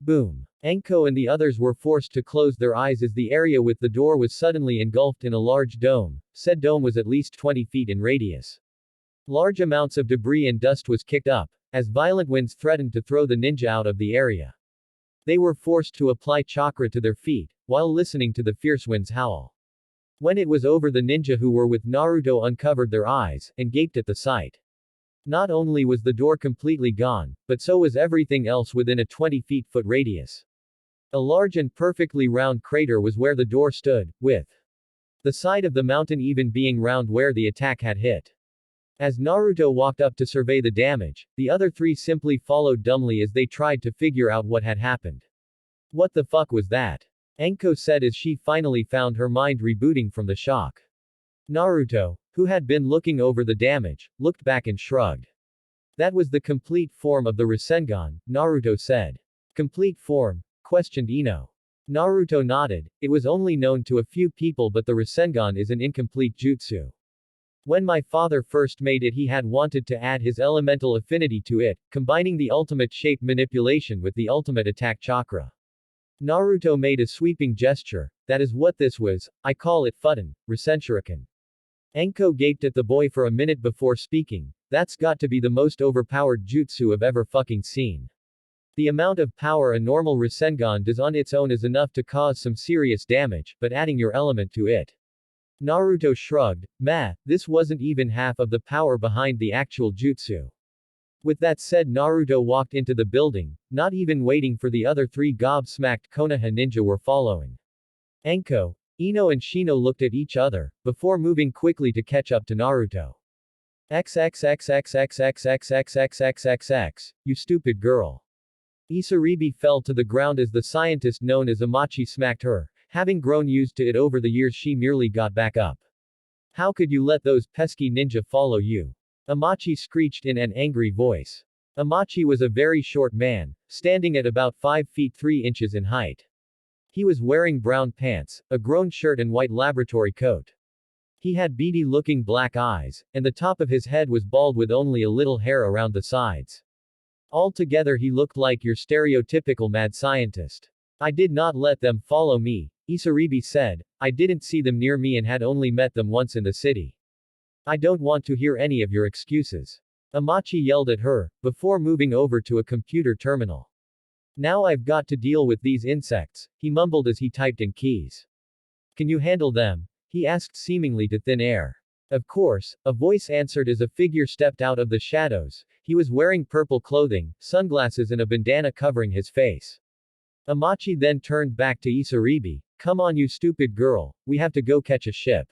A: Boom. Anko and the others were forced to close their eyes as the area with the door was suddenly engulfed in a large dome. Said dome was at least 20 feet in radius. Large amounts of debris and dust was kicked up, as violent winds threatened to throw the ninja out of the area. They were forced to apply chakra to their feet, while listening to the fierce winds howl. When it was over the ninja who were with Naruto uncovered their eyes, and gaped at the sight. Not only was the door completely gone, but so was everything else within a 20-foot radius. A large and perfectly round crater was where the door stood, with the side of the mountain even being round where the attack had hit. As Naruto walked up to survey the damage, the other 3 simply followed dumbly as they tried to figure out what had happened. What the fuck was that? Anko said as she finally found her mind rebooting from the shock. Naruto, who had been looking over the damage, looked back and shrugged. That was the complete form of the Rasengan, Naruto said. Complete form? Questioned Ino. Naruto nodded. It was only known to a few people but the Rasengan is an incomplete jutsu. When my father first made it he had wanted to add his elemental affinity to it, combining the ultimate shape manipulation with the ultimate attack chakra. Naruto made a sweeping gesture. That is what this was, I call it Futon, Rasenshuriken. Anko gaped at the boy for a minute before speaking. That's got to be the most overpowered jutsu I've ever fucking seen. The amount of power a normal Rasengan does on its own is enough to cause some serious damage, but adding your element to it. Naruto shrugged. Meh, this wasn't even half of the power behind the actual jutsu. With that said, Naruto walked into the building, not even waiting for the other three gobsmacked Konoha ninja were following. Enko, Ino and Shino looked at each other, before moving quickly to catch up to Naruto. XXXXXXXXXXXXX, you stupid girl. Isaribi fell to the ground as the scientist known as Amachi smacked her. Having grown used to it over the years, she merely got back up. How could you let those pesky ninja follow you? Amachi screeched in an angry voice. Amachi was a very short man, standing at about 5 feet 3 inches in height. He was wearing brown pants, a grown shirt and white laboratory coat. He had beady-looking black eyes, and the top of his head was bald with only a little hair around the sides. Altogether he looked like your stereotypical mad scientist. I did not let them follow me, Isaribi said. I didn't see them near me and had only met them once in the city. I don't want to hear any of your excuses. Amachi yelled at her, before moving over to a computer terminal. Now I've got to deal with these insects, he mumbled as he typed in keys. Can you handle them? He asked seemingly to thin air. Of course, a voice answered as a figure stepped out of the shadows. He was wearing purple clothing, sunglasses and a bandana covering his face. Amachi then turned back to Isaribi. Come on you stupid girl, we have to go catch a ship.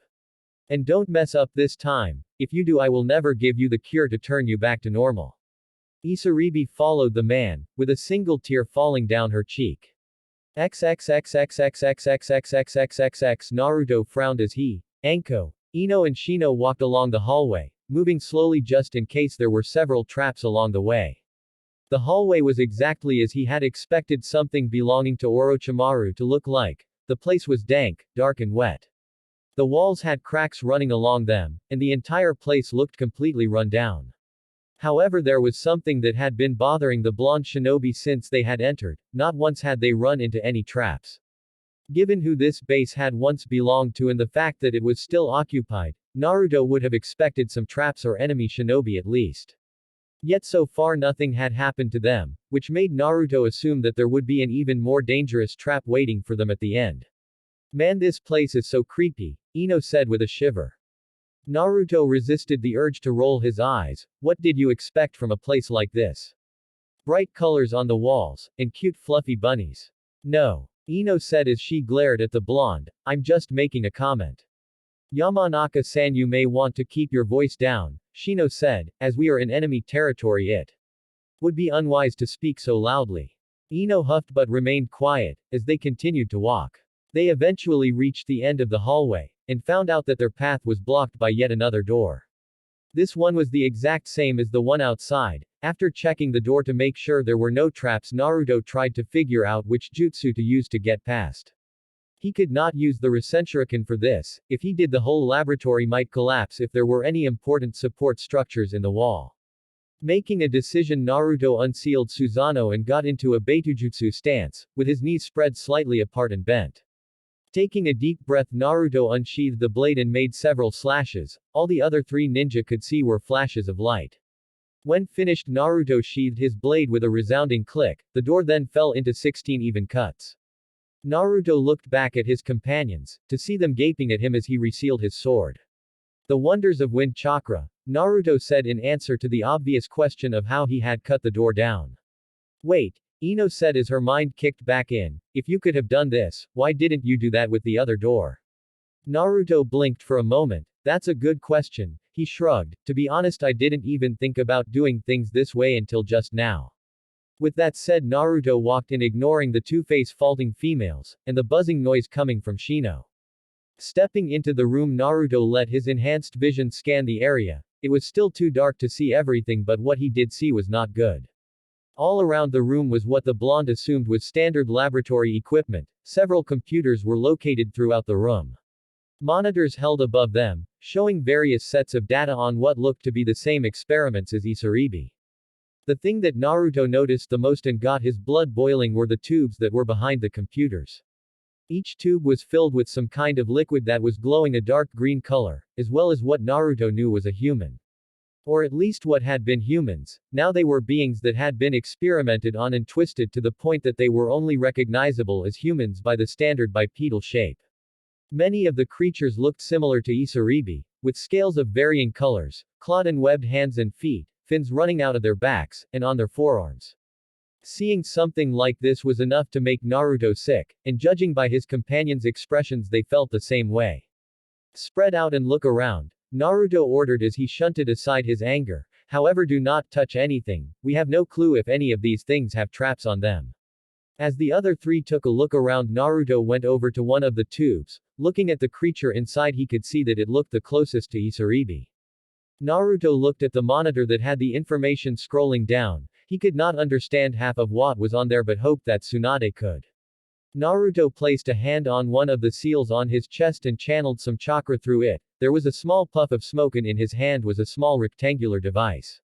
A: And don't mess up this time, if you do I will never give you the cure to turn you back to normal. Isaribi followed the man, with a single tear falling down her cheek. XXXXXXXXXXXXX Naruto frowned as he, Anko, Ino and Shino walked along the hallway, moving slowly just in case there were several traps along the way. The hallway was exactly as he had expected something belonging to Orochimaru to look like. The place was dank, dark and wet. The walls had cracks running along them, and the entire place looked completely run down. However, there was something that had been bothering the blonde shinobi since they had entered. Not once had they run into any traps. Given who this base had once belonged to and the fact that it was still occupied, Naruto would have expected some traps or enemy shinobi at least. Yet so far nothing had happened to them, which made Naruto assume that there would be an even more dangerous trap waiting for them at the end. Man, this place is so creepy, Ino said with a shiver. Naruto resisted the urge to roll his eyes. What did you expect from a place like this? Bright colors on the walls, and cute fluffy bunnies. No. Ino said as she glared at the blonde, I'm just making a comment. Yamanaka-san, you may want to keep your voice down, Shino said, as we are in enemy territory it would be unwise to speak so loudly. Ino huffed but remained quiet, as they continued to walk. They eventually reached the end of the hallway, and found out that their path was blocked by yet another door. This one was the exact same as the one outside. After checking the door to make sure there were no traps, Naruto tried to figure out which jutsu to use to get past. He could not use the Rasenshuriken for this. If he did, the whole laboratory might collapse if there were any important support structures in the wall. Making a decision, Naruto unsealed Susanoo and got into a Baitujutsu stance, with his knees spread slightly apart and bent. Taking a deep breath, Naruto unsheathed the blade and made several slashes. All the other three ninja could see were flashes of light. When finished, Naruto sheathed his blade with a resounding click. The door then fell into 16 even cuts. Naruto looked back at his companions, to see them gaping at him as he resealed his sword. The wonders of wind chakra, Naruto said in answer to the obvious question of how he had cut the door down. Wait, Ino said as her mind kicked back in, if you could have done this, why didn't you do that with the other door? Naruto blinked for a moment. That's a good question, he shrugged. To be honest, I didn't even think about doing things this way until just now. With that said, Naruto walked in, ignoring the two face-faulting females, and the buzzing noise coming from Shino. Stepping into the room, Naruto let his enhanced vision scan the area. It was still too dark to see everything, but what he did see was not good. All around the room was what the blonde assumed was standard laboratory equipment. Several computers were located throughout the room. Monitors held above them, showing various sets of data on what looked to be the same experiments as Isaribi. The thing that Naruto noticed the most and got his blood boiling were the tubes that were behind the computers. Each tube was filled with some kind of liquid that was glowing a dark green color, as well as what Naruto knew was a human. Or at least what had been humans. Now they were beings that had been experimented on and twisted to the point that they were only recognizable as humans by the standard bipedal shape. Many of the creatures looked similar to Isaribi, with scales of varying colors, clawed and webbed hands and feet, fins running out of their backs, and on their forearms. Seeing something like this was enough to make Naruto sick, and judging by his companions' expressions they felt the same way. Spread out and look around, Naruto ordered as he shunted aside his anger. However, do not touch anything, we have no clue if any of these things have traps on them. As the other three took a look around, Naruto went over to one of the tubes. Looking at the creature inside, he could see that it looked the closest to Isaribi. Naruto looked at the monitor that had the information scrolling down. He could not understand half of what was on there but hoped that Tsunade could. Naruto placed a hand on one of the seals on his chest and channeled some chakra through it. There was a small puff of smoke and in his hand was a small rectangular device.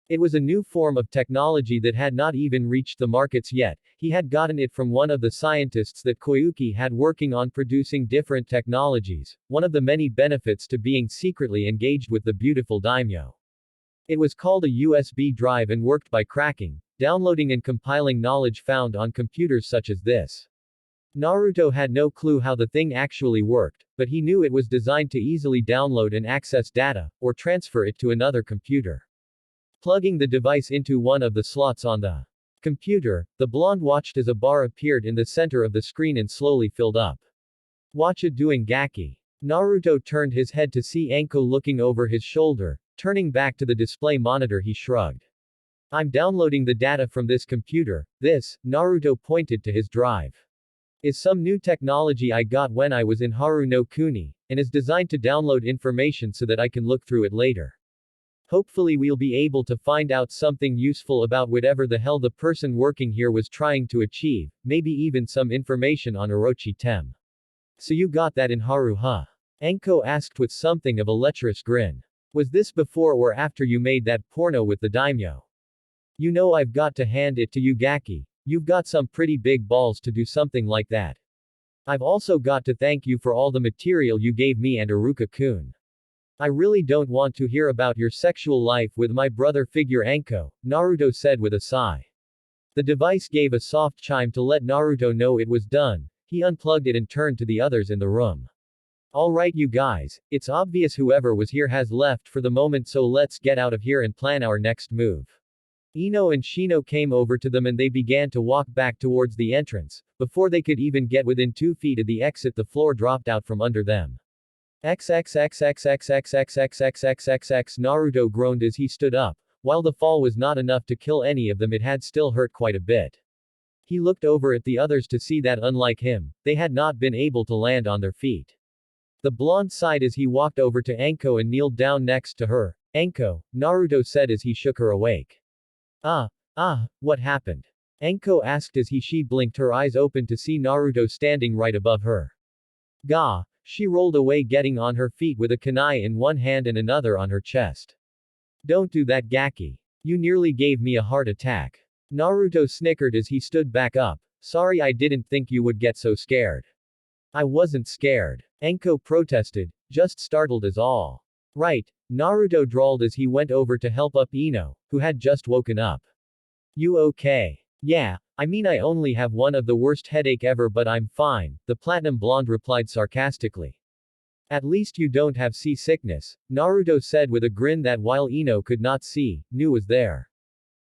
A: It was a new form of technology that had not even reached the markets yet. He had gotten it from one of the scientists that Koyuki had working on producing different technologies, one of the many benefits to being secretly engaged with the beautiful daimyo. It was called a USB drive and worked by cracking, downloading and compiling knowledge found on computers such as this. Naruto had no clue how the thing actually worked, but he knew it was designed to easily download and access data, or transfer it to another computer. Plugging the device into one of the slots on the computer, the blonde watched as a bar appeared in the center of the screen and slowly filled up. Watch it doing Gaki. Naruto turned his head to see Anko looking over his shoulder. Turning back to the display monitor, he shrugged. I'm downloading the data from this computer. This, Naruto pointed to his drive, is some new technology I got when I was in Haru no Kuni, and is designed to download information so that I can look through it later. Hopefully we'll be able to find out something useful about whatever the hell the person working here was trying to achieve, maybe even some information on Orochi Tem. So you got that in Haru, huh? Anko asked with something of a lecherous grin. Was this before or after you made that porno with the daimyo? You know I've got to hand it to you, Gaki. You've got some pretty big balls to do something like that. I've also got to thank you for all the material you gave me and Iruka-kun. I really don't want to hear about your sexual life with my brother figure Anko, Naruto said with a sigh. The device gave a soft chime to let Naruto know it was done. He unplugged it and turned to the others in the room. Alright you guys, it's obvious whoever was here has left for the moment, so let's get out of here and plan our next move. Ino and Shino came over to them and they began to walk back towards the entrance. Before they could even get within 2 feet of the exit, the floor dropped out from under them. XXXXXXXXXXXXXX Naruto groaned as he stood up. While the fall was not enough to kill any of them, it had still hurt quite a bit. He looked over at the others to see that unlike him, they had not been able to land on their feet. The blonde sighed as he walked over to Anko and kneeled down next to her. Anko, Naruto said as he shook her awake. What happened? Anko asked as she blinked her eyes open to see Naruto standing right above her. Gah! She rolled away, getting on her feet with a kunai in one hand and another on her chest. Don't do that, Gaki. You nearly gave me a heart attack. Naruto snickered as he stood back up. Sorry, I didn't think you would get so scared. I wasn't scared. Anko protested, just startled is all. Right, Naruto drawled as he went over to help up Ino, who had just woken up. You okay? Yeah, I mean I only have one of the worst headache ever but I'm fine, the platinum blonde replied sarcastically. At least you don't have seasickness, Naruto said with a grin that while Ino could not see, knew was there.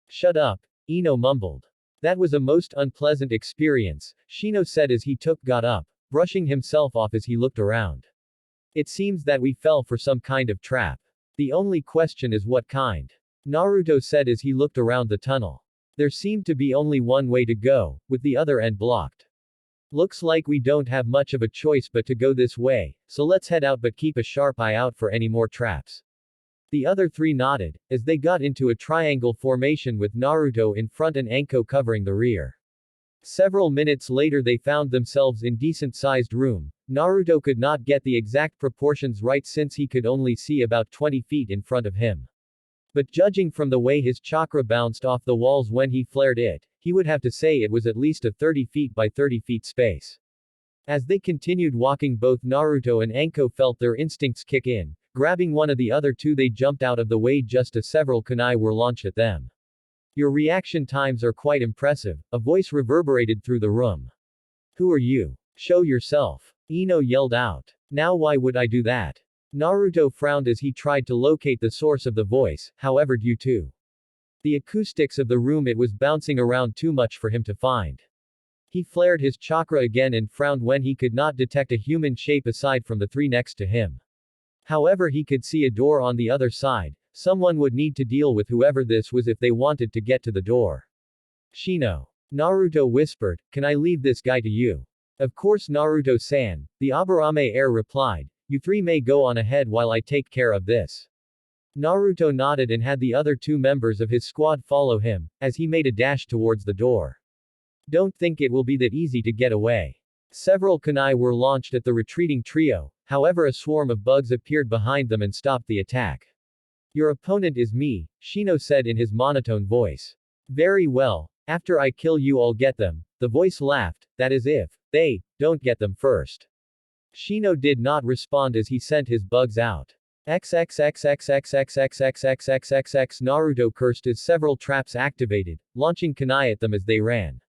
A: Shut up, Ino mumbled. That was a most unpleasant experience, Shino said as he got up, brushing himself off as he looked around. It seems that we fell for some kind of trap. The only question is what kind. Naruto said as he looked around the tunnel. There seemed to be only one way to go, with the other end blocked. Looks like we don't have much of a choice but to go this way, so let's head out but keep a sharp eye out for any more traps. The other three nodded, as they got into a triangle formation with Naruto in front and Anko covering the rear. Several minutes later they found themselves in decent-sized room. Naruto could not get the exact proportions right since he could only see about 20 feet in front of him. But judging from the way his chakra bounced off the walls when he flared it, he would have to say it was at least a 30 feet by 30 feet space. As they continued walking, both Naruto and Anko felt their instincts kick in. Grabbing one of the other two, they jumped out of the way just as several kunai were launched at them. Your reaction times are quite impressive, a voice reverberated through the room. Who are you? Show yourself. Ino yelled out. Now why would I do that? Naruto frowned as he tried to locate the source of the voice, however due to the acoustics of the room it was bouncing around too much for him to find. He flared his chakra again and frowned when he could not detect a human shape aside from the three next to him. However, he could see a door on the other side. Someone would need to deal with whoever this was if they wanted to get to the door. Shino. Naruto whispered, "Can I leave this guy to you?" "Of course, Naruto-san," the Aburame heir replied. "You three may go on ahead while I take care of this." Naruto nodded and had the other two members of his squad follow him, as he made a dash towards the door. Don't think it will be that easy to get away. Several kunai were launched at the retreating trio, however a swarm of bugs appeared behind them and stopped the attack. "Your opponent is me," Shino said in his monotone voice. "Very well, after I kill you I'll get them," the voice laughed, "that is if they don't get them first." Shino did not respond as he sent his bugs out. XXXXXXXXXXXXXX Naruto cursed as several traps activated, launching kunai at them as they ran.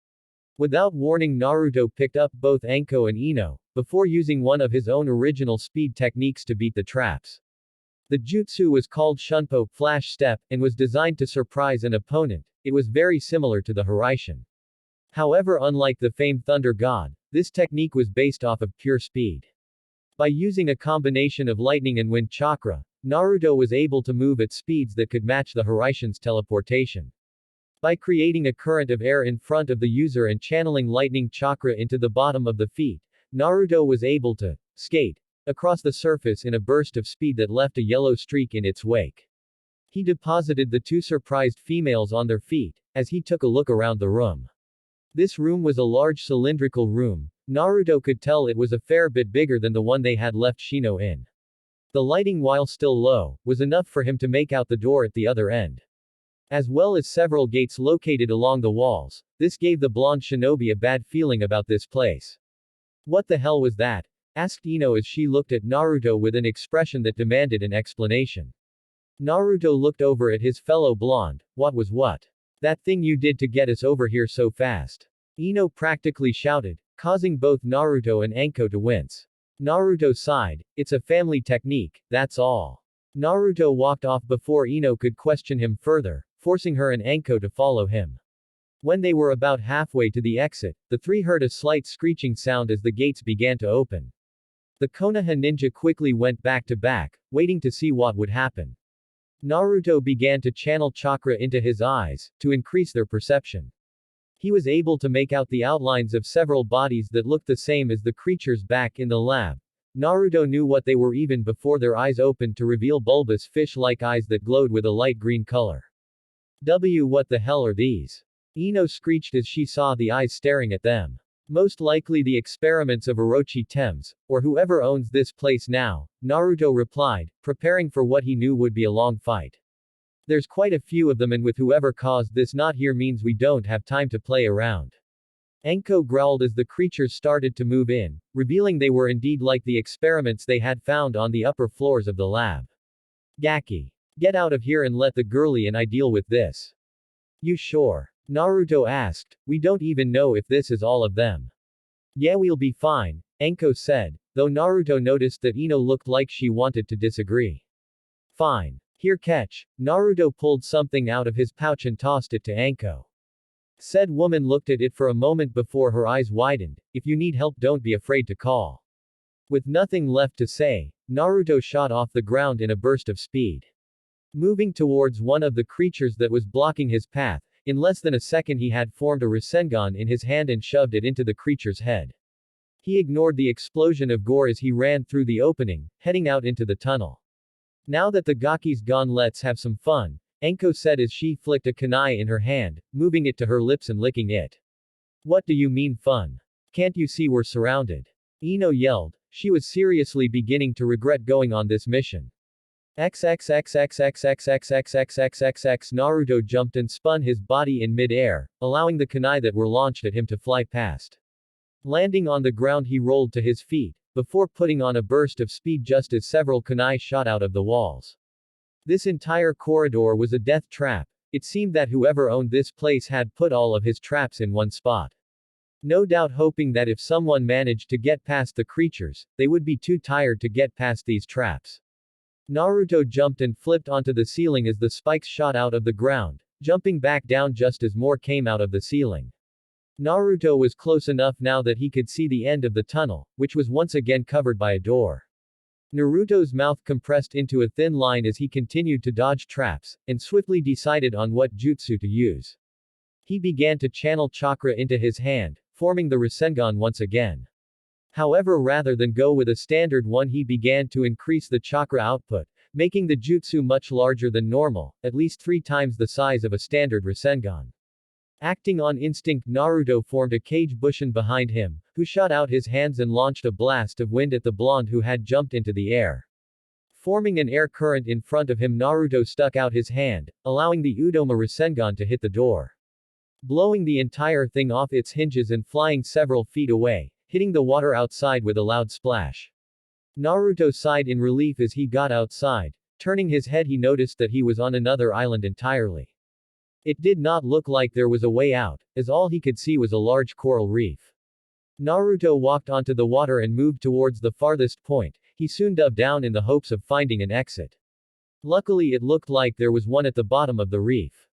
A: Without warning, Naruto picked up both Anko and Ino, before using one of his own original speed techniques to beat the traps. The jutsu was called Shunpo, Flash Step, and was designed to surprise an opponent. It was very similar to the Hiraishin. However, unlike the famed Thunder God, this technique was based off of pure speed. By using a combination of lightning and wind chakra, Naruto was able to move at speeds that could match the Hiraishin's teleportation. By creating a current of air in front of the user and channeling lightning chakra into the bottom of the feet, Naruto was able to skate across the surface in a burst of speed that left a yellow streak in its wake. He deposited the two surprised females on their feet, as he took a look around the room. This room was a large cylindrical room. Naruto could tell it was a fair bit bigger than the one they had left Shino in. The lighting, while still low, was enough for him to make out the door at the other end, as well as several gates located along the walls. This gave the blonde shinobi a bad feeling about this place. "What the hell was that?" asked Ino as she looked at Naruto with an expression that demanded an explanation. Naruto looked over at his fellow blonde. "What was what? That thing you did to get us over here so fast?" Ino practically shouted, causing both Naruto and Anko to wince. Naruto sighed, "It's a family technique, that's all." Naruto walked off before Ino could question him further, forcing her and Anko to follow him. When they were about halfway to the exit, the three heard a slight screeching sound as the gates began to open. The Konoha ninja quickly went back to back, waiting to see what would happen. Naruto began to channel chakra into his eyes, to increase their perception. He was able to make out the outlines of several bodies that looked the same as the creatures back in the lab. Naruto knew what they were even before their eyes opened to reveal bulbous fish-like eyes that glowed with a light green color. What the hell are these? Ino screeched as she saw the eyes staring at them. Most likely the experiments of Orochi Thames, or whoever owns this place now, Naruto replied, preparing for what he knew would be a long fight. There's quite a few of them, and with whoever caused this not here means we don't have time to play around. Anko growled as the creatures started to move in, revealing they were indeed like the experiments they had found on the upper floors of the lab. Gaki. Get out of here and let the girlie and I deal with this. You sure? Naruto asked. We don't even know if this is all of them. Yeah, we'll be fine, Anko said, though Naruto noticed that Ino looked like she wanted to disagree. Fine. Here, catch. Naruto pulled something out of his pouch and tossed it to Anko. Said woman looked at it for a moment before her eyes widened. If you need help, don't be afraid to call. With nothing left to say, Naruto shot off the ground in a burst of speed. Moving towards one of the creatures that was blocking his path, in less than a second he had formed a Rasengan in his hand and shoved it into the creature's head. He ignored the explosion of gore as he ran through the opening, heading out into the tunnel. Now that the Gaki's gone, let's have some fun, Anko said as she flicked a kunai in her hand, moving it to her lips and licking it. What do you mean fun? Can't you see we're surrounded? Ino yelled. She was seriously beginning to regret going on this mission. XXXXXXXXXXXXXX Naruto jumped and spun his body in mid-air, allowing the kunai that were launched at him to fly past. Landing on the ground, he rolled to his feet, before putting on a burst of speed just as several kunai shot out of the walls. This entire corridor was a death trap. It seemed that whoever owned this place had put all of his traps in one spot. No doubt hoping that if someone managed to get past the creatures, they would be too tired to get past these traps. Naruto jumped and flipped onto the ceiling as the spikes shot out of the ground, jumping back down just as more came out of the ceiling. Naruto was close enough now that he could see the end of the tunnel, which was once again covered by a door. Naruto's mouth compressed into a thin line as he continued to dodge traps, and swiftly decided on what jutsu to use. He began to channel chakra into his hand, forming the Rasengan once again. However, rather than go with a standard one, he began to increase the chakra output, making the jutsu much larger than normal, at least 3 times the size of a standard Rasengan. Acting on instinct, Naruto formed a kage bushin behind him, who shot out his hands and launched a blast of wind at the blonde who had jumped into the air. Forming an air current in front of him, Naruto stuck out his hand, allowing the Udoma Rasengan to hit the door. Blowing the entire thing off its hinges and flying several feet away, hitting the water outside with a loud splash. Naruto sighed in relief as he got outside. Turning his head, he noticed that he was on another island entirely. It did not look like there was a way out, as all he could see was a large coral reef. Naruto walked onto the water and moved towards the farthest point. He soon dove down in the hopes of finding an exit. Luckily, it looked like there was one at the bottom of the reef.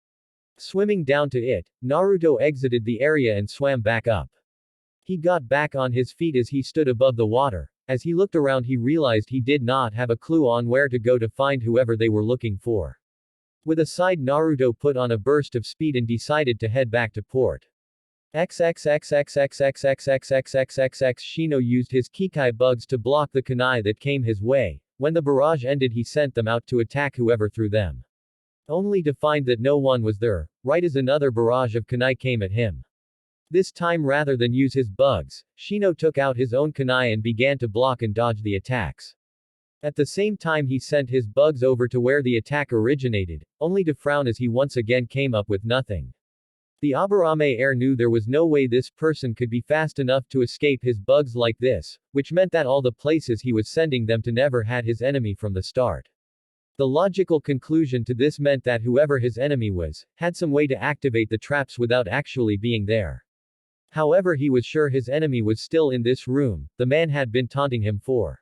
A: Swimming down to it, Naruto exited the area and swam back up. He got back on his feet as he stood above the water. As he looked around, he realized he did not have a clue on where to go to find whoever they were looking for. With a sigh, Naruto put on a burst of speed and decided to head back to port. XXXXXXXXXXXXXX Shino used his Kikai bugs to block the kunai that came his way. When the barrage ended, he sent them out to attack whoever threw them. Only to find that no one was there, right as another barrage of kunai came at him. This time, rather than use his bugs, Shino took out his own kunai and began to block and dodge the attacks. At the same time, he sent his bugs over to where the attack originated, only to frown as he once again came up with nothing. The Aburame heir knew there was no way this person could be fast enough to escape his bugs like this, which meant that all the places he was sending them to never had his enemy from the start. The logical conclusion to this meant that whoever his enemy was, had some way to activate the traps without actually being there. However, he was sure his enemy was still in this room. The man had been taunting him for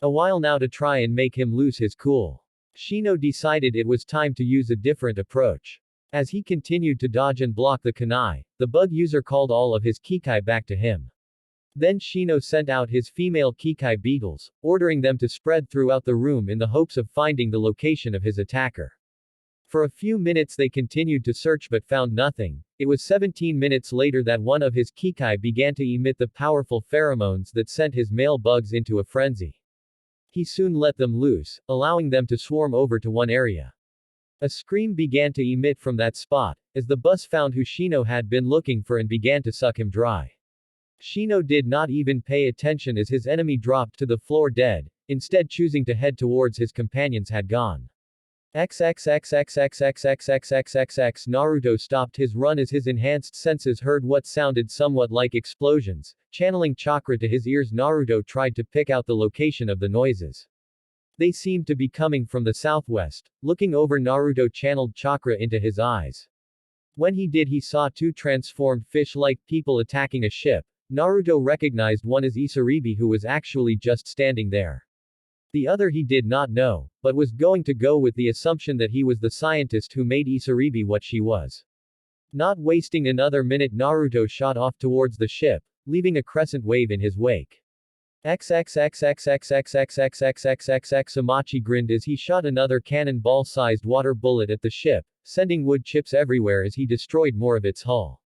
A: a while now to try and make him lose his cool. Shino decided it was time to use a different approach. As he continued to dodge and block the kunai, the bug user called all of his Kikai back to him. Then Shino sent out his female Kikai beetles, ordering them to spread throughout the room in the hopes of finding the location of his attacker. For a few minutes they continued to search but found nothing. It was 17 minutes later that one of his Kikai began to emit the powerful pheromones that sent his male bugs into a frenzy. He soon let them loose, allowing them to swarm over to one area. A scream began to emit from that spot, as the bus found who Shino had been looking for and began to suck him dry. Shino did not even pay attention as his enemy dropped to the floor dead, instead choosing to head towards his companions had gone. XXXXXXXXXXXXX Naruto stopped his run as his enhanced senses heard what sounded somewhat like explosions. Channeling chakra to his ears, Naruto tried to pick out the location of the noises. They seemed to be coming from the southwest. Looking over, Naruto channeled chakra into his eyes. When he did, he saw 2 transformed fish-like people attacking a ship. Naruto recognized one as Isaribi, who was actually just standing there. The other he did not know, but was going to go with the assumption that he was the scientist who made Isaribi what she was. Not wasting another minute, Naruto shot off towards the ship, leaving a crescent wave in his wake. XXXXXXXXXXXXXXX Samachi grinned as he shot another cannonball-sized water bullet at the ship, sending wood chips everywhere as he destroyed more of its hull.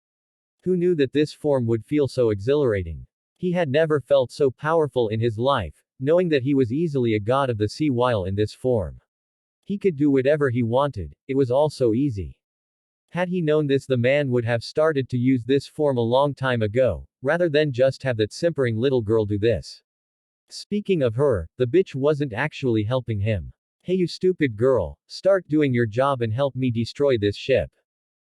A: Who knew that this form would feel so exhilarating? He had never felt so powerful in his life, knowing that he was easily a god of the sea while in this form. He could do whatever he wanted, it was all so easy. Had he known this, the man would have started to use this form a long time ago, rather than just have that simpering little girl do this. Speaking of her, the bitch wasn't actually helping him. Hey you stupid girl, start doing your job and help me destroy this ship.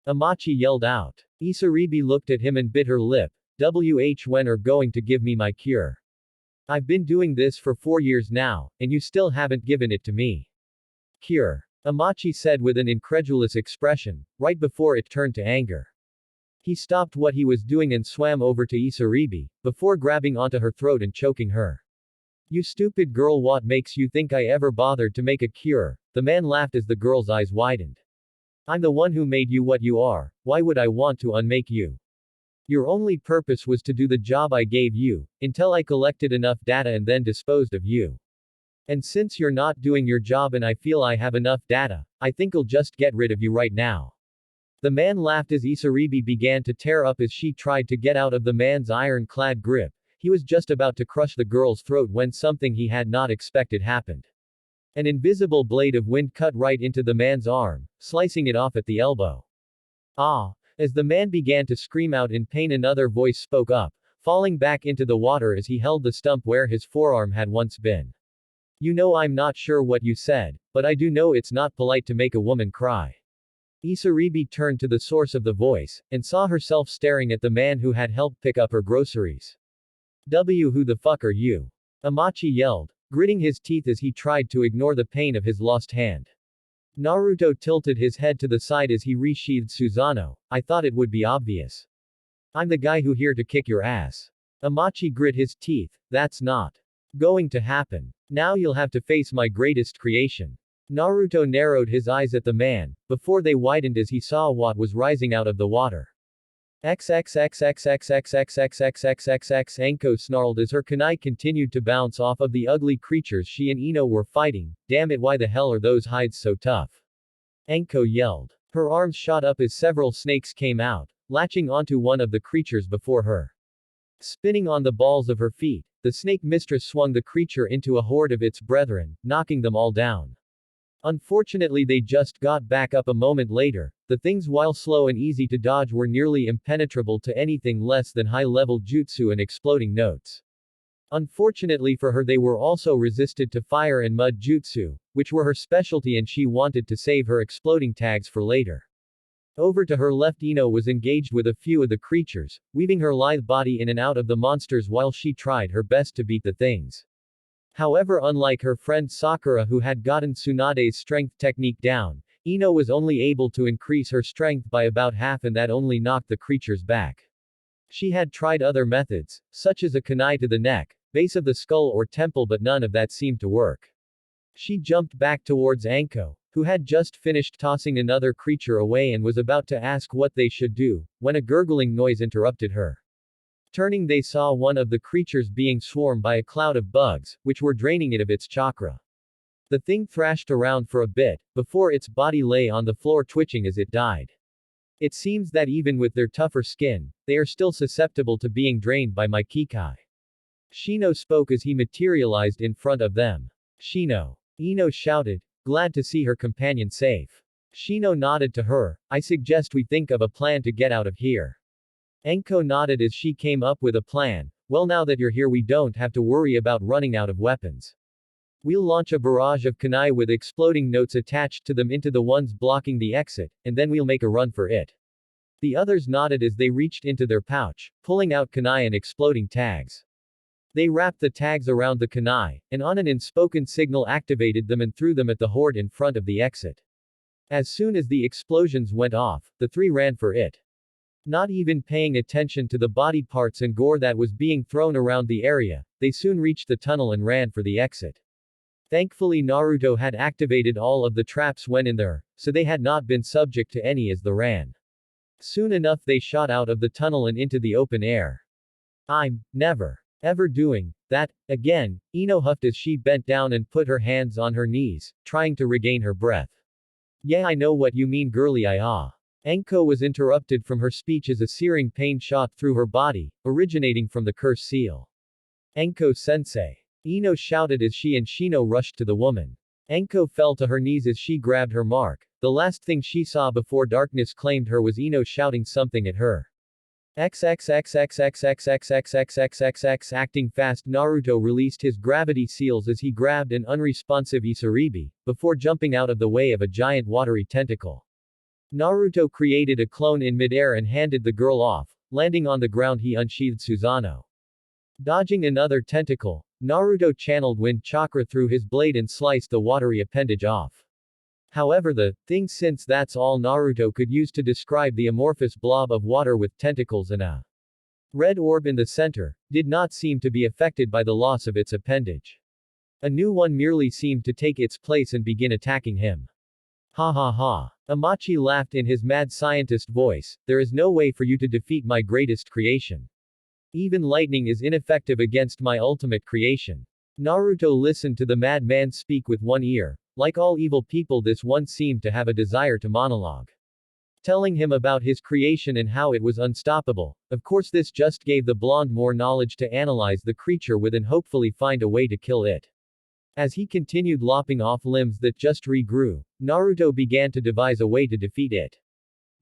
A: Amachi yelled out. Isaribi looked at him and bit her lip. When are going to give me my cure? I've been doing this for 4 years now, and you still haven't given it to me. Cure. Amachi said with an incredulous expression, right before it turned to anger. He stopped what he was doing and swam over to Isaribi, before grabbing onto her throat and choking her. You stupid girl, what makes you think I ever bothered to make a cure? The man laughed as the girl's eyes widened. I'm the one who made you what you are, why would I want to unmake you? Your only purpose was to do the job I gave you, until I collected enough data and then disposed of you. And since you're not doing your job and I feel I have enough data, I think I'll just get rid of you right now. The man laughed as Isaribi began to tear up as she tried to get out of the man's iron-clad grip. He was just about to crush the girl's throat when something he had not expected happened. An invisible blade of wind cut right into the man's arm, slicing it off at the elbow. Ah! As the man began to scream out in pain, another voice spoke up, falling back into the water as he held the stump where his forearm had once been. You know, I'm not sure what you said, but I do know it's not polite to make a woman cry. Isaribi turned to the source of the voice, and saw herself staring at the man who had helped pick up her groceries. Who the fuck are you? Amachi yelled, gritting his teeth as he tried to ignore the pain of his lost hand. Naruto tilted his head to the side as he resheathed Susanoo. I thought it would be obvious. I'm the guy who here to kick your ass. Amachi grit his teeth. That's not going to happen. Now you'll have to face my greatest creation. Naruto narrowed his eyes at the man, before they widened as he saw what was rising out of the water. XXXXXXXXXXXXXX Anko snarled as her kunai continued to bounce off of the ugly creatures she and Ino were fighting. Damn it, why the hell are those hides so tough? Anko yelled. Her arms shot up as several snakes came out, latching onto one of the creatures before her. Spinning on the balls of her feet, the snake mistress swung the creature into a horde of its brethren, knocking them all down. Unfortunately, they just got back up a moment later. The things, while slow and easy to dodge, were nearly impenetrable to anything less than high-level jutsu and exploding notes. Unfortunately for her, they were also resisted to fire and mud jutsu, which were her specialty, and she wanted to save her exploding tags for later. Over to her left, Ino was engaged with a few of the creatures, weaving her lithe body in and out of the monsters while she tried her best to beat the things. However, unlike her friend Sakura, who had gotten Tsunade's strength technique down, Ino was only able to increase her strength by about half, and that only knocked the creatures back. She had tried other methods, such as a kunai to the neck, base of the skull or temple, but none of that seemed to work. She jumped back towards Anko, who had just finished tossing another creature away and was about to ask what they should do, when a gurgling noise interrupted her. Turning, they saw one of the creatures being swarmed by a cloud of bugs, which were draining it of its chakra. The thing thrashed around for a bit, before its body lay on the floor twitching as it died. It seems that even with their tougher skin, they are still susceptible to being drained by my Kikai. Shino spoke as he materialized in front of them. Shino. Ino shouted, glad to see her companion safe. Shino nodded to her. I suggest we think of a plan to get out of here. Anko nodded as she came up with a plan. Well, now that you're here, we don't have to worry about running out of weapons. We'll launch a barrage of kunai with exploding notes attached to them into the ones blocking the exit, and then we'll make a run for it. The others nodded as they reached into their pouch, pulling out kunai and exploding tags. They wrapped the tags around the kunai, and on an unspoken signal activated them and threw them at the horde in front of the exit. As soon as the explosions went off, the three ran for it. Not even paying attention to the body parts and gore that was being thrown around the area, they soon reached the tunnel and ran for the exit. Thankfully, Naruto had activated all of the traps when in there, so they had not been subject to any as they ran. Soon enough, they shot out of the tunnel and into the open air. I'm never ever doing that again, Ino huffed as she bent down and put her hands on her knees, trying to regain her breath. Yeah, I know what you mean, girly. Anko was interrupted from her speech as a searing pain shot through her body, originating from the curse seal. Anko-sensei. Ino shouted as she and Shino rushed to the woman. Anko fell to her knees as she grabbed her mark. The last thing she saw before darkness claimed her was Ino shouting something at her. XXXXXXXXXXXXX. Acting fast, Naruto released his gravity seals as he grabbed an unresponsive Isaribi, before jumping out of the way of a giant watery tentacle. Naruto created a clone in midair and handed the girl off. Landing on the ground, he unsheathed Susanoo. Dodging another tentacle, Naruto channeled wind chakra through his blade and sliced the watery appendage off. However, the thing, since that's all Naruto could use to describe the amorphous blob of water with tentacles and a Red orb in the center, did not seem to be affected by the loss of its appendage. A new one merely seemed to take its place and begin attacking him. Ha ha ha. Amachi laughed in his mad scientist voice, there is no way for you to defeat my greatest creation. Even lightning is ineffective against my ultimate creation. Naruto listened to the mad man speak with one ear. Like all evil people, this one seemed to have a desire to monologue. Telling him about his creation and how it was unstoppable. Of course, this just gave the blonde more knowledge to analyze the creature with and hopefully find a way to kill it. As he continued lopping off limbs that just regrew, Naruto began to devise a way to defeat it.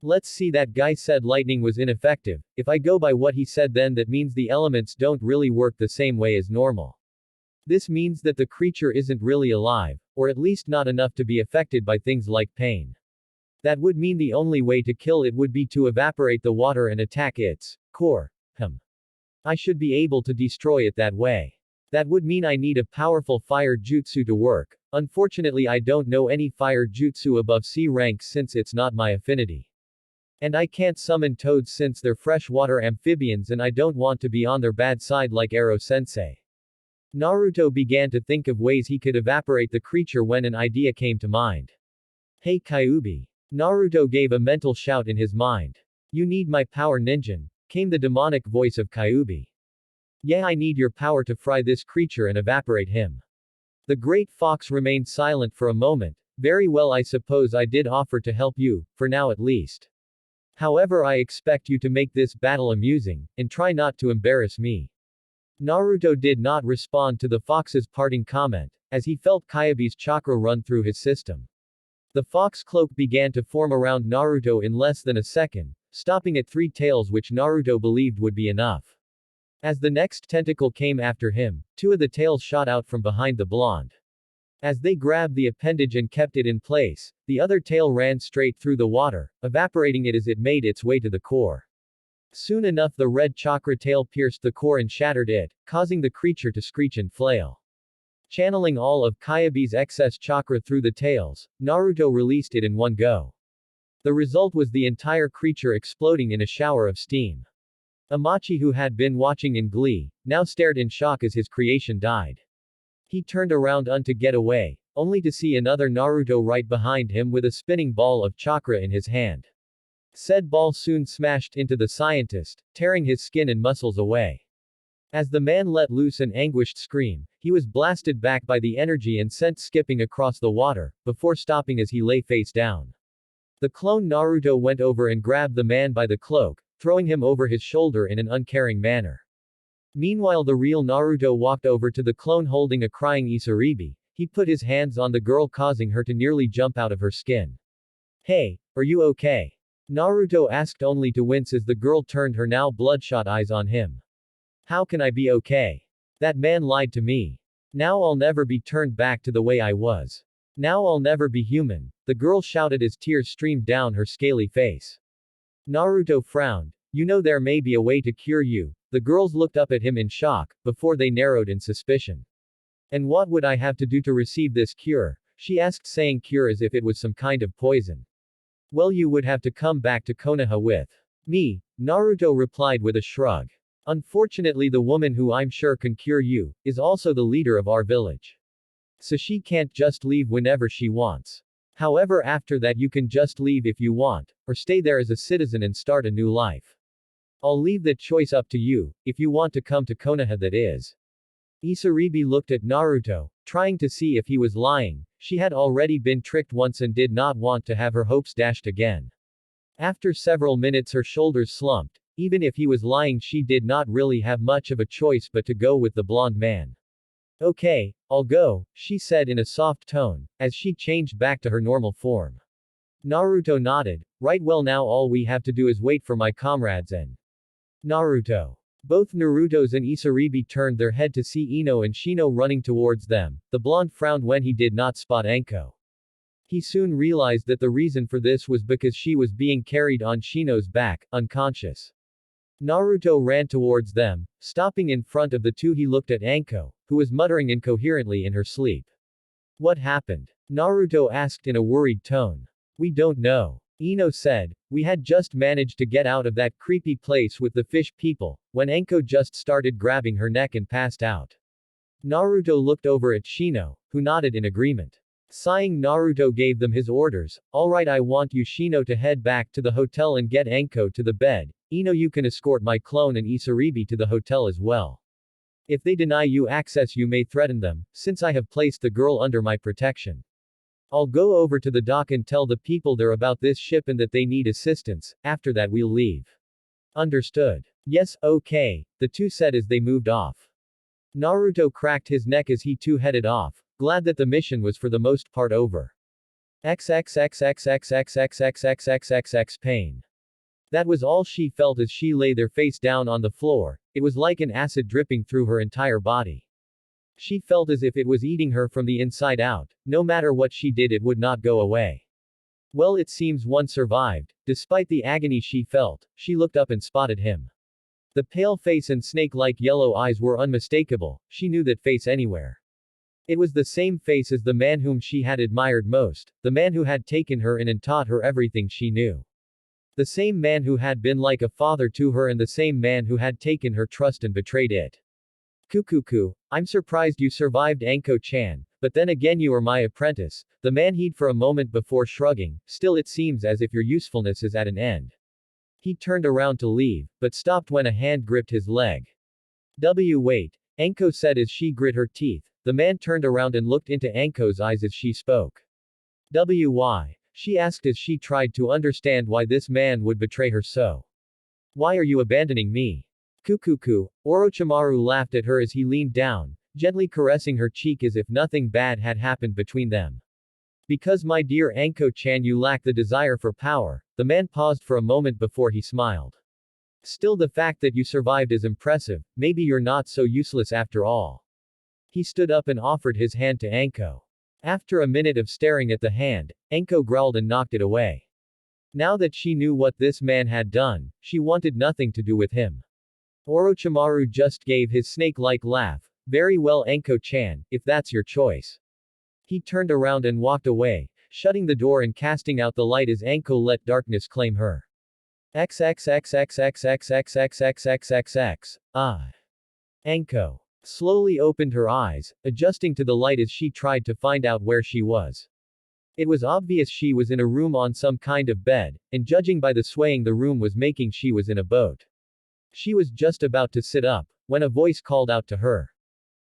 A: Let's see, that guy said lightning was ineffective. If I go by what he said, then that means the elements don't really work the same way as normal. This means that the creature isn't really alive, or at least not enough to be affected by things like pain. That would mean the only way to kill it would be to evaporate the water and attack its core. I should be able to destroy it that way. That would mean I need a powerful fire jutsu to work. Unfortunately, I don't know any fire jutsu above C rank since it's not my affinity. And I can't summon toads since they're freshwater amphibians and I don't want to be on their bad side like Ero-sensei. Naruto began to think of ways he could evaporate the creature when an idea came to mind. Hey Kyuubi. Naruto gave a mental shout in his mind. You need my power, ninjin, came the demonic voice of Kyuubi. Yeah, I need your power to fry this creature and evaporate him. The great fox remained silent for a moment. Very well, I suppose I did offer to help you, for now at least. However, I expect you to make this battle amusing, and try not to embarrass me. Naruto did not respond to the fox's parting comment, as he felt Kyuubi's chakra run through his system. The fox cloak began to form around Naruto in less than a second, stopping at 3 tails, which Naruto believed would be enough. As the next tentacle came after him, 2 of the tails shot out from behind the blonde. As they grabbed the appendage and kept it in place, the other tail ran straight through the water, evaporating it as it made its way to the core. Soon enough, the red chakra tail pierced the core and shattered it, causing the creature to screech and flail. Channeling all of Kyuubi's excess chakra through the tails, Naruto released it in one go. The result was the entire creature exploding in a shower of steam. Amachi, who had been watching in glee, now stared in shock as his creation died. He turned around to get away, only to see another Naruto right behind him with a spinning ball of chakra in his hand. Said ball soon smashed into the scientist, tearing his skin and muscles away. As the man let loose an anguished scream, he was blasted back by the energy and sent skipping across the water, before stopping as he lay face down. The clone Naruto went over and grabbed the man by the cloak, throwing him over his shoulder in an uncaring manner. Meanwhile, the real Naruto walked over to the clone holding a crying Isaribi. He put his hands on the girl, causing her to nearly jump out of her skin. Hey, are you okay? Naruto asked, only to wince as the girl turned her now bloodshot eyes on him. How can I be okay? That man lied to me. Now I'll never be turned back to the way I was. Now I'll never be human, the girl shouted as tears streamed down her scaly face. Naruto frowned. You know there may be a way to cure you. The girls looked up at him in shock, before they narrowed in suspicion. And what would I have to do to receive this cure? She asked, saying cure as if it was some kind of poison. Well, you would have to come back to Konoha with me, Naruto replied with a shrug. Unfortunately, the woman who I'm sure can cure you, is also the leader of our village. So she can't just leave whenever she wants. However, after that you can just leave if you want, or stay there as a citizen and start a new life. I'll leave that choice up to you, if you want to come to Konoha, that is. Isaribi looked at Naruto, trying to see if he was lying. She had already been tricked once and did not want to have her hopes dashed again. After several minutes her shoulders slumped. Even if he was lying, she did not really have much of a choice but to go with the blonde man. Okay, I'll go, she said in a soft tone, as she changed back to her normal form. Naruto nodded. Right, well, now all we have to do is wait for my comrades and Naruto. Both Naruto's and Isaribi turned their head to see Ino and Shino running towards them. The blonde frowned when he did not spot Anko. He soon realized that the reason for this was because she was being carried on Shino's back, unconscious. Naruto ran towards them, stopping in front of the two. He looked at Anko, who was muttering incoherently in her sleep. What happened? Naruto asked in a worried tone. We don't know. Ino said, we had just managed to get out of that creepy place with the fish people, when Enko just started grabbing her neck and passed out. Naruto looked over at Shino, who nodded in agreement. Sighing, Naruto gave them his orders. Alright, I want you Shino to head back to the hotel and get Enko to the bed. Ino, you can escort my clone and Isaribi to the hotel as well. If they deny you access, you may threaten them, since I have placed the girl under my protection. I'll go over to the dock and tell the people there about this ship and that they need assistance. After that we'll leave. Understood. Yes, okay, the two said as they moved off. Naruto cracked his neck as he too headed off, glad that the mission was for the most part over. XXXXXXXXXXXXXX pain. That was all she felt as she lay there face down on the floor. It was like an acid dripping through her entire body. She felt as if it was eating her from the inside out. No matter what she did, it would not go away. Well, it seems one survived. Despite the agony she felt, she looked up and spotted him. The pale face and snake-like yellow eyes were unmistakable. She knew that face anywhere. It was the same face as the man whom she had admired most, the man who had taken her in and taught her everything she knew. The same man who had been like a father to her, and the same man who had taken her trust and betrayed it. Kukuku, I'm surprised you survived, Anko-chan, but then again you are my apprentice. The man he'd for a moment before shrugging. Still, it seems as if your usefulness is at an end. He turned around to leave, but stopped when a hand gripped his leg. Wait, Anko said as she grit her teeth. The man turned around and looked into Anko's eyes as she spoke. Why? She asked as she tried to understand why this man would betray her so. Why are you abandoning me? Kukuku, Orochimaru laughed at her as he leaned down, gently caressing her cheek as if nothing bad had happened between them. Because my dear Anko-chan, you lack the desire for power. The man paused for a moment before he smiled. Still, the fact that you survived is impressive. Maybe you're not so useless after all. He stood up and offered his hand to Anko. After a minute of staring at the hand, Anko growled and knocked it away. Now that she knew what this man had done, she wanted nothing to do with him. Orochimaru just gave his snake-like laugh. Very well, Anko-chan, if that's your choice. He turned around and walked away, shutting the door and casting out the light as Anko let darkness claim her. XXXXXXXXXXXXX. Anko slowly opened her eyes, adjusting to the light as she tried to find out where she was. It was obvious she was in a room on some kind of bed, and judging by the swaying the room was making, she was in a boat. She was just about to sit up, when a voice called out to her.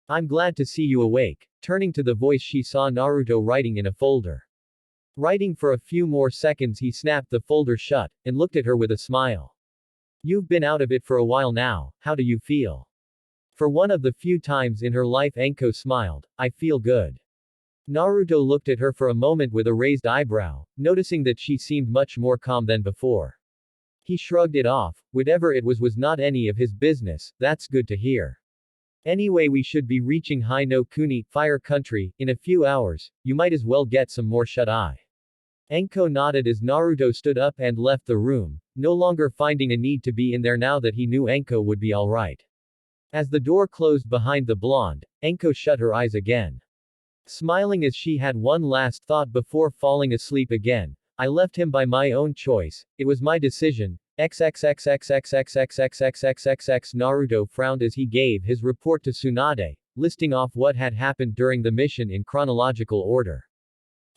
A: I'm glad to see you awake. Turning to the voice, she saw Naruto writing in a folder. Writing for a few more seconds, he snapped the folder shut, and looked at her with a smile. You've been out of it for a while now, how do you feel? For one of the few times in her life, Anko smiled. I feel good. Naruto looked at her for a moment with a raised eyebrow, noticing that she seemed much more calm than before. He shrugged it off. Whatever it was not any of his business. That's good to hear. Anyway, we should be reaching Hai no Kuni, Fire Country, in a few hours. You might as well get some more shut-eye. Anko nodded as Naruto stood up and left the room, no longer finding a need to be in there now that he knew Anko would be alright. As the door closed behind the blonde, Anko shut her eyes again. Smiling as she had one last thought before falling asleep again. I left him by my own choice. It was my decision. XXXXXXXXXXXXX. Naruto frowned as he gave his report to Tsunade, listing off what had happened during the mission in chronological order.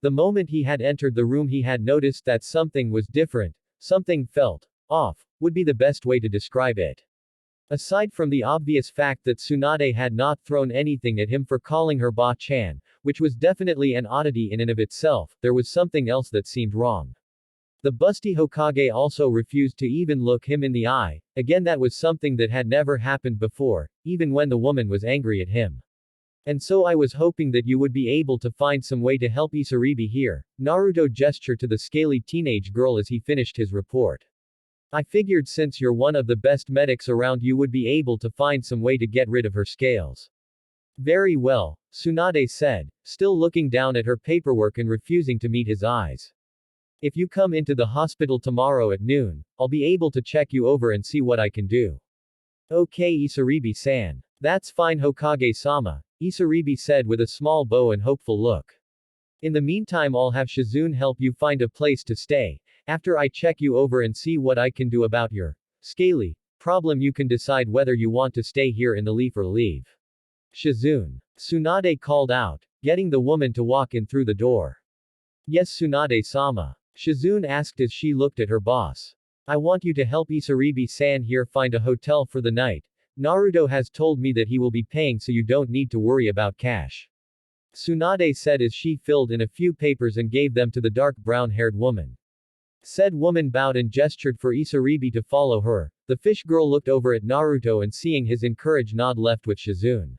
A: The moment he had entered the room, he had noticed that something was different. Something felt off, would be the best way to describe it. Aside from the obvious fact that Tsunade had not thrown anything at him for calling her Ba-chan, which was definitely an oddity in and of itself, there was something else that seemed wrong. The busty Hokage also refused to even look him in the eye. Again, that was something that had never happened before, even when the woman was angry at him. And so I was hoping that you would be able to find some way to help Isaribi here. Naruto gestured to the scaly teenage girl as he finished his report. I figured since you're one of the best medics around, you would be able to find some way to get rid of her scales. Very well, Tsunade said, still looking down at her paperwork and refusing to meet his eyes. If you come into the hospital tomorrow at noon, I'll be able to check you over and see what I can do. Okay, Isaribi-san. That's fine, Hokage-sama, Isaribi said with a small bow and hopeful look. In the meantime, I'll have Shizune help you find a place to stay. After I check you over and see what I can do about your scaly problem, you can decide whether you want to stay here in the leaf or leave. Shizune. Tsunade called out, getting the woman to walk in through the door. Yes, Tsunade-sama. Shizune asked as she looked at her boss. I want you to help Isaribi-san here find a hotel for the night. Naruto has told me that he will be paying, so you don't need to worry about cash. Tsunade said as she filled in a few papers and gave them to the dark brown-haired woman. Said woman bowed and gestured for Isaribi to follow her. The fish girl looked over at Naruto and seeing his encouraged nod left with Shizune.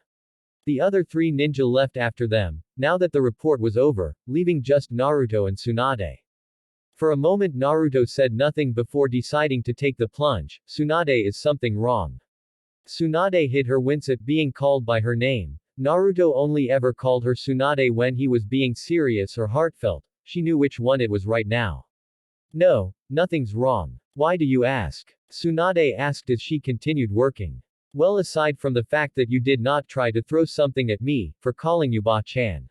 A: The other three ninja left after them, now that the report was over, leaving just Naruto and Tsunade. For a moment Naruto said nothing before deciding to take the plunge. Tsunade, is something wrong? Tsunade hid her wince at being called by her name. Naruto only ever called her Tsunade when he was being serious or heartfelt. She knew which one it was right now. No, nothing's wrong. Why do you ask? Tsunade asked as she continued working. Well, aside from the fact that you did not try to throw something at me, for calling you Ba-chan.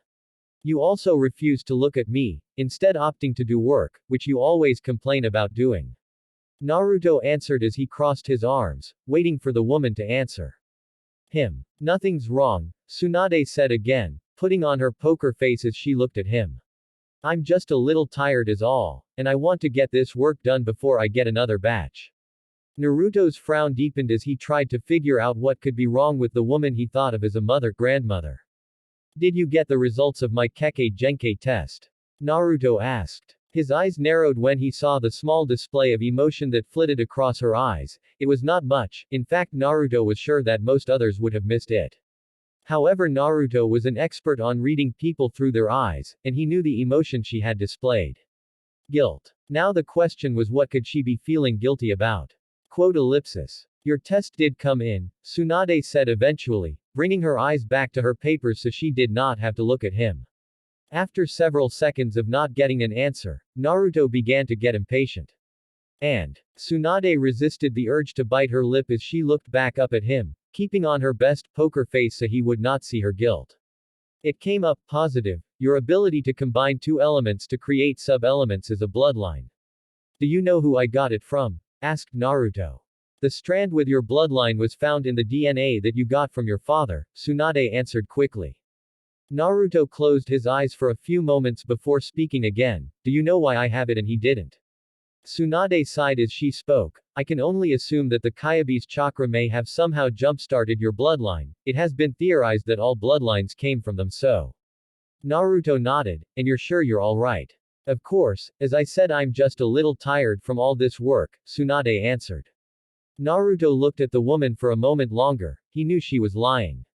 A: You also refused to look at me, instead opting to do work, which you always complain about doing. Naruto answered as he crossed his arms, waiting for the woman to answer him. Nothing's wrong, Tsunade said again, putting on her poker face as she looked at him. I'm just a little tired is all, and I want to get this work done before I get another batch. Naruto's frown deepened as he tried to figure out what could be wrong with the woman he thought of as a grandmother. Did you get the results of my Kekkei Genkai test? Naruto asked. His eyes narrowed when he saw the small display of emotion that flitted across her eyes. It was not much, in fact Naruto was sure that most others would have missed it. However, Naruto was an expert on reading people through their eyes, and he knew the emotion she had displayed. Guilt. Now the question was, what could she be feeling guilty about? Quote ellipsis. Your test did come in, Tsunade said eventually, bringing her eyes back to her papers so she did not have to look at him. After several seconds of not getting an answer, Naruto began to get impatient. And Tsunade resisted the urge to bite her lip as she looked back up at him, keeping on her best poker face so he would not see her guilt. It came up positive. Your ability to combine two elements to create sub-elements is a bloodline. Do you know who I got it from? Asked Naruto. The strand with your bloodline was found in the DNA that you got from your father, Tsunade answered quickly. Naruto closed his eyes for a few moments before speaking again. Do you know why I have it and he didn't? Tsunade sighed as she spoke. I can only assume that the Kyabe's chakra may have somehow jump-started your bloodline. It has been theorized that all bloodlines came from them, so. Naruto nodded. And you're sure you're alright? Of course, as I said, I'm just a little tired from all this work, Tsunade answered. Naruto looked at the woman for a moment longer. He knew she was lying.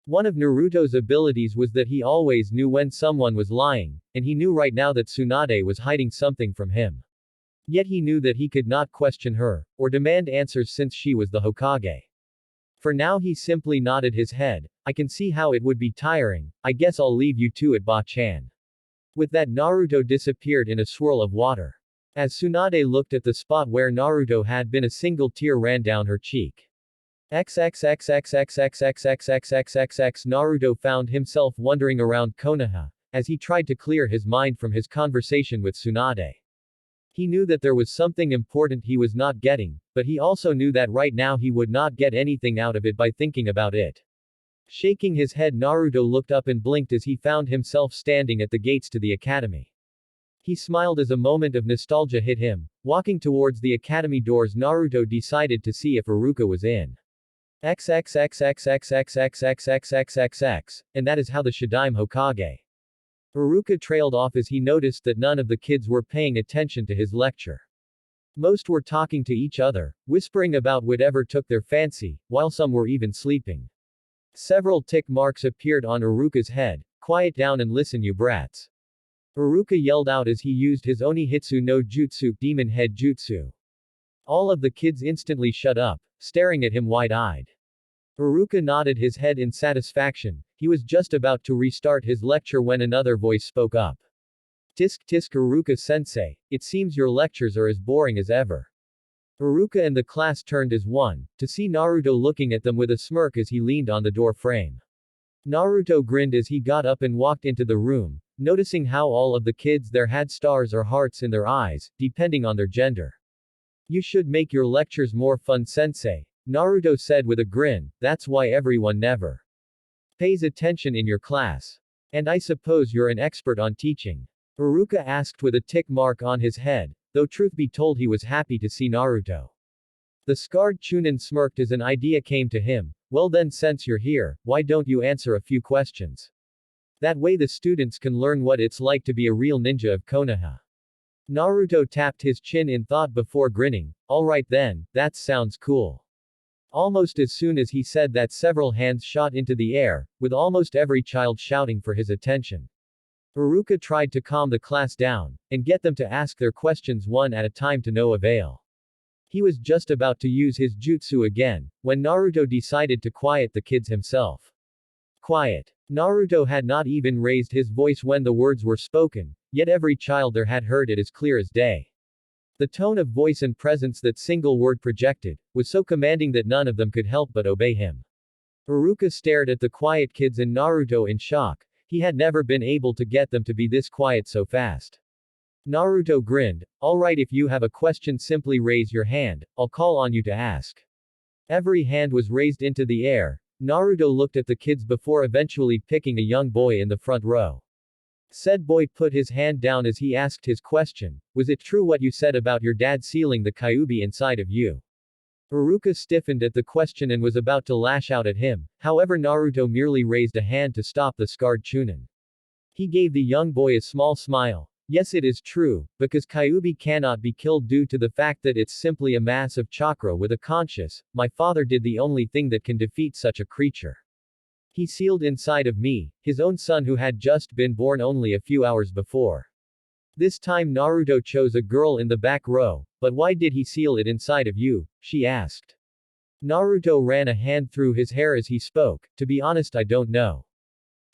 A: One of Naruto's abilities was that he always knew when someone was lying, and he knew right now that Tsunade was hiding something from him. Yet he knew that he could not question her, or demand answers since she was the Hokage. For now he simply nodded his head. I can see how it would be tiring. I guess I'll leave you to it, Ba-chan. With that, Naruto disappeared in a swirl of water. As Tsunade looked at the spot where Naruto had been, a single tear ran down her cheek. XXXXXXXXXXXXX Naruto found himself wandering around Konoha, as he tried to clear his mind from his conversation with Tsunade. He knew that there was something important he was not getting, but he also knew that right now he would not get anything out of it by thinking about it. Shaking his head, Naruto looked up and blinked as he found himself standing at the gates to the academy. He smiled as a moment of nostalgia hit him. Walking towards the academy doors, Naruto decided to see if Iruka was in. XXXXXXXXXXXXXX, and that is how the Shadaime Hokage. Iruka trailed off as he noticed that none of the kids were paying attention to his lecture. Most were talking to each other, whispering about whatever took their fancy, while some were even sleeping. Several tick marks appeared on Iruka's head. Quiet down and listen, you brats. Iruka yelled out as he used his Onihitsu no Jutsu, Demon Head Jutsu. All of the kids instantly shut up, staring at him wide-eyed. Iruka nodded his head in satisfaction. He was just about to restart his lecture when another voice spoke up. Tisk tisk Iruka-sensei, it seems your lectures are as boring as ever. Iruka and the class turned as one, to see Naruto looking at them with a smirk as he leaned on the door frame. Naruto grinned as he got up and walked into the room. noticing how all of the kids there had stars or hearts in their eyes, depending on their gender. You should make your lectures more fun, sensei, Naruto said with a grin. That's why everyone never pays attention in your class. And I suppose you're an expert on teaching? Iruka asked with a tick mark on his head, though truth be told he was happy to see Naruto. The scarred Chunin smirked as an idea came to him. Well then, since you're here, why don't you answer a few questions? That way the students can learn what it's like to be a real ninja of Konoha. Naruto tapped his chin in thought before grinning. Alright then, that sounds cool. Almost as soon as he said that, several hands shot into the air, with almost every child shouting for his attention. Iruka tried to calm the class down, and get them to ask their questions one at a time to no avail. He was just about to use his jutsu again, when Naruto decided to quiet the kids himself. Quiet. Naruto had not even raised his voice when the words were spoken, yet every child there had heard it as clear as day. The tone of voice and presence that single word projected, was so commanding that none of them could help but obey him. Iruka stared at the quiet kids and Naruto in shock. He had never been able to get them to be this quiet so fast. Naruto grinned. Alright, if you have a question simply raise your hand, I'll call on you to ask. Every hand was raised into the air. Naruto looked at the kids before eventually picking a young boy in the front row. Said boy put his hand down as he asked his question. Was it true what you said about your dad sealing the kyuubi inside of you? Iruka stiffened at the question and was about to lash out at him, however Naruto merely raised a hand to stop the scarred Chunin. He gave the young boy a small smile. Yes, it is true, because kyuubi cannot be killed due to the fact that it's simply a mass of chakra with a conscious. My father did the only thing that can defeat such a creature. He sealed inside of me, his own son who had just been born only a few hours before. This time Naruto chose a girl in the back row, but why did he seal it inside of you? She asked. Naruto ran a hand through his hair as he spoke. To be honest, I don't know.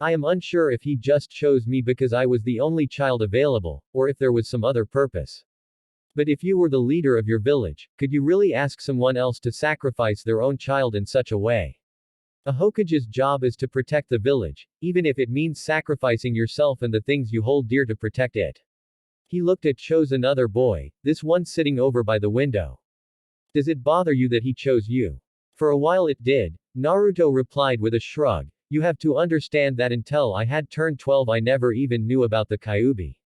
A: I am unsure if he just chose me because I was the only child available, or if there was some other purpose. But if you were the leader of your village, could you really ask someone else to sacrifice their own child in such a way? A Hokage's job is to protect the village, even if it means sacrificing yourself and the things you hold dear to protect it. He looked at chose another boy, this one sitting over by the window. Does it bother you that he chose you? For a while it did, Naruto replied with a shrug. You have to understand that until I had turned 12 I never even knew about the kyuubi.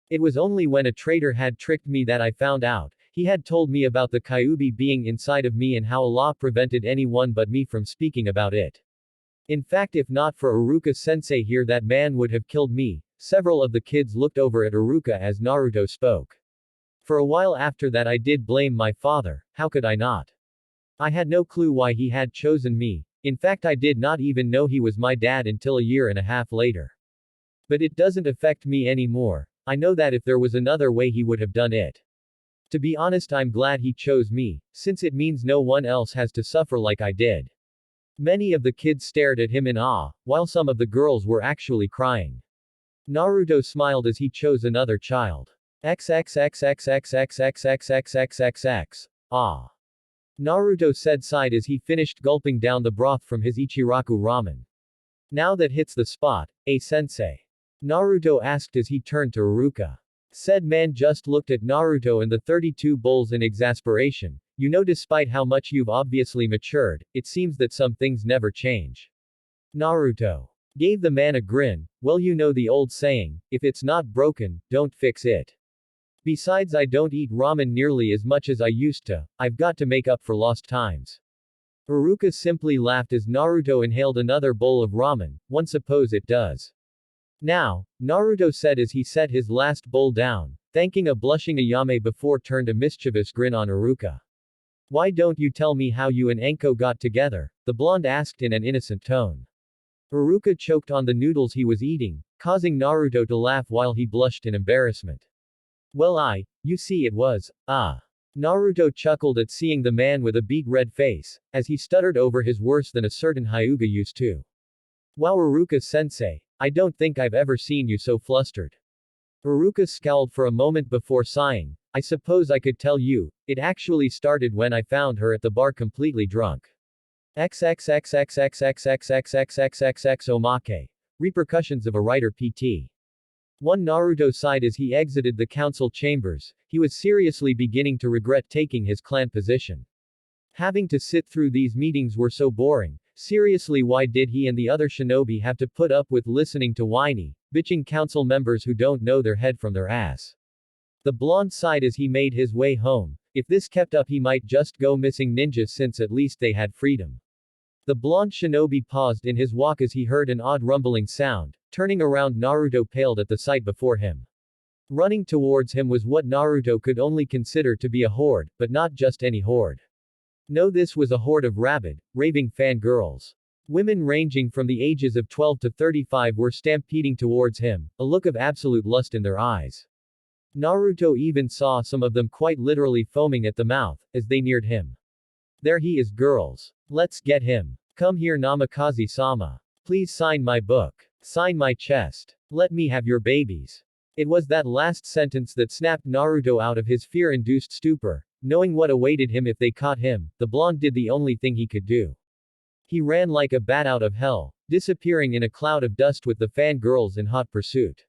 A: It was only when a traitor had tricked me that I found out. He had told me about the kyuubi being inside of me and how Allah prevented anyone but me from speaking about it. In fact, if not for Iruka sensei here, that man would have killed me. Several of the kids looked over at Iruka as Naruto spoke. For a while after that I did blame my father. How could I not? I had no clue why he had chosen me. In fact, I did not even know he was my dad until a year and a half later. But it doesn't affect me anymore. I know that if there was another way he would have done it. To be honest, I'm glad he chose me, since it means no one else has to suffer like I did. Many of the kids stared at him in awe, while some of the girls were actually crying. Naruto smiled as he chose another child. XXXXXXXXXXXXXX. Ah. Naruto said sighed as he finished gulping down the broth from his Ichiraku ramen. Now that hits the spot, sensei? Naruto asked as he turned to Iruka. Said man just looked at Naruto and the 32 bulls in exasperation. You know, despite how much you've obviously matured, it seems that some things never change. Naruto gave the man a grin. Well, you know the old saying, if it's not broken, don't fix it. Besides, I don't eat ramen nearly as much as I used to. I've got to make up for lost times. Iruka simply laughed as Naruto inhaled another bowl of ramen. One suppose it does. Now, Naruto said as he set his last bowl down, thanking a blushing Ayame before turned a mischievous grin on Iruka. Why don't you tell me how you and Enko got together? The blonde asked in an innocent tone. Iruka choked on the noodles he was eating, causing Naruto to laugh while he blushed in embarrassment. Well, you see it was, Naruto chuckled at seeing the man with a beet red face, as he stuttered over his worse than a certain Hyuga used to. Wow, Iruka-sensei, I don't think I've ever seen you so flustered. Iruka scowled for a moment before sighing. I suppose I could tell you, it actually started when I found her at the bar completely drunk. XXXXXXXXXXXXXXX omake. Repercussions of a writer PT. One Naruto sighed as he exited the council chambers. He was seriously beginning to regret taking his clan position. Having to sit through these meetings were so boring. Seriously, why did he and the other shinobi have to put up with listening to whiny, bitching council members who don't know their head from their ass? The blonde sighed as he made his way home. If this kept up, he might just go missing ninjas, since at least they had freedom. The blonde shinobi paused in his walk as he heard an odd rumbling sound. Turning around, Naruto paled at the sight before him. Running towards him was what Naruto could only consider to be a horde, but not just any horde. No, this was a horde of rabid, raving fangirls. Women ranging from the ages of 12 to 35 were stampeding towards him, a look of absolute lust in their eyes. Naruto even saw some of them quite literally foaming at the mouth, as they neared him. There he is, girls. Let's get him. Come here, Namikaze-sama. Please sign my book. Sign my chest. Let me have your babies. It was that last sentence that snapped Naruto out of his fear-induced stupor. Knowing what awaited him if they caught him, the blonde did the only thing he could do. He ran like a bat out of hell, disappearing in a cloud of dust with the fangirls in hot pursuit.